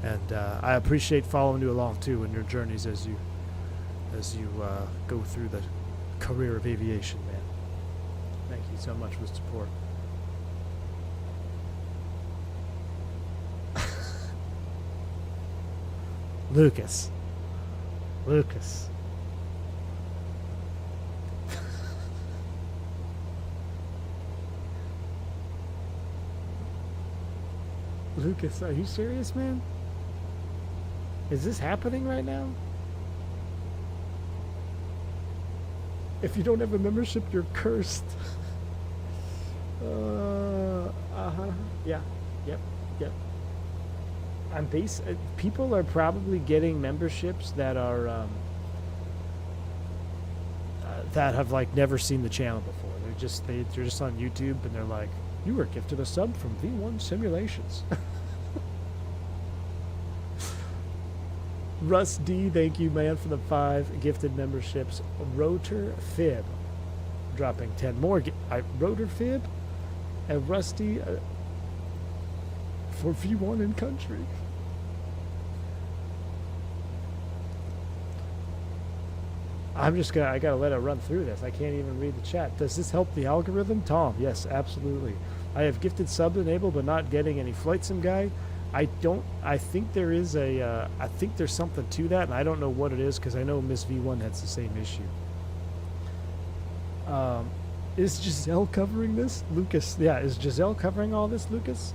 B: And I appreciate following you along too in your journeys as you go through the career of aviation, man. Thank you so much for the support. Lucas. Lucas, are you serious, man? Is this happening right now? If you don't have a membership, you're cursed. Yeah. Yep. I'm people are probably getting memberships that are that have like never seen the channel before. They're just on YouTube and they're like, you were gifted a sub from V1 Simulations. Russ D, thank you, man, for the 5 gifted memberships. Rotor Fib, dropping 10 more. Rotor Fib and Rusty for V1 in country. I gotta let it run through this. I can't even read the chat. Does this help the algorithm? Tom, yes, absolutely. I have gifted sub enabled, but not getting any flight sim guy. I think there is I think there's something to that, and I don't know what it is, because I know Miss V1 has the same issue. Is Giselle covering this? Lucas, yeah, is Giselle covering all this, Lucas?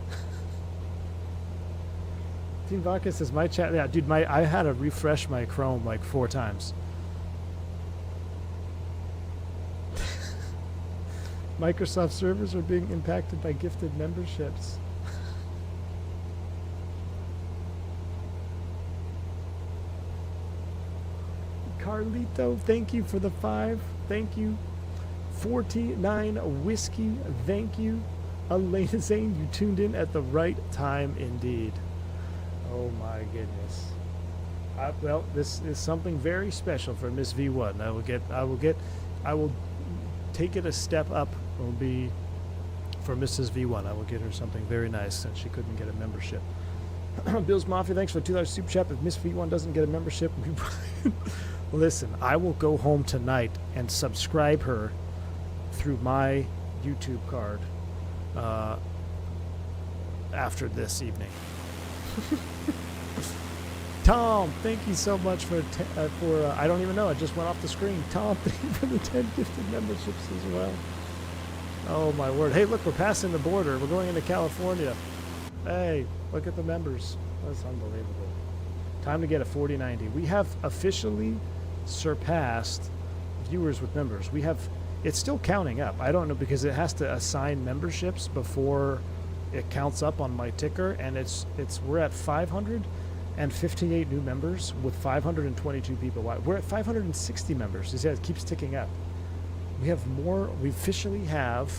B: Team Vodka says, my chat, yeah, dude, I had to refresh my Chrome like 4 times. Microsoft servers are being impacted by gifted memberships. Carlito, thank you for the 5. Thank you. 49 Whiskey, thank you. Elena Zane, you tuned in at the right time indeed. Oh my goodness. Well, this is something very special for Miss V1. I will take it a step up. Will be for Mrs. V1. I will get her something very nice since she couldn't get a membership. Bill's Mafia, thanks for the $2 super chat. If Miss V1 doesn't get a membership, listen, I will go home tonight and subscribe her through my YouTube card after this evening. Tom, thank you so much for I don't even know, it just went off the screen. Tom, thank you for the 10 gifted memberships as well. Oh my word. Hey, look, we're passing the border. We're going into California. Hey, look at the members. That's unbelievable. Time to get a 4090. We have officially surpassed viewers with members. It's still counting up. I don't know, because it has to assign memberships before it counts up on my ticker, and we're at 558 new members with 522 people. We're at 560 members. It keeps ticking up. We officially have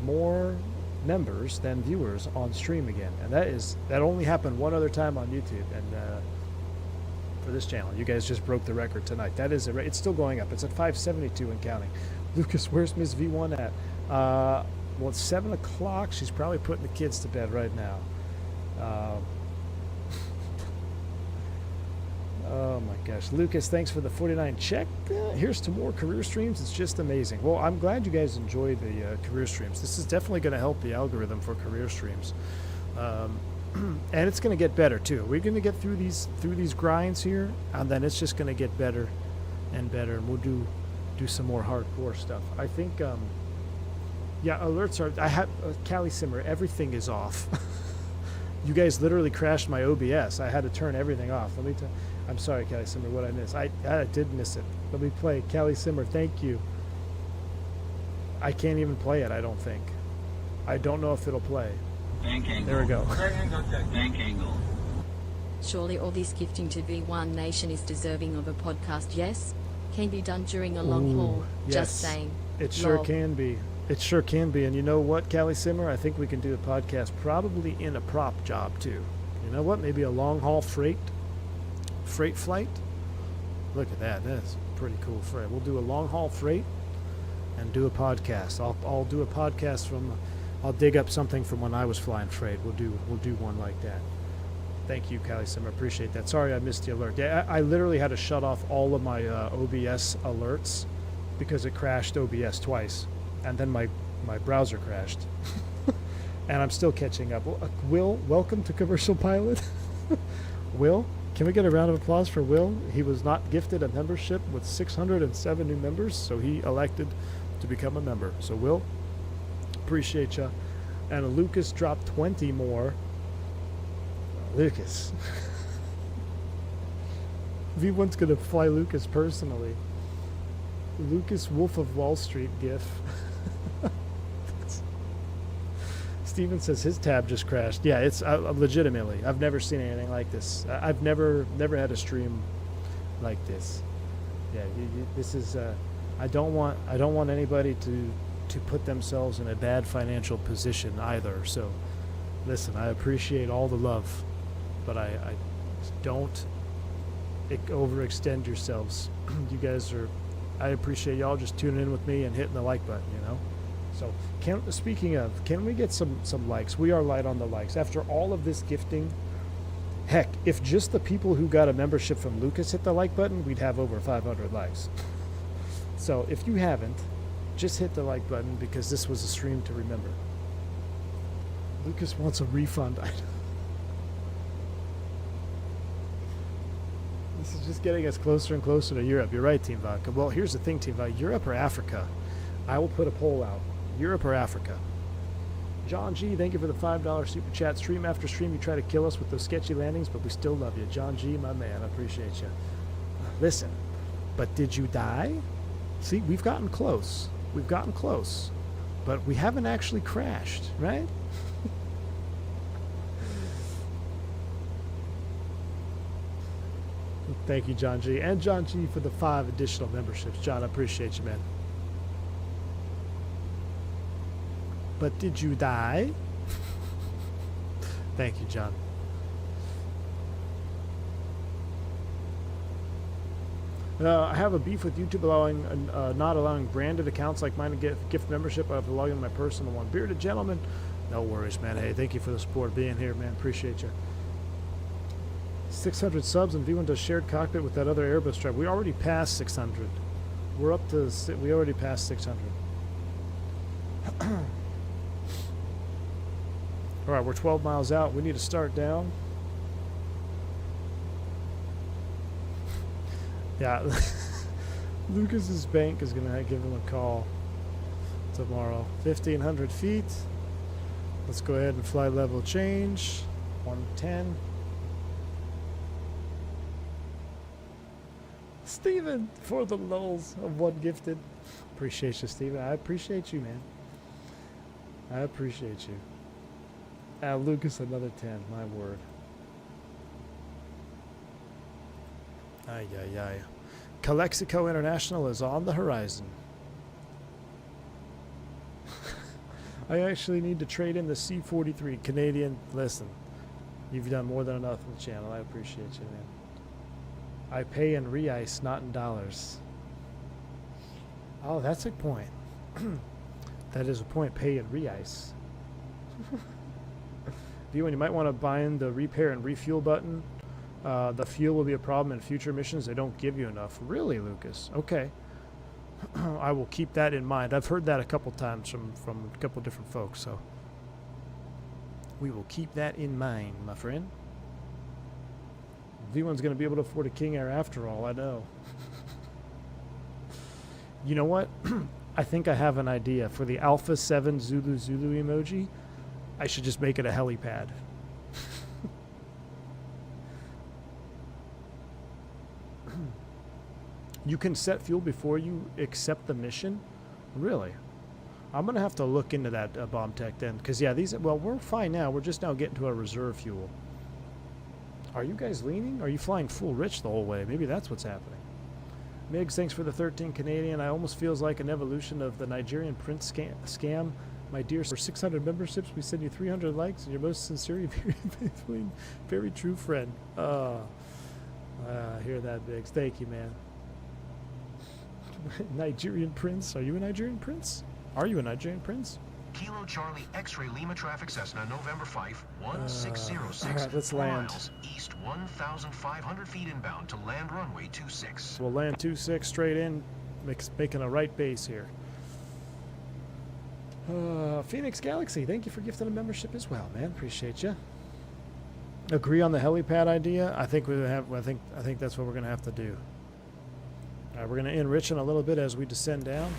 B: more members than viewers on stream again, and that only happened one other time on YouTube, and for this channel, you guys just broke the record tonight. It's still going up. It's at 572 and counting. Lucas, where's Miss V1 at? Well, it's 7 o'clock. She's probably putting the kids to bed right now. Oh my gosh. Lucas, thanks for the 49 check. Here's to more career streams. It's just amazing. Well, I'm glad you guys enjoyed the career streams. This is definitely going to help the algorithm for career streams. And it's going to get better too. We're going to get through these grinds here, and then it's just going to get better and better, and we'll do some more hardcore stuff. I think yeah, alerts are, I have Cali Simmer, everything is off. You guys literally crashed my OBS. I had to turn everything off. Let me tell. I'm sorry, Callie Simmer, what I missed. I did miss it. Let me play. Callie Simmer, thank you. I can't even play it, I don't think. I don't know if it'll play.
H: Bank angle.
B: There we go.
H: Bank angle.
E: Surely all this gifting to V1 Nation is deserving of a podcast, yes? Can be done during a long haul.
B: Yes.
E: Just saying.
B: It sure
E: Lol.
B: can be. It sure can be. And you know what, Callie Simmer? I think we can do a podcast probably in a prop job too. You know what? Maybe a long haul freight flight. Look at that. That's pretty cool freight. We'll do a long haul freight and do a podcast. I'll do a podcast from. I'll dig up something from when I was flying freight. We'll do one like that. Thank you, Callie Simmer. Appreciate that. Sorry I missed the alert. Yeah, I literally had to shut off all of my OBS alerts because it crashed OBS twice, and then my browser crashed. And I'm still catching up. Will, welcome to Commercial Pilot. Will, can we get a round of applause for Will? He was not gifted a membership with 607 new members, so he elected to become a member. So Will, appreciate you. And Lucas dropped 20 more. Lucas. V1's gonna fly Lucas personally. Lucas Wolf of Wall Street gif. Steven says his tab just crashed. Yeah, it's legitimately. I've never seen anything like this. I've never had a stream like this. Yeah, this is. I don't want anybody to put themselves in a bad financial position either. So, listen, I appreciate all the love, but I don't overextend yourselves. You guys are. I appreciate y'all just tuning in with me and hitting the like button. You know. So, speaking of, can we get some likes? We are light on the likes. After all of this gifting, heck, if just the people who got a membership from Lucas hit the like button, we'd have over 500 likes. So, if you haven't, just hit the like button because this was a stream to remember. Lucas wants a refund. This is just getting us closer and closer to Europe. You're right, Team Vodka. Well, here's the thing, Team Vodka. Europe or Africa? I will put a poll out. Europe or Africa? John G, thank you for the $5 super chat. Stream after stream, you try to kill us with those sketchy landings, but we still love you. John G, my man, I appreciate you. Listen, but did you die? See, we've gotten close. We've gotten close, but we haven't actually crashed, right? Thank you, John G. And John G for the 5 additional memberships. John, I appreciate you, man. But did you die? Thank you, John. I have a beef with YouTube not allowing branded accounts like mine to get gift membership. I have to log in my personal one. Bearded gentleman. No worries, man. Hey, thank you for the support, being here, man. Appreciate you. 600 subs and V1 does shared cockpit with that other Airbus driver. We already passed 600. We're up to. We already passed 600. All right, we're 12 miles out. We need to start down. Yeah, Lucas's bank is gonna give him a call tomorrow. 1,500 feet. Let's go ahead and fly level change. 110. Steven, for the lulz of one gifted. Appreciate you, Steven. I appreciate you, man. I appreciate you. Lucas, another 10. My word. Ay, ay, ay. Calexico International is on the horizon. I actually need to trade in the C-43 Canadian. Listen, you've done more than enough on the channel. I appreciate you, man. I pay in re-ice, not in dollars. Oh, that's a point. That is a point. Pay in re-ice. You might want to bind the repair and refuel button. The fuel will be a problem in future missions. They don't give you enough. Really, Lucas? Okay. I will keep that in mind. I've heard that a couple times from a couple different folks, so we will keep that in mind, my friend. V1's going to be able to afford a King Air after all, I know. You know what? I think I have an idea. For the Alpha 7 Zulu emoji, I should just make it a helipad. You can set fuel before you accept the mission? Really? I'm going to have to look into that, Bomb Tech, then. Because, yeah, these... Well, we're fine now. We're just now getting to our reserve fuel. Are you guys leaning? Are you flying full rich the whole way? Maybe that's what's happening. Migs, thanks for the 13 Canadian. I almost feels like an evolution of the Nigerian Prince scam. My dear, for 600 memberships, we send you 300 likes, and your most sincerely, very faithfully, very true friend. Hear that, Biggs. Thank you, man. Nigerian Prince. Are you a Nigerian Prince? Are you a Nigerian Prince?
D: Kilo Charlie X-Ray Lima traffic Cessna November 5 1606.
B: All right, let's land.
D: Miles east 1,500 feet inbound to land runway 26.
B: We'll land 26 straight in, making a right base here. Phoenix Galaxy, thank you for gifting a membership as well, man. Appreciate you. Agree on the helipad idea? I think we have. I think that's what we're gonna have to do. All right, we're gonna enrich it a little bit as we descend down.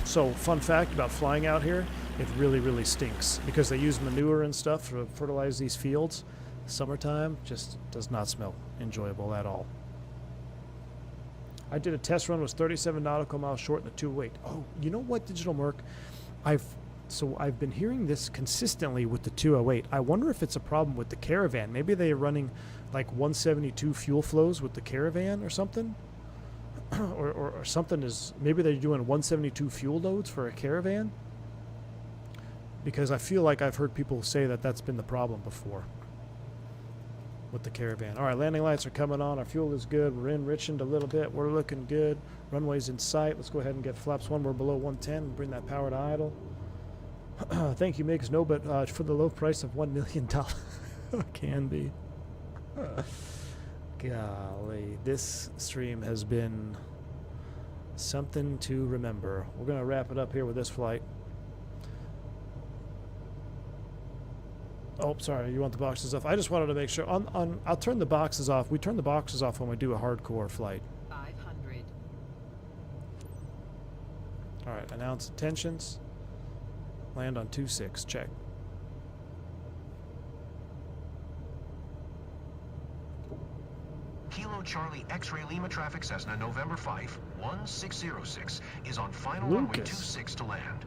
B: So, fun fact about flying out here, it really stinks because they use manure and stuff to fertilize these fields. Summertime just does not smell enjoyable at all. I did a test run, was 37 nautical miles short in the 208. Oh, you know what, Digital Merc? I've been hearing this consistently with the 208. I wonder if it's a problem with the Caravan. Maybe they're running like 172 fuel flows with the Caravan or something. or something is, maybe they're doing 172 fuel loads for a Caravan. Because I feel like I've heard people say that that's been the problem before with the Caravan. All right, landing lights are coming on. Our fuel is good. We're enriching a little bit. We're looking good. Runway's in sight. Let's go ahead and get flaps 1. We're below 110. Bring that power to idle. Thank you, Migs. No, but for the low price of $1 million. Can be. Golly, this stream has been something to remember. We're going to wrap it up here with this flight. Oh, sorry, you want the boxes off? I just wanted to make sure. I'll turn the boxes off. We turn the boxes off when we do a hardcore flight.
I: 500.
B: All right, announce intentions. Land on 26, check.
D: Kilo Charlie X-Ray Lima traffic Cessna November 5 1606 is on final
B: Lucas.
D: runway 26 to land.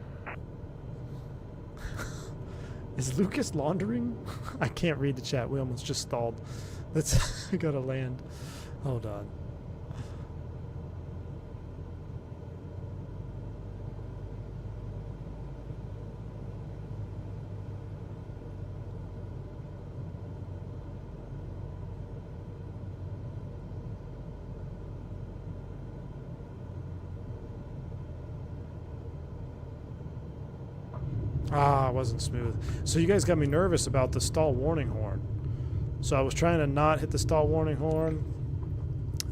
B: Is Lucas laundering? I can't read the chat. We almost just stalled. Let's we gotta land. Hold on. Ah, it wasn't smooth. So you guys got me nervous about the stall warning horn. So I was trying to not hit the stall warning horn.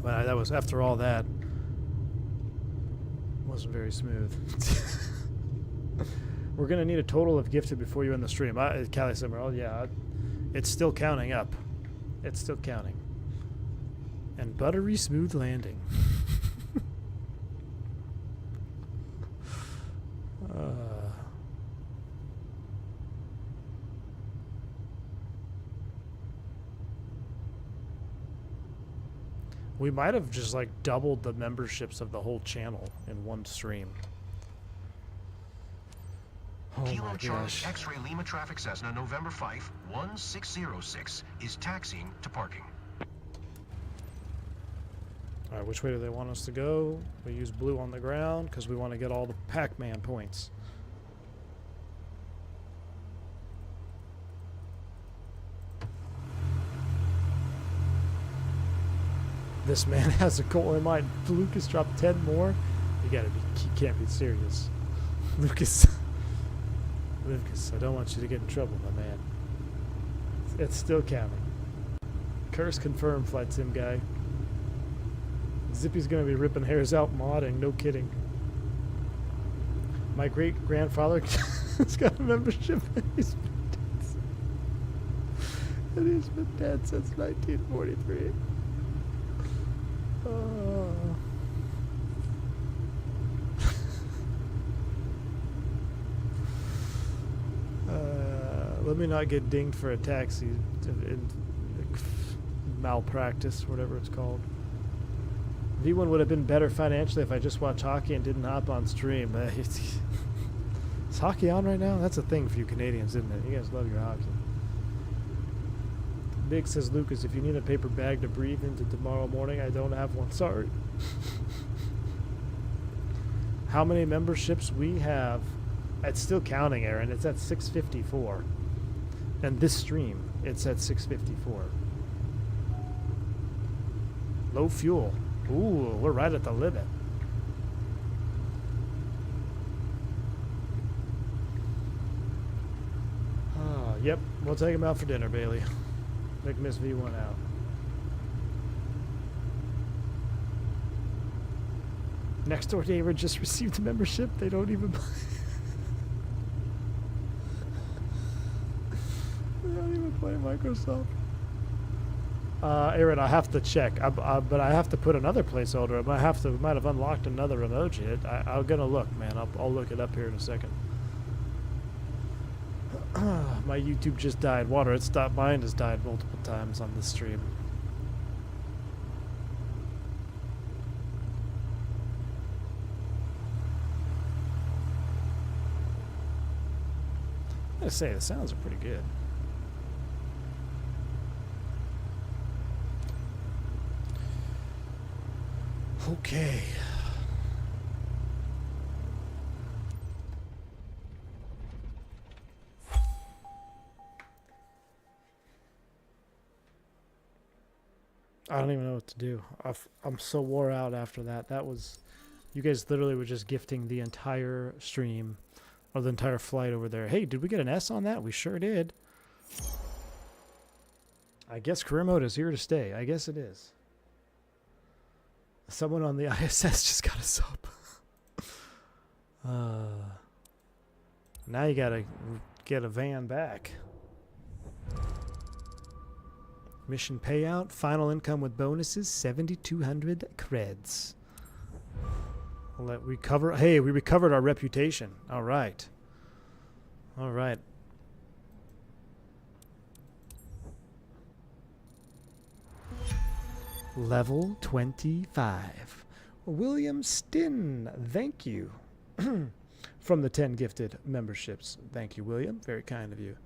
B: But that was, after all that, wasn't very smooth. We're going to need a total of gifted before you end the stream. Callie said, oh yeah, it's still counting up. It's still counting. And buttery smooth landing. We might have just like doubled the memberships of the whole channel in one stream. Oh
D: Kilo
B: my
D: Charlie
B: gosh.
D: X-Ray Lima traffic Cessna November 5 1606 is taxiing to parking.
B: All right, which way do they want us to go? We use blue on the ground because we want to get all the Pac-Man points. This man has a goal in mind. Lucas dropped 10 more. You can't be serious. Lucas, I don't want you to get in trouble, my man. It's still counting. Curse confirmed, flight sim guy. Zippy's gonna be ripping hairs out modding, no kidding. My great grandfather has got a membership and he's been dead since 1943. Let me not get dinged for a taxi. malpractice, whatever it's called. V1 would have been better financially if I just watched hockey and didn't hop on stream. Is hockey on right now? That's a thing for you Canadians, isn't it? You guys love your hockey. Big says, Lucas, if you need a paper bag to breathe into tomorrow morning, I don't have one. Sorry. How many memberships we have? It's still counting, Aaron. It's at 654. And this stream, it's at 654. Low fuel. Ooh, we're right at the limit. Oh, yep. We'll take him out for dinner, Bailey. Make Miss V1 out. Next door neighbor just received a membership. They don't even buy. They don't even play Microsoft. Aaron, I have to check, but I have to put another placeholder. I might have unlocked another emoji. I'm gonna look, man. I'll look it up here in a second. My YouTube just died. Water, it stopped. Mine has died multiple times on this stream. I gotta say, the sounds are pretty good. Okay. I don't even know what to do. I'm so wore out after that. That was, you guys literally were just gifting the entire stream or the entire flight over there. Hey, did we get an S on that? We sure did. I guess career mode is here to stay. I guess it is. Someone on the ISS just got a sub. Now you gotta get a van back. Mission payout, final income with bonuses, 7,200 creds. Hey, we recovered our reputation. All right. All right. Level 25. William Stin, thank you. From the 10 gifted memberships. Thank you, William. Very kind of you.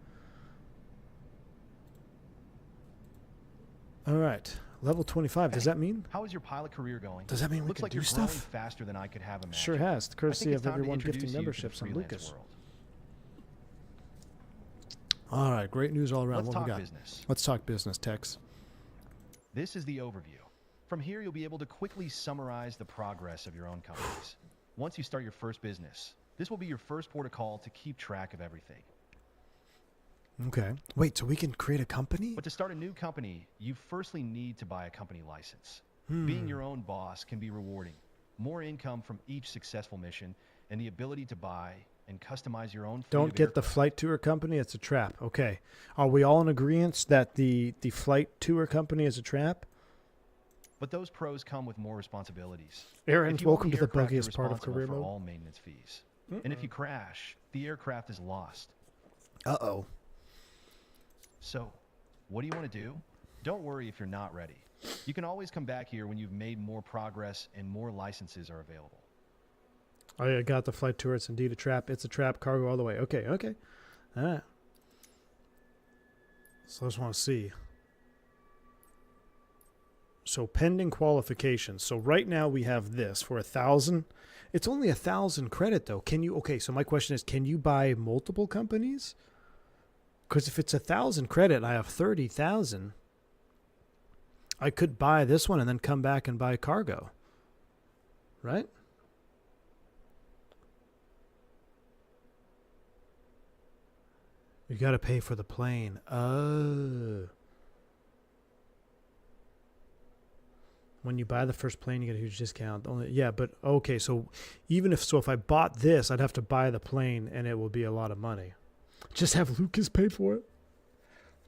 B: All right. Level 25. Does that mean?
I: How is your pilot career going?
B: Does that mean we can do stuff?
I: Faster than I could have imagined.
B: Sure has. Courtesy of everyone gifting memberships on Lucas. All right. Great news all around. What we got? Let's talk business, Tex.
I: This is the overview. From here, you'll be able to quickly summarize the progress of your own companies. Once you start your first business, this will be your first port of call to keep track of everything.
B: Okay. Wait, so we can create a company?
I: But to start a new company, you firstly need to buy a company license. Being your own boss can be rewarding. More income from each successful mission and the ability to buy and customize your own fleet.
B: Don't get the flight tour company. It's a trap. Okay. Are we all in agreement that the flight tour company is a trap?
I: But those pros come with more responsibilities.
B: Aaron, welcome to the buggiest part of career mode.
I: All maintenance fees. And if you crash, the aircraft is lost.
B: Uh-oh.
I: So, what do you want to do? Don't worry if you're not ready. You can always come back here when you've made more progress and more licenses are available.
B: I got the flight tour. It's indeed a trap. It's a trap. Cargo all the way. Okay, okay. All right. So I just want to see. So pending qualifications. So right now we have this for 1,000. It's only 1,000 credit though. Can you? Okay. So my question is, can you buy multiple companies? Because if it's 1,000 credit, and I have 30,000. I could buy this one and then come back and buy cargo. Right? You got to pay for the plane. Oh. When you buy the first plane, you get a huge discount. Only, yeah, but okay. So even if I bought this, I'd have to buy the plane, and it will be a lot of money. Just have Lucas pay for it.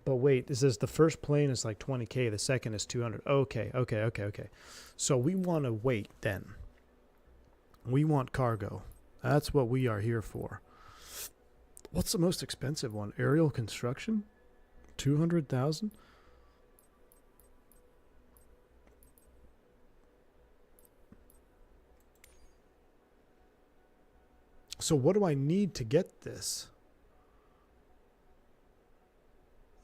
B: But wait, it says the first plane is like 20K. The second is 200. Okay. So we want to wait then. We want cargo. That's what we are here for. What's the most expensive one? Aerial construction? 200,000? So what do I need to get this?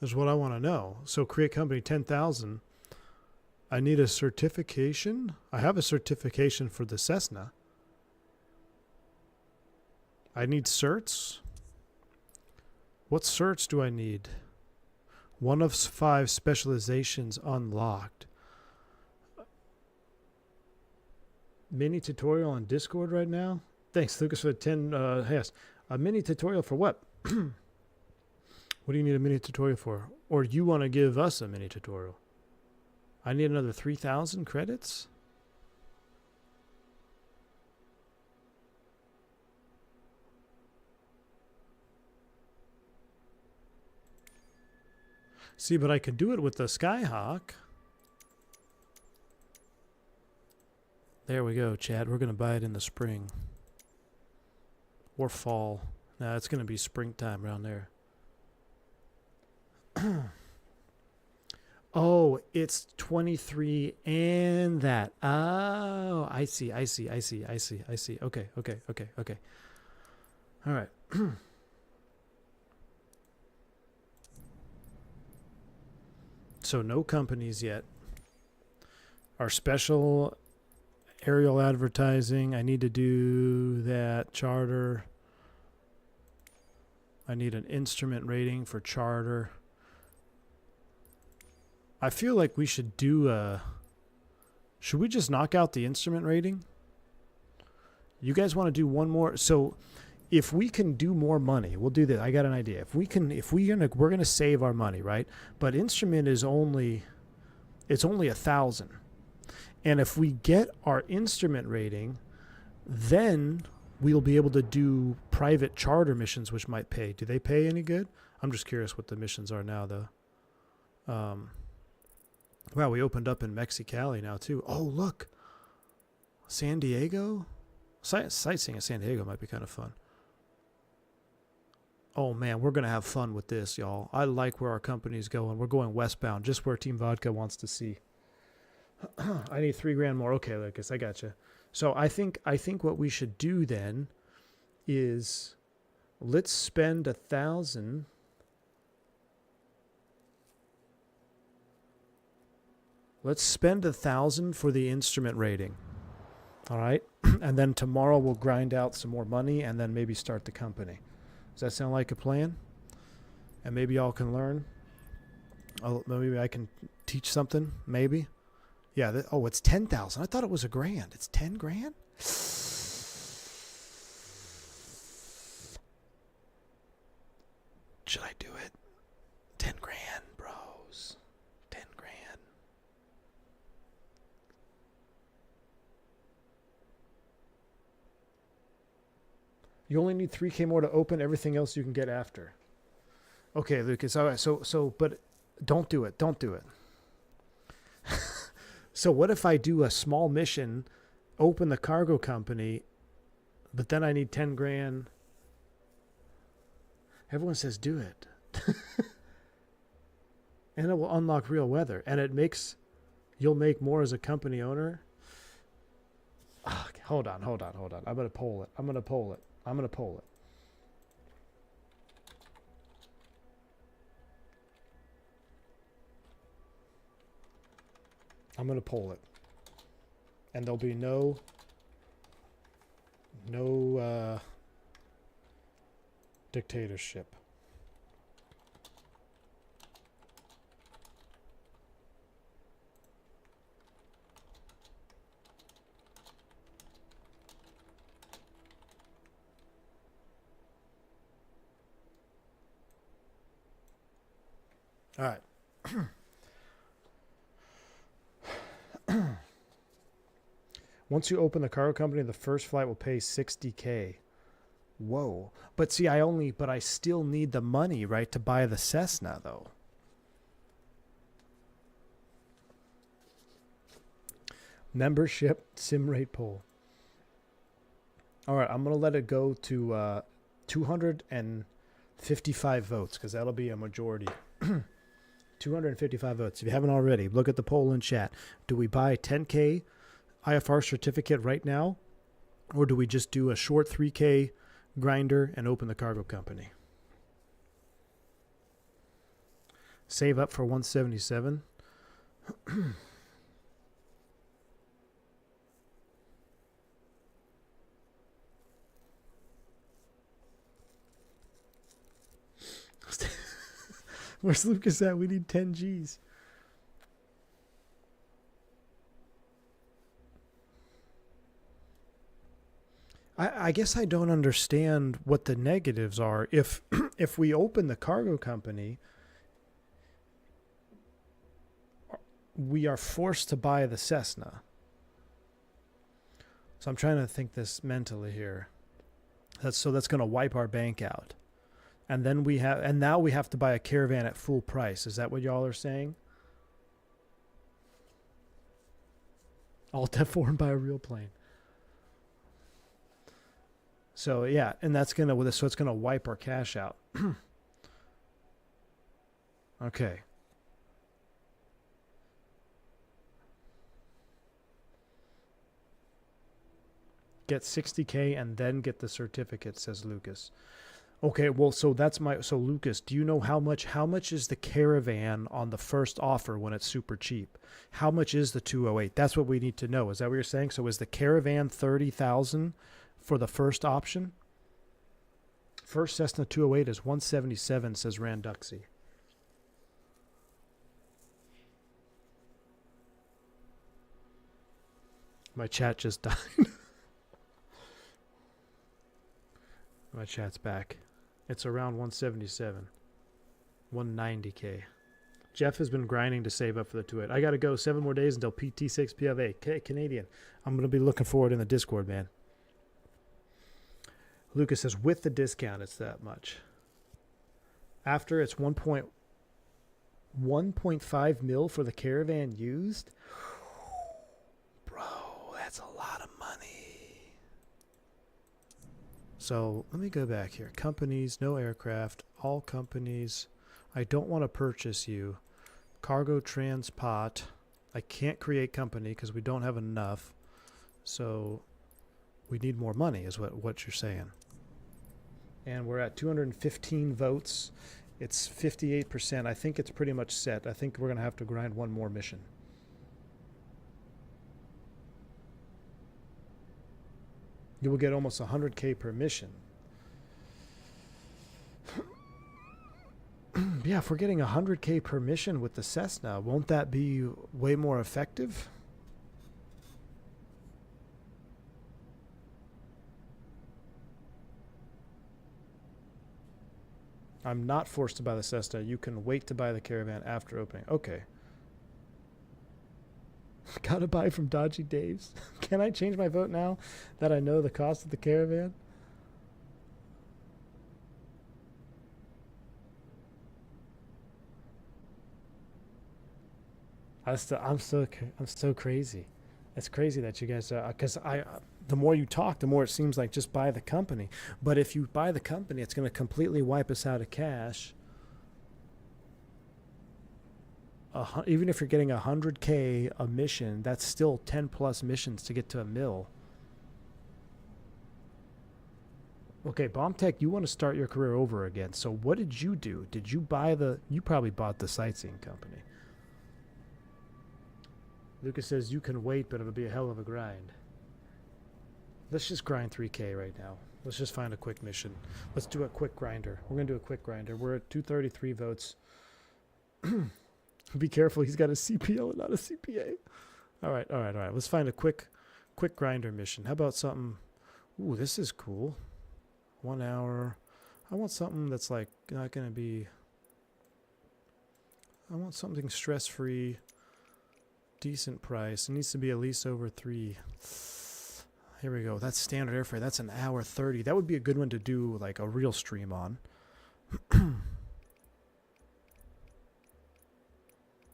B: Is what I want to know. So create company 10,000. I need a certification. I have a certification for the Cessna. I need certs. What certs do I need? 1 of 5 specializations unlocked. Mini tutorial on Discord right now. Thanks, Lucas, for the 10 yes. A mini tutorial for what? What do you need a mini tutorial for? Or you want to give us a mini tutorial? I need another 3,000 credits? See, but I could do it with the Skyhawk. There we go, Chad. We're going to buy it in the spring. Or fall. Nah, it's going to be springtime around there. Oh, it's 23 and that. Oh, I see. Okay. All right. So no companies yet. Our special aerial advertising. I need to do that. Charter. I need an instrument rating for charter. I feel like we should do a... Should we just knock out the instrument rating? You guys want to do one more? So if we can do more money, we'll do this. I got an idea. We're gonna save our money, right? But instrument is only 1,000. And if we get our instrument rating, then we'll be able to do private charter missions, which might pay. Do they pay any good? I'm just curious what the missions are now, though. Wow, we opened up in Mexicali now, too. Oh, look. San Diego? Sightseeing in San Diego might be kind of fun. Oh, man, we're going to have fun with this, y'all. I like where our company's going. We're going westbound, just where Team Vodka wants to see. I need $3,000 more. Okay, Lucas, I got you. So I think what we should do then is let's spend 1,000... Let's spend 1,000 for the instrument rating. All right. And then tomorrow we'll grind out some more money and then maybe start the company. Does that sound like a plan? And maybe y'all can learn. Oh, maybe I can teach something. Maybe. Yeah. It's 10,000. I thought it was $1,000. It's 10 grand. Should I do it? 10 grand, bros. 10 grand. You only need 3K more to open. Everything else you can get after. Okay, Lucas. All right. But don't do it. Don't do it. So what if I do a small mission, open the cargo company, but then I need 10 grand? Everyone says do it. And it will unlock real weather. And you'll make more as a company owner. Okay, hold on. I'm going to poll it. I'm going to poll it. And there'll be no dictatorship. All right. Once you open the cargo company, the first flight will pay $60K. Whoa. But see, I still need the money, right, to buy the Cessna, though. Membership sim rate poll. All right, I'm going to let it go to 255 votes because that'll be a majority. 255 votes. If you haven't already, look at the poll in chat. Do we buy 10K IFR certificate right now? Or do we just do a short 3K grinder, and open the cargo company. Save up for 177. Where's Lucas at? We need 10 G's. I guess I don't understand what the negatives are. If if we open the cargo company, we are forced to buy the Cessna. So I'm trying to think this mentally here. That's going to wipe our bank out. And then now we have to buy a Caravan at full price. Is that what y'all are saying? Alt F4 and buy a real plane. So yeah, and that's so it's gonna wipe our cash out. Okay. Get 60K and then get the certificate, says Lucas. Okay, well, so Lucas, do you know how much is the Caravan on the first offer when it's super cheap? How much is the 208? That's what we need to know. Is that what you're saying? So is the Caravan 30,000 for the first option? First Cessna 208 is 177, says Randuxy. My chat just died. My chat's back. It's around 177. 190K. Jeff has been grinding to save up for the 2.8. I got to go 7 more days until PT6 PFA. Okay, Canadian. I'm going to be looking forward in the Discord, man. Lucas says, with the discount, it's that much. After, it's 1.5 mil for the Caravan used. Bro, that's a lot of money. So let me go back here. Companies, no aircraft, all companies. I don't want to purchase you. Cargo transport. I can't create company because we don't have enough. So we need more money is what you're saying. And we're at 215 votes. It's 58%. I think it's pretty much set. I think we're going to have to grind one more mission. You will get almost 100K per mission. Yeah, if we're getting 100K per mission with the Cessna, won't that be way more effective? I'm not forced to buy the Cessna. You can wait to buy the Caravan after opening. Okay. Gotta buy from Dodgy Dave's. Can I change my vote now that I know the cost of the Caravan? I'm so crazy. It's crazy that you guys because the more you talk, the more it seems like just buy the company. But if you buy the company, it's going to completely wipe us out of cash. Even if you're getting 100K a mission, that's still 10 plus missions to get to a mil. Okay, BombTech, you want to start your career over again. So what did you do? Did you buy you probably bought the sightseeing company. Lucas says you can wait, but it'll be a hell of a grind. Let's just grind 3K right now. Let's just find a quick mission. Let's do a quick grinder. We're going to do a quick grinder. We're at 233 votes. Be careful, he's got a CPL and not a CPA. All right. Let's find a quick grinder mission. How about something? Ooh, this is cool. 1 hour. I want something that's like not going to be. I want something stress-free, decent price. It needs to be at least over 3. Here we go. That's standard airfare. That's an hour 30. That would be a good one to do like a real stream on.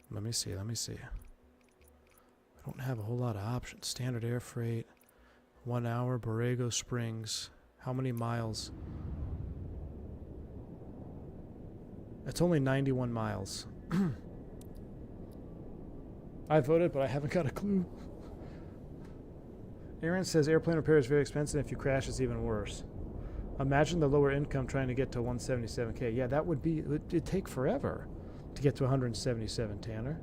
B: Let me see. I don't have a whole lot of options. Standard air freight. 1 hour. Borrego Springs. How many miles? It's only 91 miles. I voted, but I haven't got a clue. Aaron says airplane repair is very expensive. If you crash, it's even worse. Imagine the lower income trying to get to 177K. Yeah, that would be, it'd take forever to get to 177, Tanner.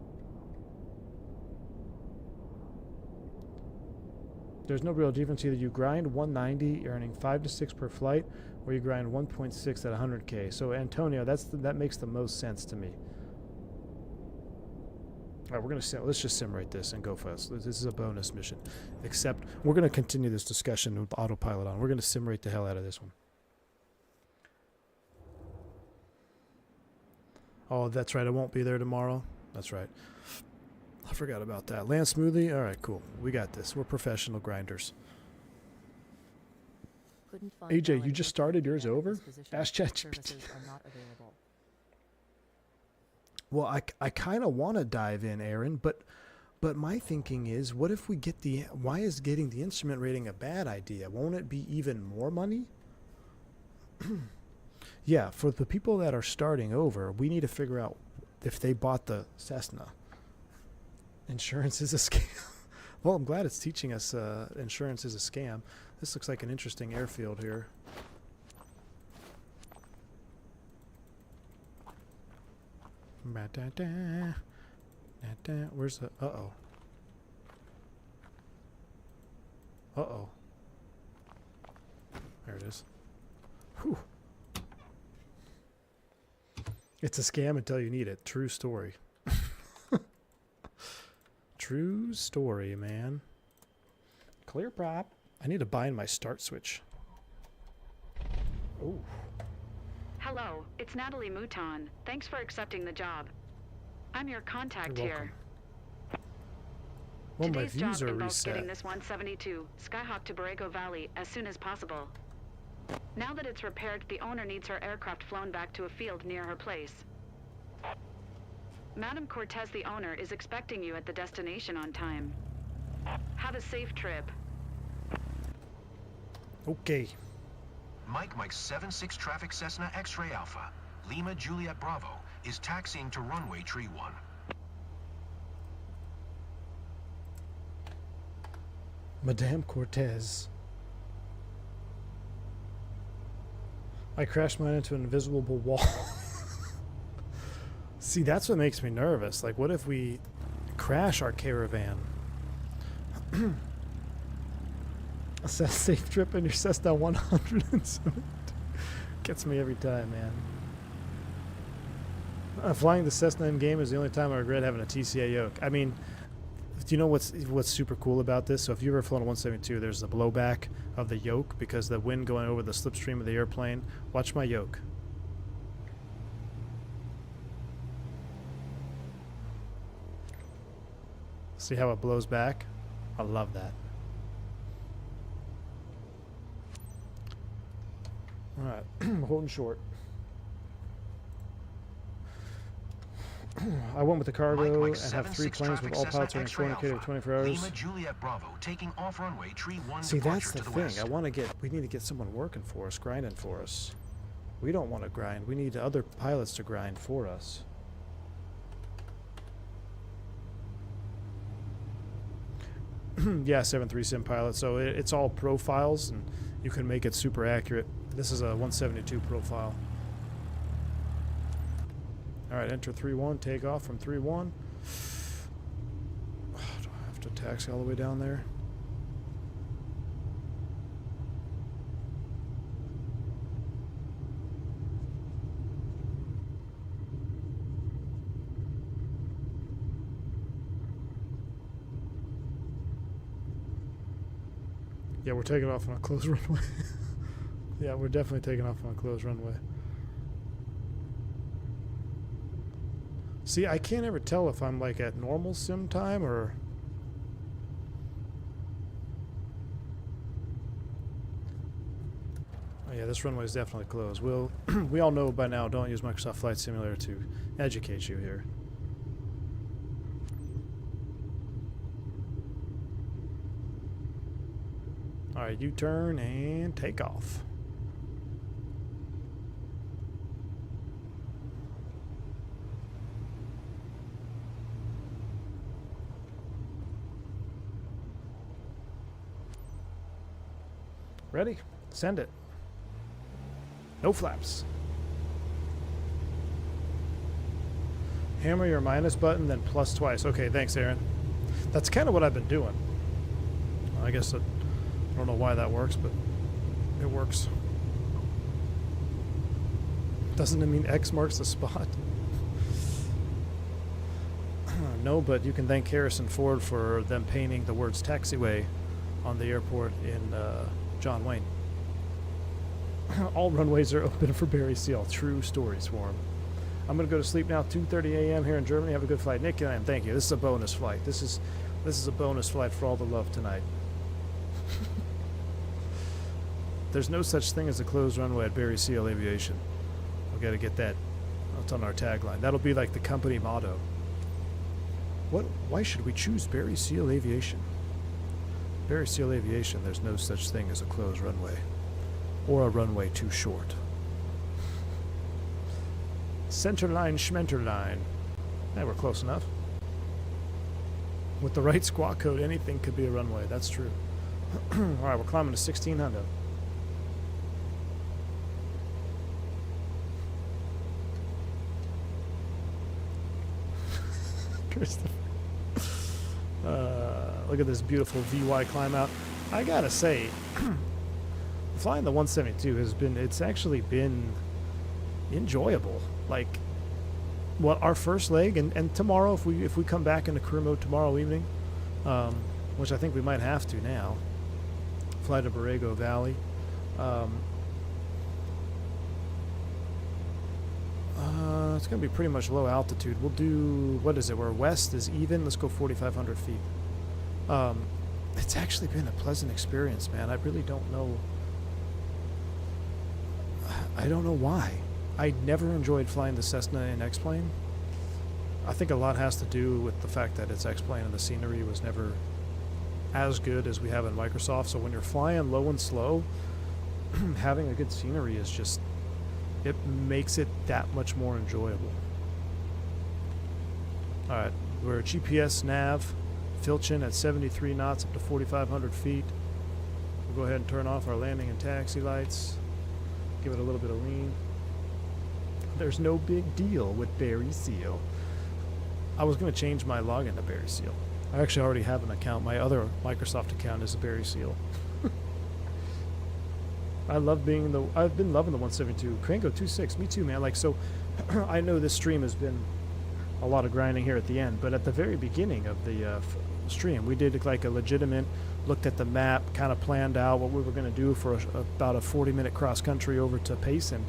B: There's no real difference. Either you grind 190, earning 5 to 6 per flight, or you grind 1.6 at 100K. So Antonio, that makes the most sense to me. All right, let's just simulate this and go fast. This is a bonus mission. Except we're going to continue this discussion with autopilot on. We're going to simulate the hell out of this one. Oh, that's right. I won't be there tomorrow. That's right. I forgot about that. Land smoothly. All right, cool. We got this. We're professional grinders. AJ, you just started yours over? Ask ChatGPT. Well, I kind of want to dive in, Aaron, but my thinking is, what if we get why is getting the instrument rating a bad idea? Won't it be even more money? Yeah, for the people that are starting over, we need to figure out if they bought the Cessna. Insurance is a scam. Well, I'm glad it's teaching us insurance is a scam. This looks like an interesting airfield here. Where's the... Uh-oh. Uh-oh. There it is. Whew. It's a scam until you need it. True story. True story, man. Clear prop. I need to bind my start switch. Oh.
G: Hello, it's Natalie Mouton. Thanks for accepting the job. I'm your contact
B: You're
G: here.
B: Well,
G: Today's
B: my views
G: job
B: are
G: involves
B: reset.
G: getting this 172 Skyhawk to Borrego Valley as soon as possible. Now that it's repaired, the owner needs her aircraft flown back to a field near her place. Madam Cortez, the owner, is expecting you at the destination on time. Have a safe trip.
B: Okay.
D: Mike 76 traffic Cessna X-Ray Alpha, Lima Juliet Bravo, is taxiing to runway tree 1.
B: Madame Cortez. I crashed mine into an invisible wall. See, that's what makes me nervous. Like, what if we crash our caravan? A safe trip in your Cessna 170 gets me every time, man. Flying the Cessna in game is the only time I regret having a TCA yoke. I mean, do you know what's super cool about this? So if you've ever flown a 172, there's the blowback of the yoke because the wind going over the slipstream of the airplane. Watch my yoke. See how it blows back? I love that. Alright, holding short. I went with the cargo and have 3 planes with all pilots running 400K to 24 hours.
D: Lima Juliet Bravo, taking off runway tree 1.
B: See, that's the thing. We need to get someone working for us, grinding for us. We don't want to grind. We need other pilots to grind for us. Yeah, 7.3 sim pilot. So it's all profiles, and you can make it super accurate. This is a 172 profile. All right, enter 3-1, take off from 3-1. Do I have to taxi all the way down there? Yeah, we're taking off on a closed runway. Yeah, we're definitely taking off on a closed runway. See, I can't ever tell if I'm like at normal sim time or... Oh yeah, this runway is definitely closed. We all know by now, don't use Microsoft Flight Simulator to educate you here. Alright, U-turn and take off. Ready? Send it. No flaps. Hammer your minus button, then plus twice. Okay, thanks, Aaron. That's kind of what I've been doing. I guess I don't know why that works, but it works. Doesn't it mean X marks the spot? No, but you can thank Harrison Ford for them painting the words taxiway on the airport in John Wayne. All runways are open for Barry Seal. True stories for him. I'm going to go to sleep now. 2:30 a.m. here in Germany. Have a good flight. Nick, I am. Thank you. This is a bonus flight. This is a bonus flight for all the love tonight. There's no such thing as a closed runway at Barry Seal Aviation. We've got to get that. That's on our tagline. That'll be like the company motto. Why should we choose Barry Seal Aviation? Barry Seal Aviation, there's no such thing as a closed runway. Or a runway too short. Centerline Schmenterline. Hey, we're close enough. With the right squawk code, anything could be a runway. That's true. Alright, we're climbing to 1600. Christopher. Look at this beautiful VY climb out. I gotta say, flying the 172 it's actually been enjoyable. Like, our first leg, and tomorrow, if we come back into career mode tomorrow evening, which I think we might have to now, fly to Borrego Valley. It's going to be pretty much low altitude. We'll do, what is it, where west is even? Let's go 4,500 feet. It's actually been a pleasant experience, man. I really don't know. I don't know why. I never enjoyed flying the Cessna in X-Plane. I think a lot has to do with the fact that it's X-Plane and the scenery was never as good as we have in Microsoft. So when you're flying low and slow, having a good scenery is just, it makes it that much more enjoyable. Alright, we're GPS nav, Filchin at 73 knots up to 4,500 feet. We'll go ahead and turn off our landing and taxi lights. Give it a little bit of lean. There's no big deal with Barry Seal. I was going to change my login to Barry Seal. I actually already have an account. My other Microsoft account is a Barry Seal. I've been loving the 172. Krango 26, me too, man. Like, so, I know this stream has been a lot of grinding here at the end, but at the very beginning of the stream, we did like a legitimate, looked at the map, kind of planned out what we were going to do for about a 40-minute cross country over to Payson,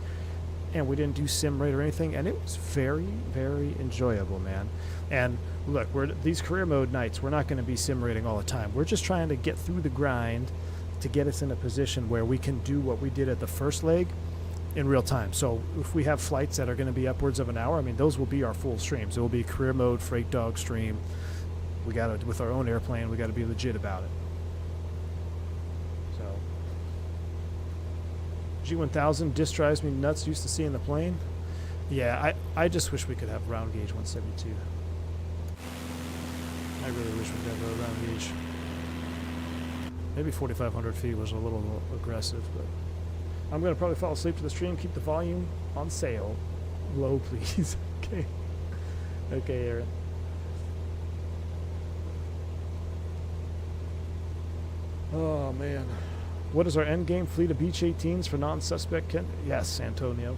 B: and we didn't do sim rate or anything, and it was very, very enjoyable, man. And look, these career mode nights, we're not going to be sim rating all the time. We're just trying to get through the grind to get us in a position where we can do what we did at the first leg in real time. So if we have flights that are going to be upwards of an hour, I mean, those will be our full streams. It will be career mode, freight dog stream. We got to, with our own airplane, we got to be legit about it. So G1000 just drives me nuts. Used to seeing the plane. Yeah, I just wish we could have round gauge 172. I really wish we could have a round gauge. Maybe 4,500 feet was a little aggressive, but I'm going to probably fall asleep to the stream. Keep the volume on sale. Low, please. Okay. Okay, Aaron. Oh, man. What is our end game? Fleet of Beach 18s for non-suspect Kent? Yes, Antonio.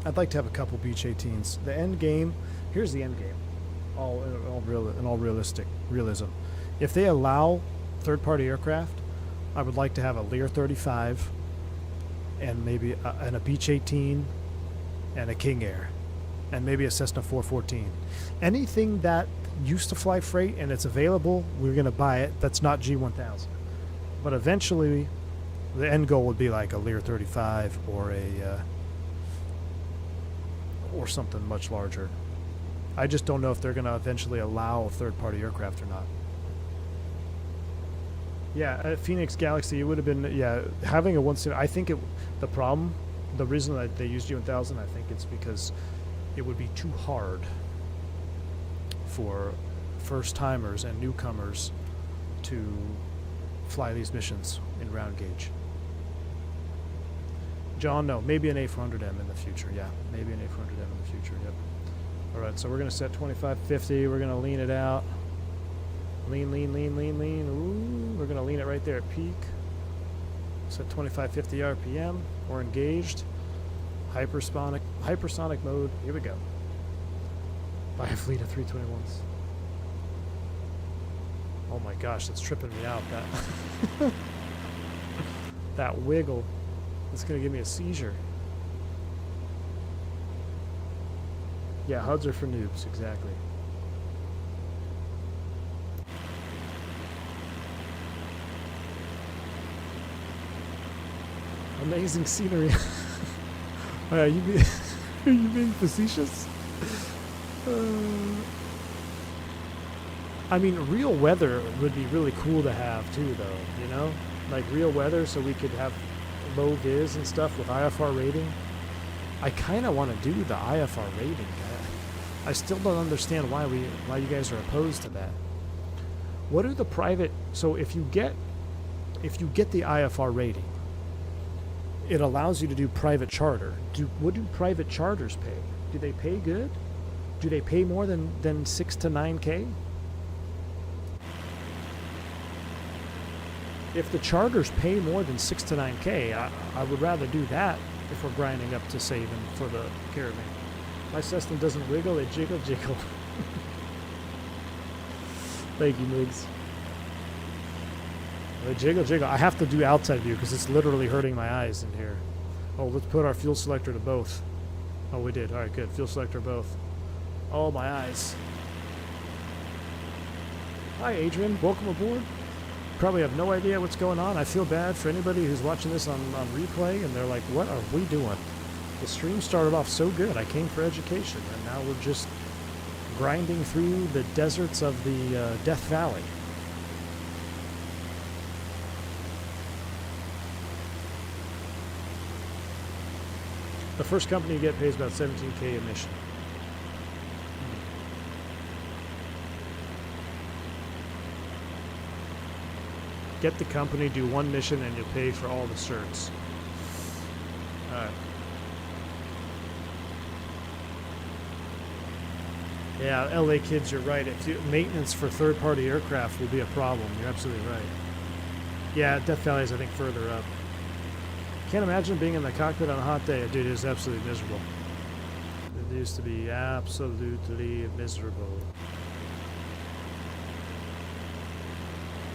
B: I'd like to have a couple Beach 18s. The end game, here's the end game. In all realism. If they allow third-party aircraft, I would like to have a Lear 35 and maybe a Beach 18 and a King Air and maybe a Cessna 414. Anything that used to fly freight and it's available, we're going to buy it. That's not G1000. But eventually, the end goal would be like a Lear 35 or something much larger. I just don't know if they're going to eventually allow third-party aircraft or not. Yeah, at Phoenix Galaxy, it would have been, yeah, having a 170. I think the reason that they used G1000, I think it's because it would be too hard for first-timers and newcomers to fly these missions in round gauge. John, no, maybe an A400M in the future. Yeah, maybe an A400M in the future. Yep. All right, so we're gonna set 2550. We're gonna lean it out. Lean, lean, lean, lean, lean. Ooh, we're gonna lean it right there at peak. Set 2550 RPM. We're engaged. Hypersonic mode. Here we go. By a fleet of 321s. Oh my gosh, that's tripping me out. That that wiggle. It's gonna give me a seizure. Yeah, HUDs are for noobs, exactly. Amazing scenery. Are you being facetious? I mean, real weather would be really cool to have too, though. You know, like real weather, so we could have low vis and stuff with IFR rating. I kind of want to do the IFR rating. I still don't understand why you guys are opposed to that. What are the private? So if you get the IFR rating, it allows you to do private charter. What do private charters pay? Do they pay good? Do they pay more than 6 to 9K? If the charters pay more than 6 to 9K, I would rather do that if we're grinding up to saving for the caravan. My Cessna doesn't wiggle, it jiggle. Thank you, Migs. Jiggle. I have to do outside view because it's literally hurting my eyes in here. Oh, let's put our fuel selector to both. Oh, we did. All right, good. Fuel selector both. Oh, my eyes. Hi, Adrian. Welcome aboard. Probably have no idea what's going on. I feel bad for anybody who's watching this on replay and they're like, what are we doing? The stream started off so good. I came for education, and now we're just grinding through the deserts of the Death Valley. The first company you get pays about 17K a mission. Get the company, do one mission, and you'll pay for all the certs. Alright. Yeah, LA kids, you're right. Maintenance for third-party aircraft will be a problem. You're absolutely right. Yeah, Death Valley is, I think, further up. Can't imagine being in the cockpit on a hot day. Dude, it is absolutely miserable. It used to be absolutely miserable.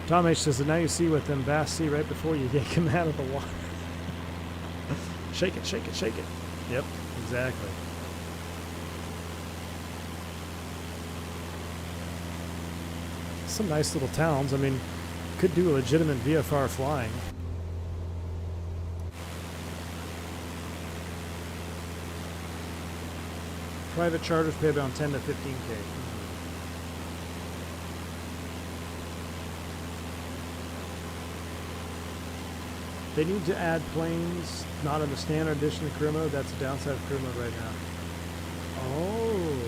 B: Tom H says that now you see what them bass see right before you yank them out of the water. Shake it, shake it, shake it. Yep, exactly. Some nice little towns. I mean, could do a legitimate VFR flying. Private charters pay about 10 to 15K. They need to add planes, not in the standard edition of career mode. That's the downside of career mode right now. Oh.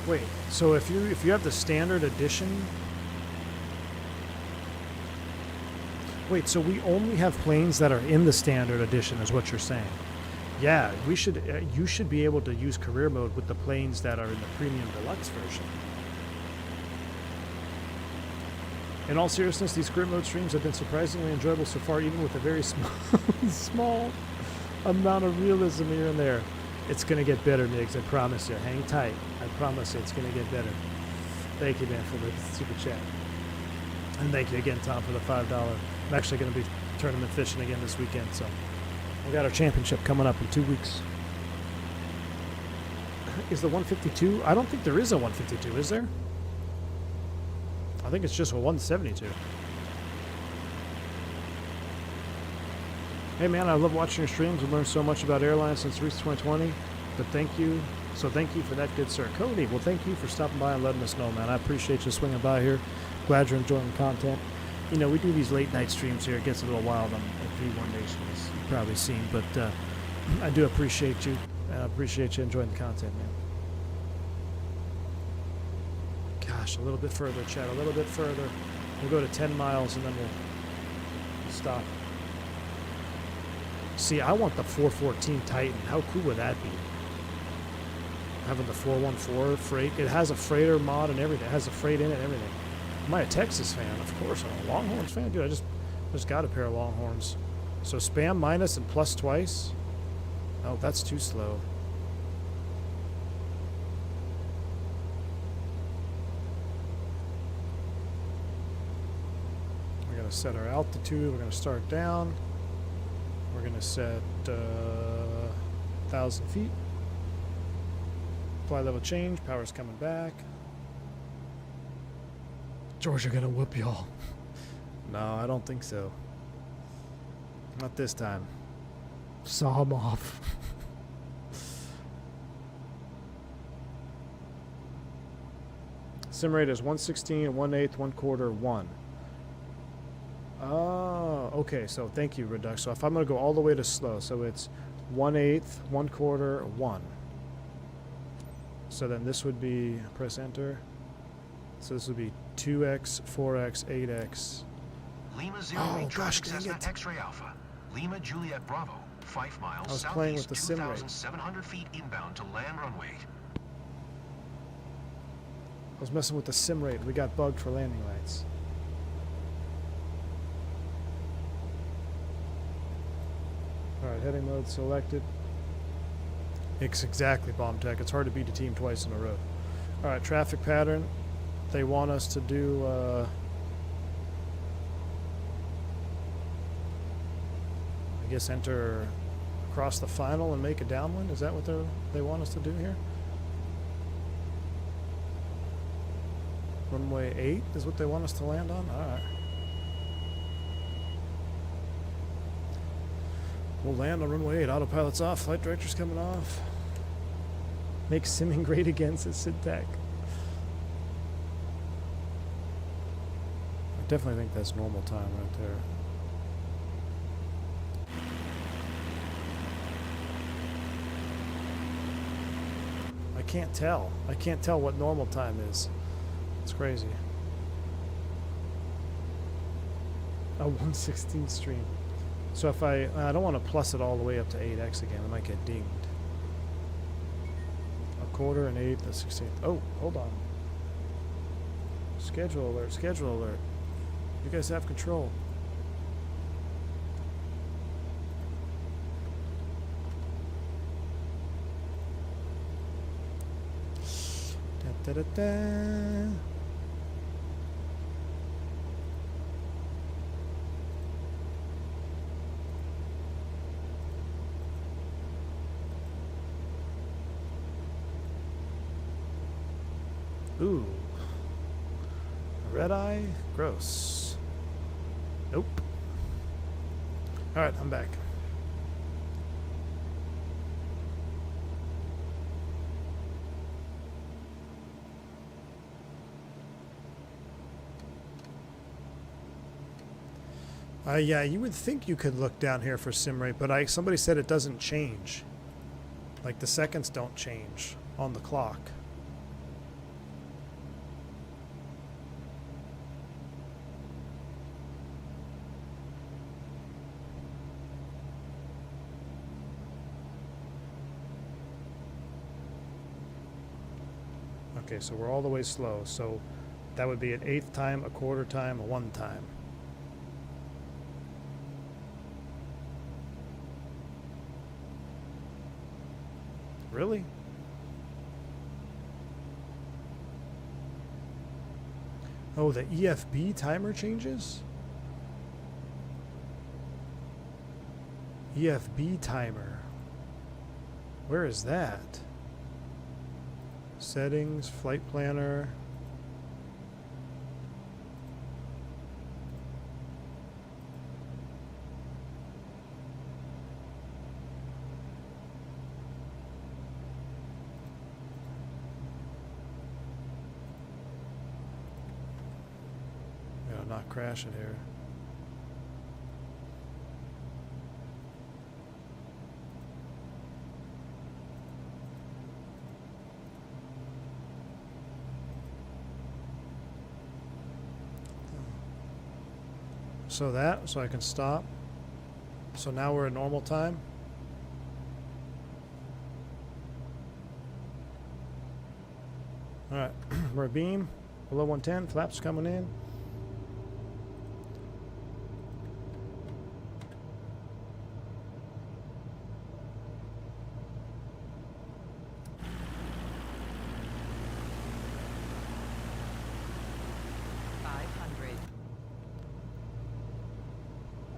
B: Wait, so if you have the standard edition... Wait, so we only have planes that are in the standard edition is what you're saying? Yeah, we should. You should be able to use career mode with the planes that are in the premium deluxe version. In all seriousness, these career mode streams have been surprisingly enjoyable so far, even with a very small amount of realism here and there. It's going to get better, Migs, I promise you. Hang tight. I promise you it's going to get better. Thank you, man, for the super chat. And thank you again, Tom, for the $5. I'm actually going to be tournament fishing again this weekend, so we got our championship coming up in 2 weeks. Is the 152? I don't think there is a 152, is there? I think it's just a 172. Hey man, I love watching your streams. I've learned so much about airlines since Reese 2020. But thank you. So thank you for that, good sir. Cody, well thank you for stopping by and letting us know, man. I appreciate you swinging by here. Glad you're enjoying the content. You know, we do these late night streams here. It gets a little wild on V1 Nation, as you've probably seen. But I do appreciate you. I appreciate you enjoying the content, man. Gosh, a little bit further, Chad. A little bit further. We'll go to 10 miles and then we'll Stop. See, I want the 414 Titan. How cool would that be? Having the 414 freight. It has a freighter mod and everything. It has a freight in it and everything. Am I a Texas fan? Of course I'm a Longhorns fan. Dude, I just got a pair of Longhorns. So spam minus and plus twice. Oh, that's too slow. We're going to set our altitude. We're going to start down. We're going to set 1,000 feet. Flight level change. Power's coming back. Georgia going to whoop y'all. No, I don't think so. Not this time. Saw him off. Sim rate is 116, 1/8, 1/4, 1. Oh, okay. So thank you, Redux. So if I'm going to go all the way to slow, so it's 1/8, 1/4, 1. So then this would be, press enter. So this would be 2x, 4x, 8x.
D: Lima 08 traffic Cessna X-ray Alpha. Lima Juliet Bravo. 5 miles
B: I was playing with
D: southeast,
B: the sim rate.
D: 2,700 feet inbound to land runway.
B: I was messing with the sim rate. We got bugged for landing lights. Alright, heading mode selected. Exactly, Bomb Tech. It's hard to beat a team twice in a row. Alright, traffic pattern. They want us to do I guess enter across the final and make a downwind. Is that what they want us to do here? Runway 8 is what they want us to land on? Alright. We'll land on runway 8. Autopilot's off. Flight director's coming off. Make simming great again, says Sidtech. I definitely think that's normal time right there. I can't tell. I can't tell what normal time is. It's crazy. A 116 stream. So if I don't want to plus it all the way up to 8x again. I might get dinged. 1/4 and 1/8, the 16th. Oh, hold on. Schedule alert, schedule alert. You guys have control. Da, da, da, da. Ooh. Red eye? Gross. Nope. Alright, I'm back. Yeah, you would think you could look down here for sim rate, but somebody said it doesn't change. Like the seconds don't change on the clock. Okay, so we're all the way slow. So that would be an 1/8 time, a 1/4 time, a 1 time. Really? Oh, the EFB timer changes? EFB timer. Where is that? Settings, flight planner. Gotta not crash it here. So I can stop. So now we're at normal time. All right, we're at beam, below 110, flaps coming in.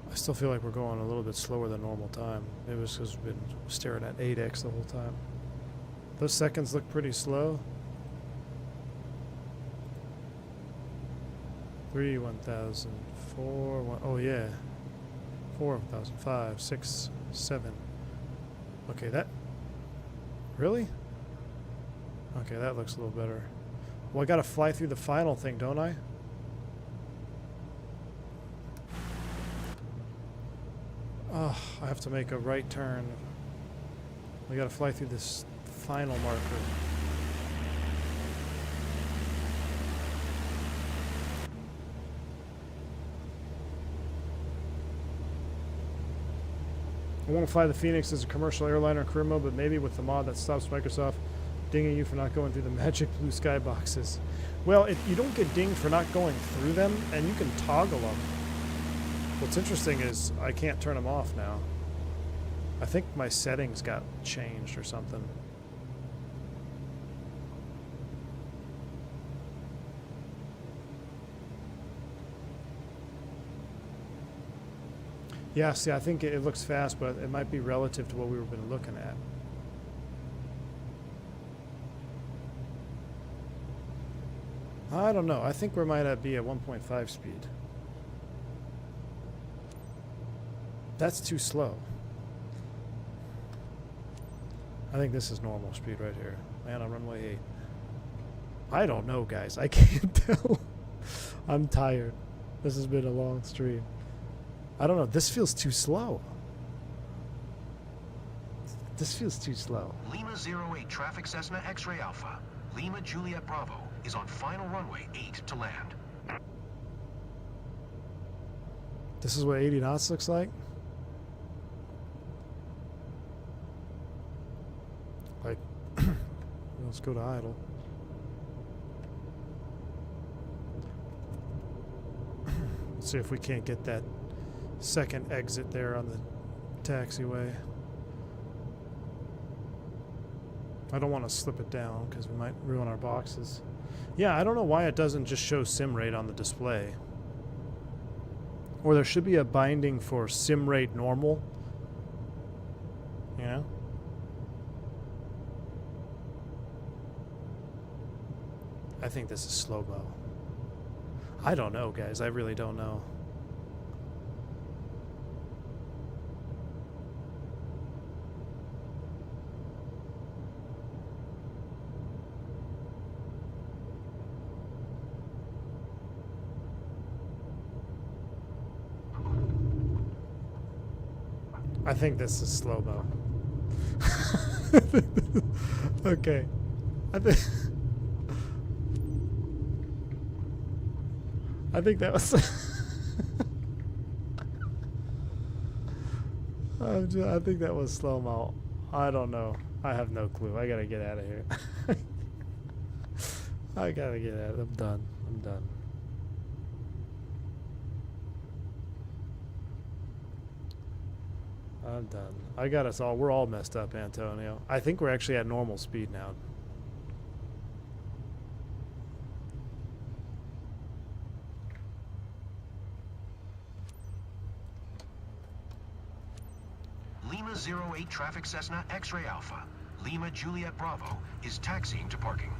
B: I still feel like we're going a little bit slower than normal time. It was because we've been staring at 8x the whole time. Those seconds look pretty slow. 3, 1,000, 4, 1, oh yeah. 4,000, 5, 6, 7. Okay, that, really? Okay, that looks a little better. Well, I gotta fly through the final thing, don't I? Oh, I have to make a right turn. We gotta fly through this final marker. I want to fly the Fenix as a commercial airliner in career mode, but maybe with the mod that stops Microsoft dinging you for not going through the magic blue sky boxes. Well, you don't get dinged for not going through them, and you can toggle them. What's interesting is I can't turn them off now. I think my settings got changed or something. Yeah, see, I think it looks fast, but it might be relative to what we've been looking at. I don't know. I think we might be at 1.5 speed. That's too slow. I think this is normal speed right here. Man, on runway 8. I don't know, guys. I can't tell. I'm tired. This has been a long stream. I don't know. This feels too slow. This feels too slow.
D: Lima 08 traffic Cessna X-ray Alpha. Lima Juliet Bravo is on final runway 8 to land.
B: This is what 80 knots looks like. Like, let's go to idle. Let's see if we can't get that second exit there on the taxiway. I don't want to slip it down because we might ruin our boxes. Yeah, I don't know why it doesn't just show sim rate on the display. Or there should be a binding for sim rate normal. You know? I think this is slow-mo. I don't know, guys. I really don't know. I think this is slow-mo. Okay. I think that was I think that was slow-mo. I don't know. I have no clue. I gotta get out of here. I gotta get out. I'm done. I'm done. I'm done. I got us all. We're all messed up, Antonio. I think we're actually at normal speed now.
D: Lima 08 traffic Cessna X-ray Alpha. Lima Juliet Bravo is taxiing to parking.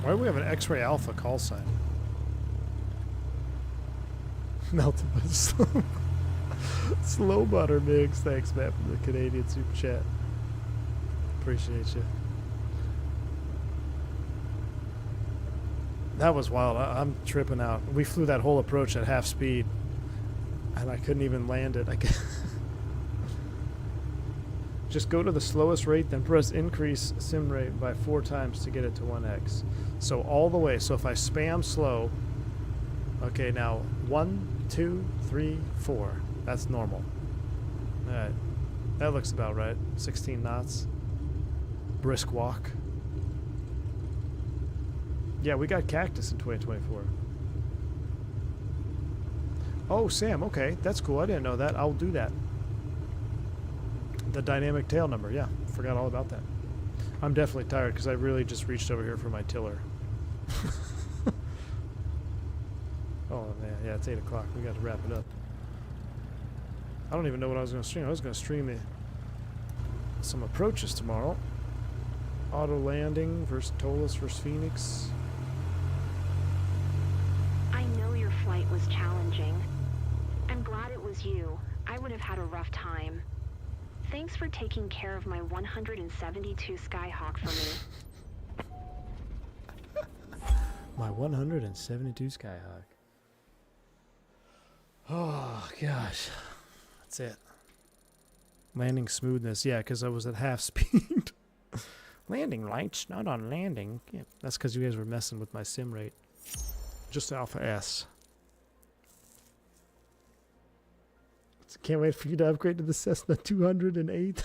B: Why do we have an X-ray Alpha call sign? Melted by slow. Slow butter mix. Thanks, Matt, for the Canadian super chat. Appreciate you. That was wild. I'm tripping out. We flew that whole approach at half speed, and I couldn't even land it. Just go to the slowest rate, then press increase sim rate by 4 times to get it to 1x. So all the way. So if I spam slow, okay, now 1, 2, 3, 4. That's normal. All right, that looks about right. 16 knots. Brisk walk. Yeah, we got cactus in 2024. Oh, Sam, okay, that's cool. I didn't know that. I'll do that. The dynamic tail number, yeah. Forgot all about that. I'm definitely tired because I really just reached over here for my tiller. Oh, man, yeah, it's 8 o'clock. We got to wrap it up. I don't even know what I was going to stream. I was going to stream some approaches tomorrow. Auto landing versus Tolas versus Fenix.
F: I know your flight was challenging. I'm glad it was you. I would have had a rough time. Thanks for taking care of my 172 Skyhawk for me.
B: My 172 Skyhawk. Oh, gosh. That's it. Landing smoothness. Yeah, because I was at half speed. Landing lights, not on landing. Yeah, that's because you guys were messing with my sim rate. Just Alpha S. Can't wait for you to upgrade to the Cessna 208.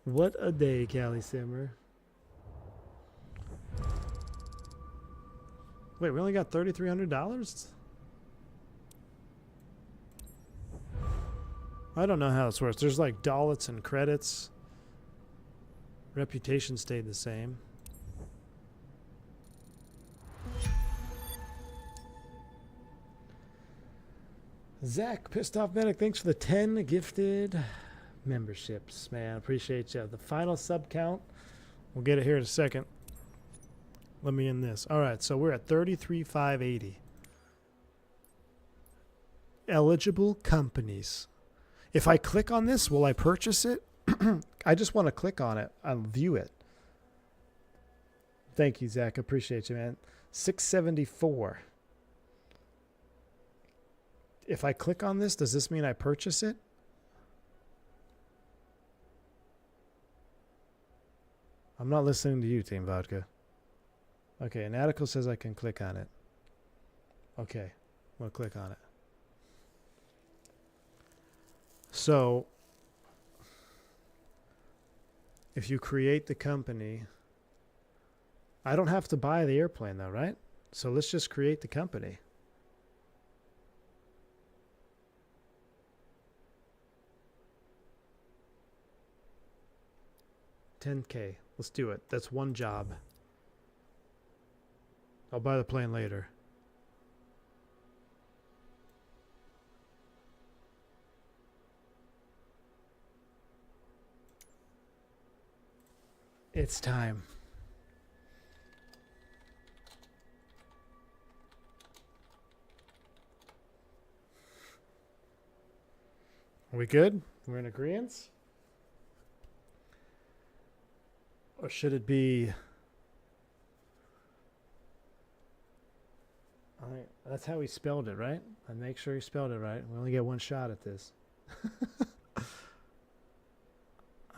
B: What a day, Callie Simmer. Wait, we only got $3,300? I don't know how this works. There's like dollars and credits. Reputation stayed the same. Zach, Pissed Off Medic, thanks for the 10 gifted memberships, man. Appreciate you. The final sub count, we'll get it here in a second. Let me in this. All right, so we're at 33,580. Eligible companies. If I click on this, will I purchase it? I just want to click on it. I'll view it. Thank you, Zach. Appreciate you, man. 674. If I click on this, does this mean I purchase it? I'm not listening to you, Team Vodka. Okay, and Attical says I can click on it. Okay, we'll click on it. So, if you create the company, I don't have to buy the airplane though, right? So let's just create the company. $10K. Let's do it. That's one job. I'll buy the plane later. It's time. Are we good? We're in agreement? Or should it be... All right, that's how he spelled it, right? And make sure he spelled it right. We only get one shot at this.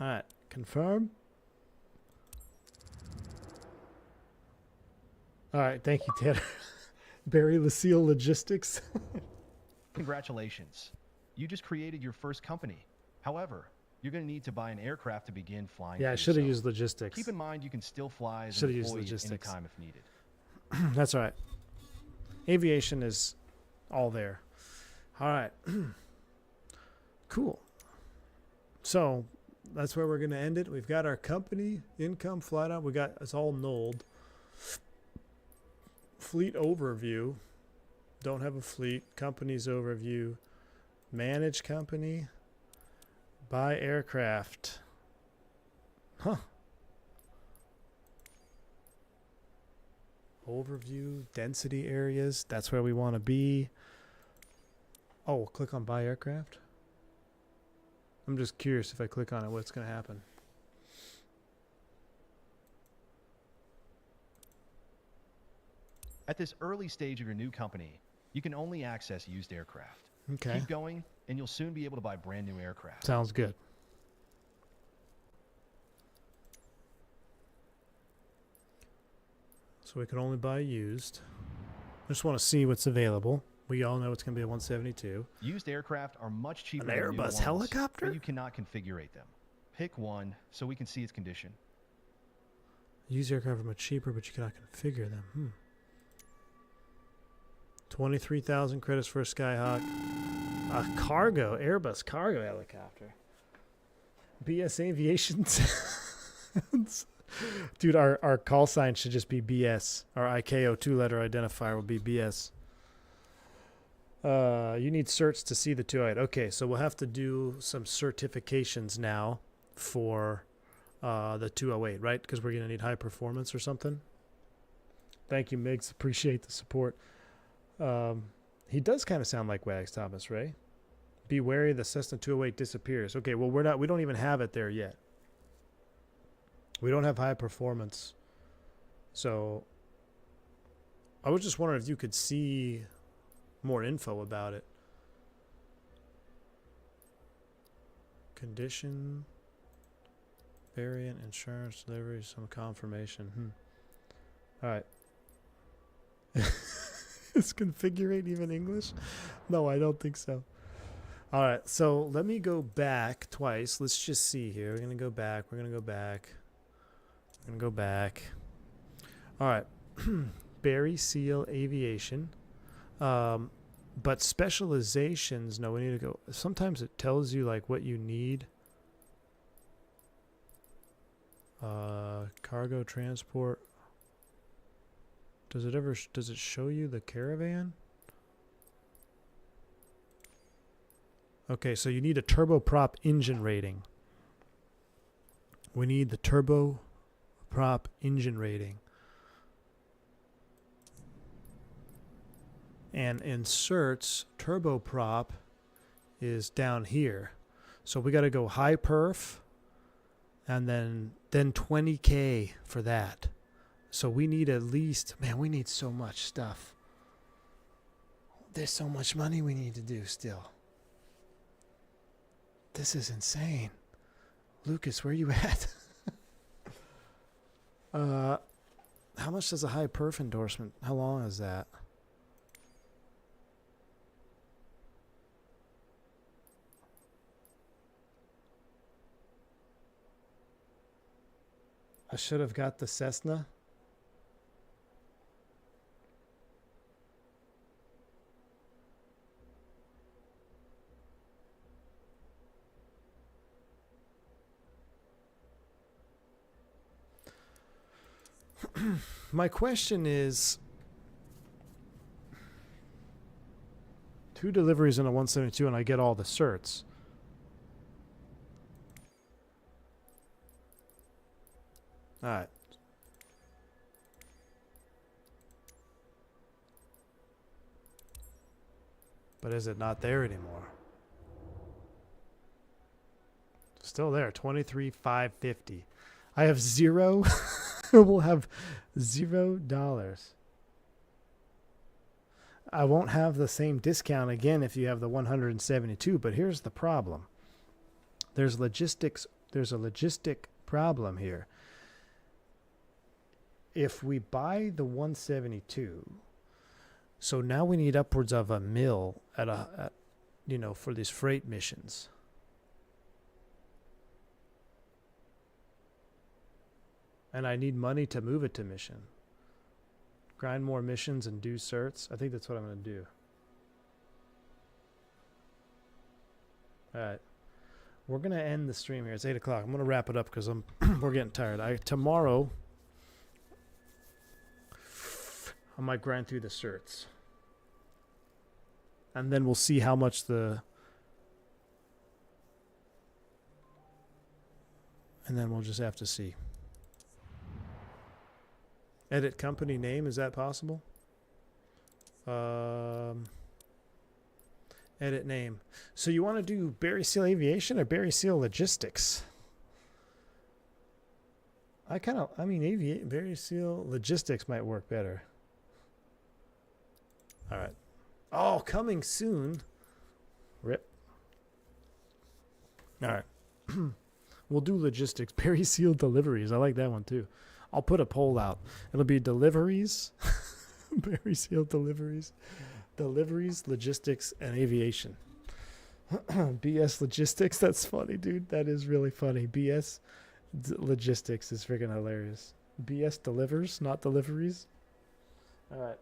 B: All right, confirm. All right, thank you, Tanner. Barry Lucille Logistics.
I: Congratulations. You just created your first company. However, you're going to need to buy an aircraft to begin flying.
B: Yeah, I should have used logistics.
I: Keep in mind you can still fly as an employee at any time if needed.
B: That's all right. Aviation is all there. All right. Cool. So that's where we're going to end it. We've got our company, income, flight out. We got it's all nulled. Fleet overview. Don't have a fleet. Companies overview. Manage company. Buy aircraft. Huh. Overview, density areas. That's where we want to be. Oh, we'll click on buy aircraft. I'm just curious if I click on it, what's going to happen.
I: At this early stage of your new company, you can only access used aircraft.
B: Okay.
I: Keep going, and you'll soon be able to buy brand new aircraft.
B: Sounds good. So we can only buy used. I just want to see what's available. We all know it's going to be a 172.
I: Used aircraft are much cheaper
B: An
I: than new
B: Airbus
I: ones,
B: helicopter?
I: but you cannot configure them. Pick one so we can see its condition.
B: Used aircraft are much cheaper, but you cannot configure them. 23,000 credits for a Skyhawk. A cargo, Airbus cargo helicopter. BS Aviation. Dude, our call sign should just be BS. Our ICAO 2-letter identifier will be BS. You need certs to see the 208. Okay, so we'll have to do some certifications now for the 208, right? Because we're going to need high performance or something. Thank you, Migs. Appreciate the support. He does kind of sound like Wags Thomas, Ray. Be wary the Cessna 208 disappears. Okay, well, we don't even have it there yet. We don't have high performance. So I was just wondering if you could see more info about it. Condition, variant, insurance, delivery, some confirmation. All right. Is configurate even English? No, I don't think so. All right, so let me go back twice. Let's just see here. We're going to go back. We're going to go back. We're going to go back. All right. Barry Seal Aviation. But specializations, no, we need to go. Sometimes it tells you like what you need. Cargo transport. Does it show you the caravan? Okay, so you need a turboprop engine rating. We need the turboprop engine rating. And in certs, turboprop is down here. So we got to go high perf and then 20K for that. So we need at least, man, we need so much stuff. There's so much money we need to do still. This is insane. Lucas, where you at? How much does a high perf endorsement? How long is that? I should have got the Cessna. My question is, 2 deliveries in a 172 and I get all the certs. All right. But is it not there anymore? Still there, 23,550. I have 0. We'll have $0. I won't have the same discount again if you have the 172, but here's the problem. There's a logistic problem here. If we buy the 172, so now we need upwards of $1 million at for these freight missions. And I need money to move it to mission. Grind more missions and do certs. I think that's what I'm going to do. All right. We're going to end the stream here. It's 8 o'clock. I'm going to wrap it up because we're getting tired. Tomorrow, I might grind through the certs. And then we'll see how much and then we'll just have to see. Edit company name, is that possible? Edit name. So you want to do Barry Seal Aviation or Barry Seal Logistics? Barry Seal Logistics might work better. All right. Oh, coming soon. Rip. All right. We'll do logistics. Barry Seal Deliveries. I like that one too. I'll put a poll out. It'll be deliveries, Barry Seal deliveries, logistics, and aviation. BS logistics. That's funny, dude. That is really funny. BS logistics is freaking hilarious. BS delivers, not deliveries. All right.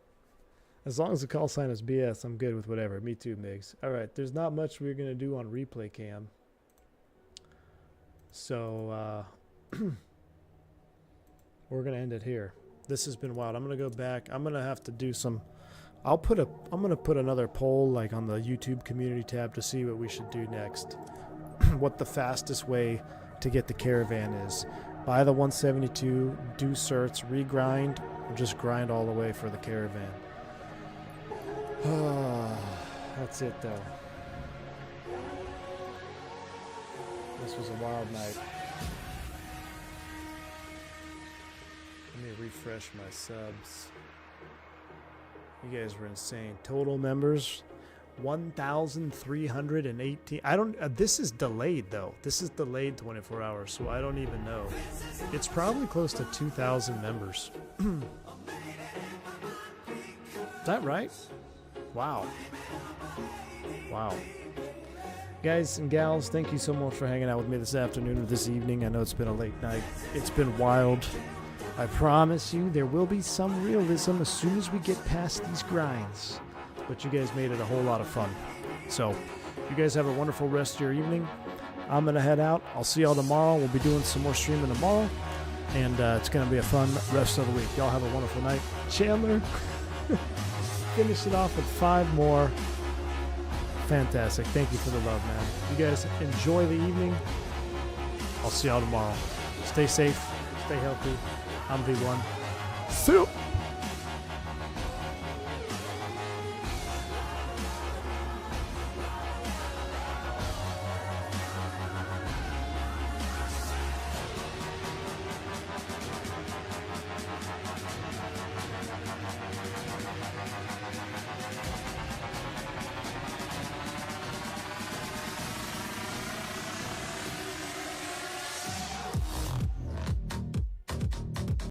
B: As long as the call sign is BS, I'm good with whatever. Me too, Migs. All right. There's not much we're going to do on replay cam. So, we're going to end it here. This has been wild. I'm going to go back. I'm going to have to do some... I'm going to put another poll like on the YouTube community tab to see what we should do next. What the fastest way to get the Caravan is. Buy the 172, do certs, regrind, or just grind all the way for the Caravan. That's it though. This was a wild night. Let me refresh my subs. You guys were insane. Total members 1,318. I don't this is delayed though. This is delayed 24 hours, so I don't even know. It's probably close to 2,000 members. Is that right? Wow. Wow. Guys and gals, thank you so much for hanging out with me this afternoon or this evening. I know it's been a late night. It's been wild. I promise you there will be some realism as soon as we get past these grinds. But you guys made it a whole lot of fun. So, you guys have a wonderful rest of your evening. I'm going to head out. I'll see y'all tomorrow. We'll be doing some more streaming tomorrow. And it's going to be a fun rest of the week. Y'all have a wonderful night. Chandler, finish it off with 5 more. Fantastic. Thank you for the love, man. You guys enjoy the evening. I'll see y'all tomorrow. Stay safe. Stay healthy. I'm V1. See you.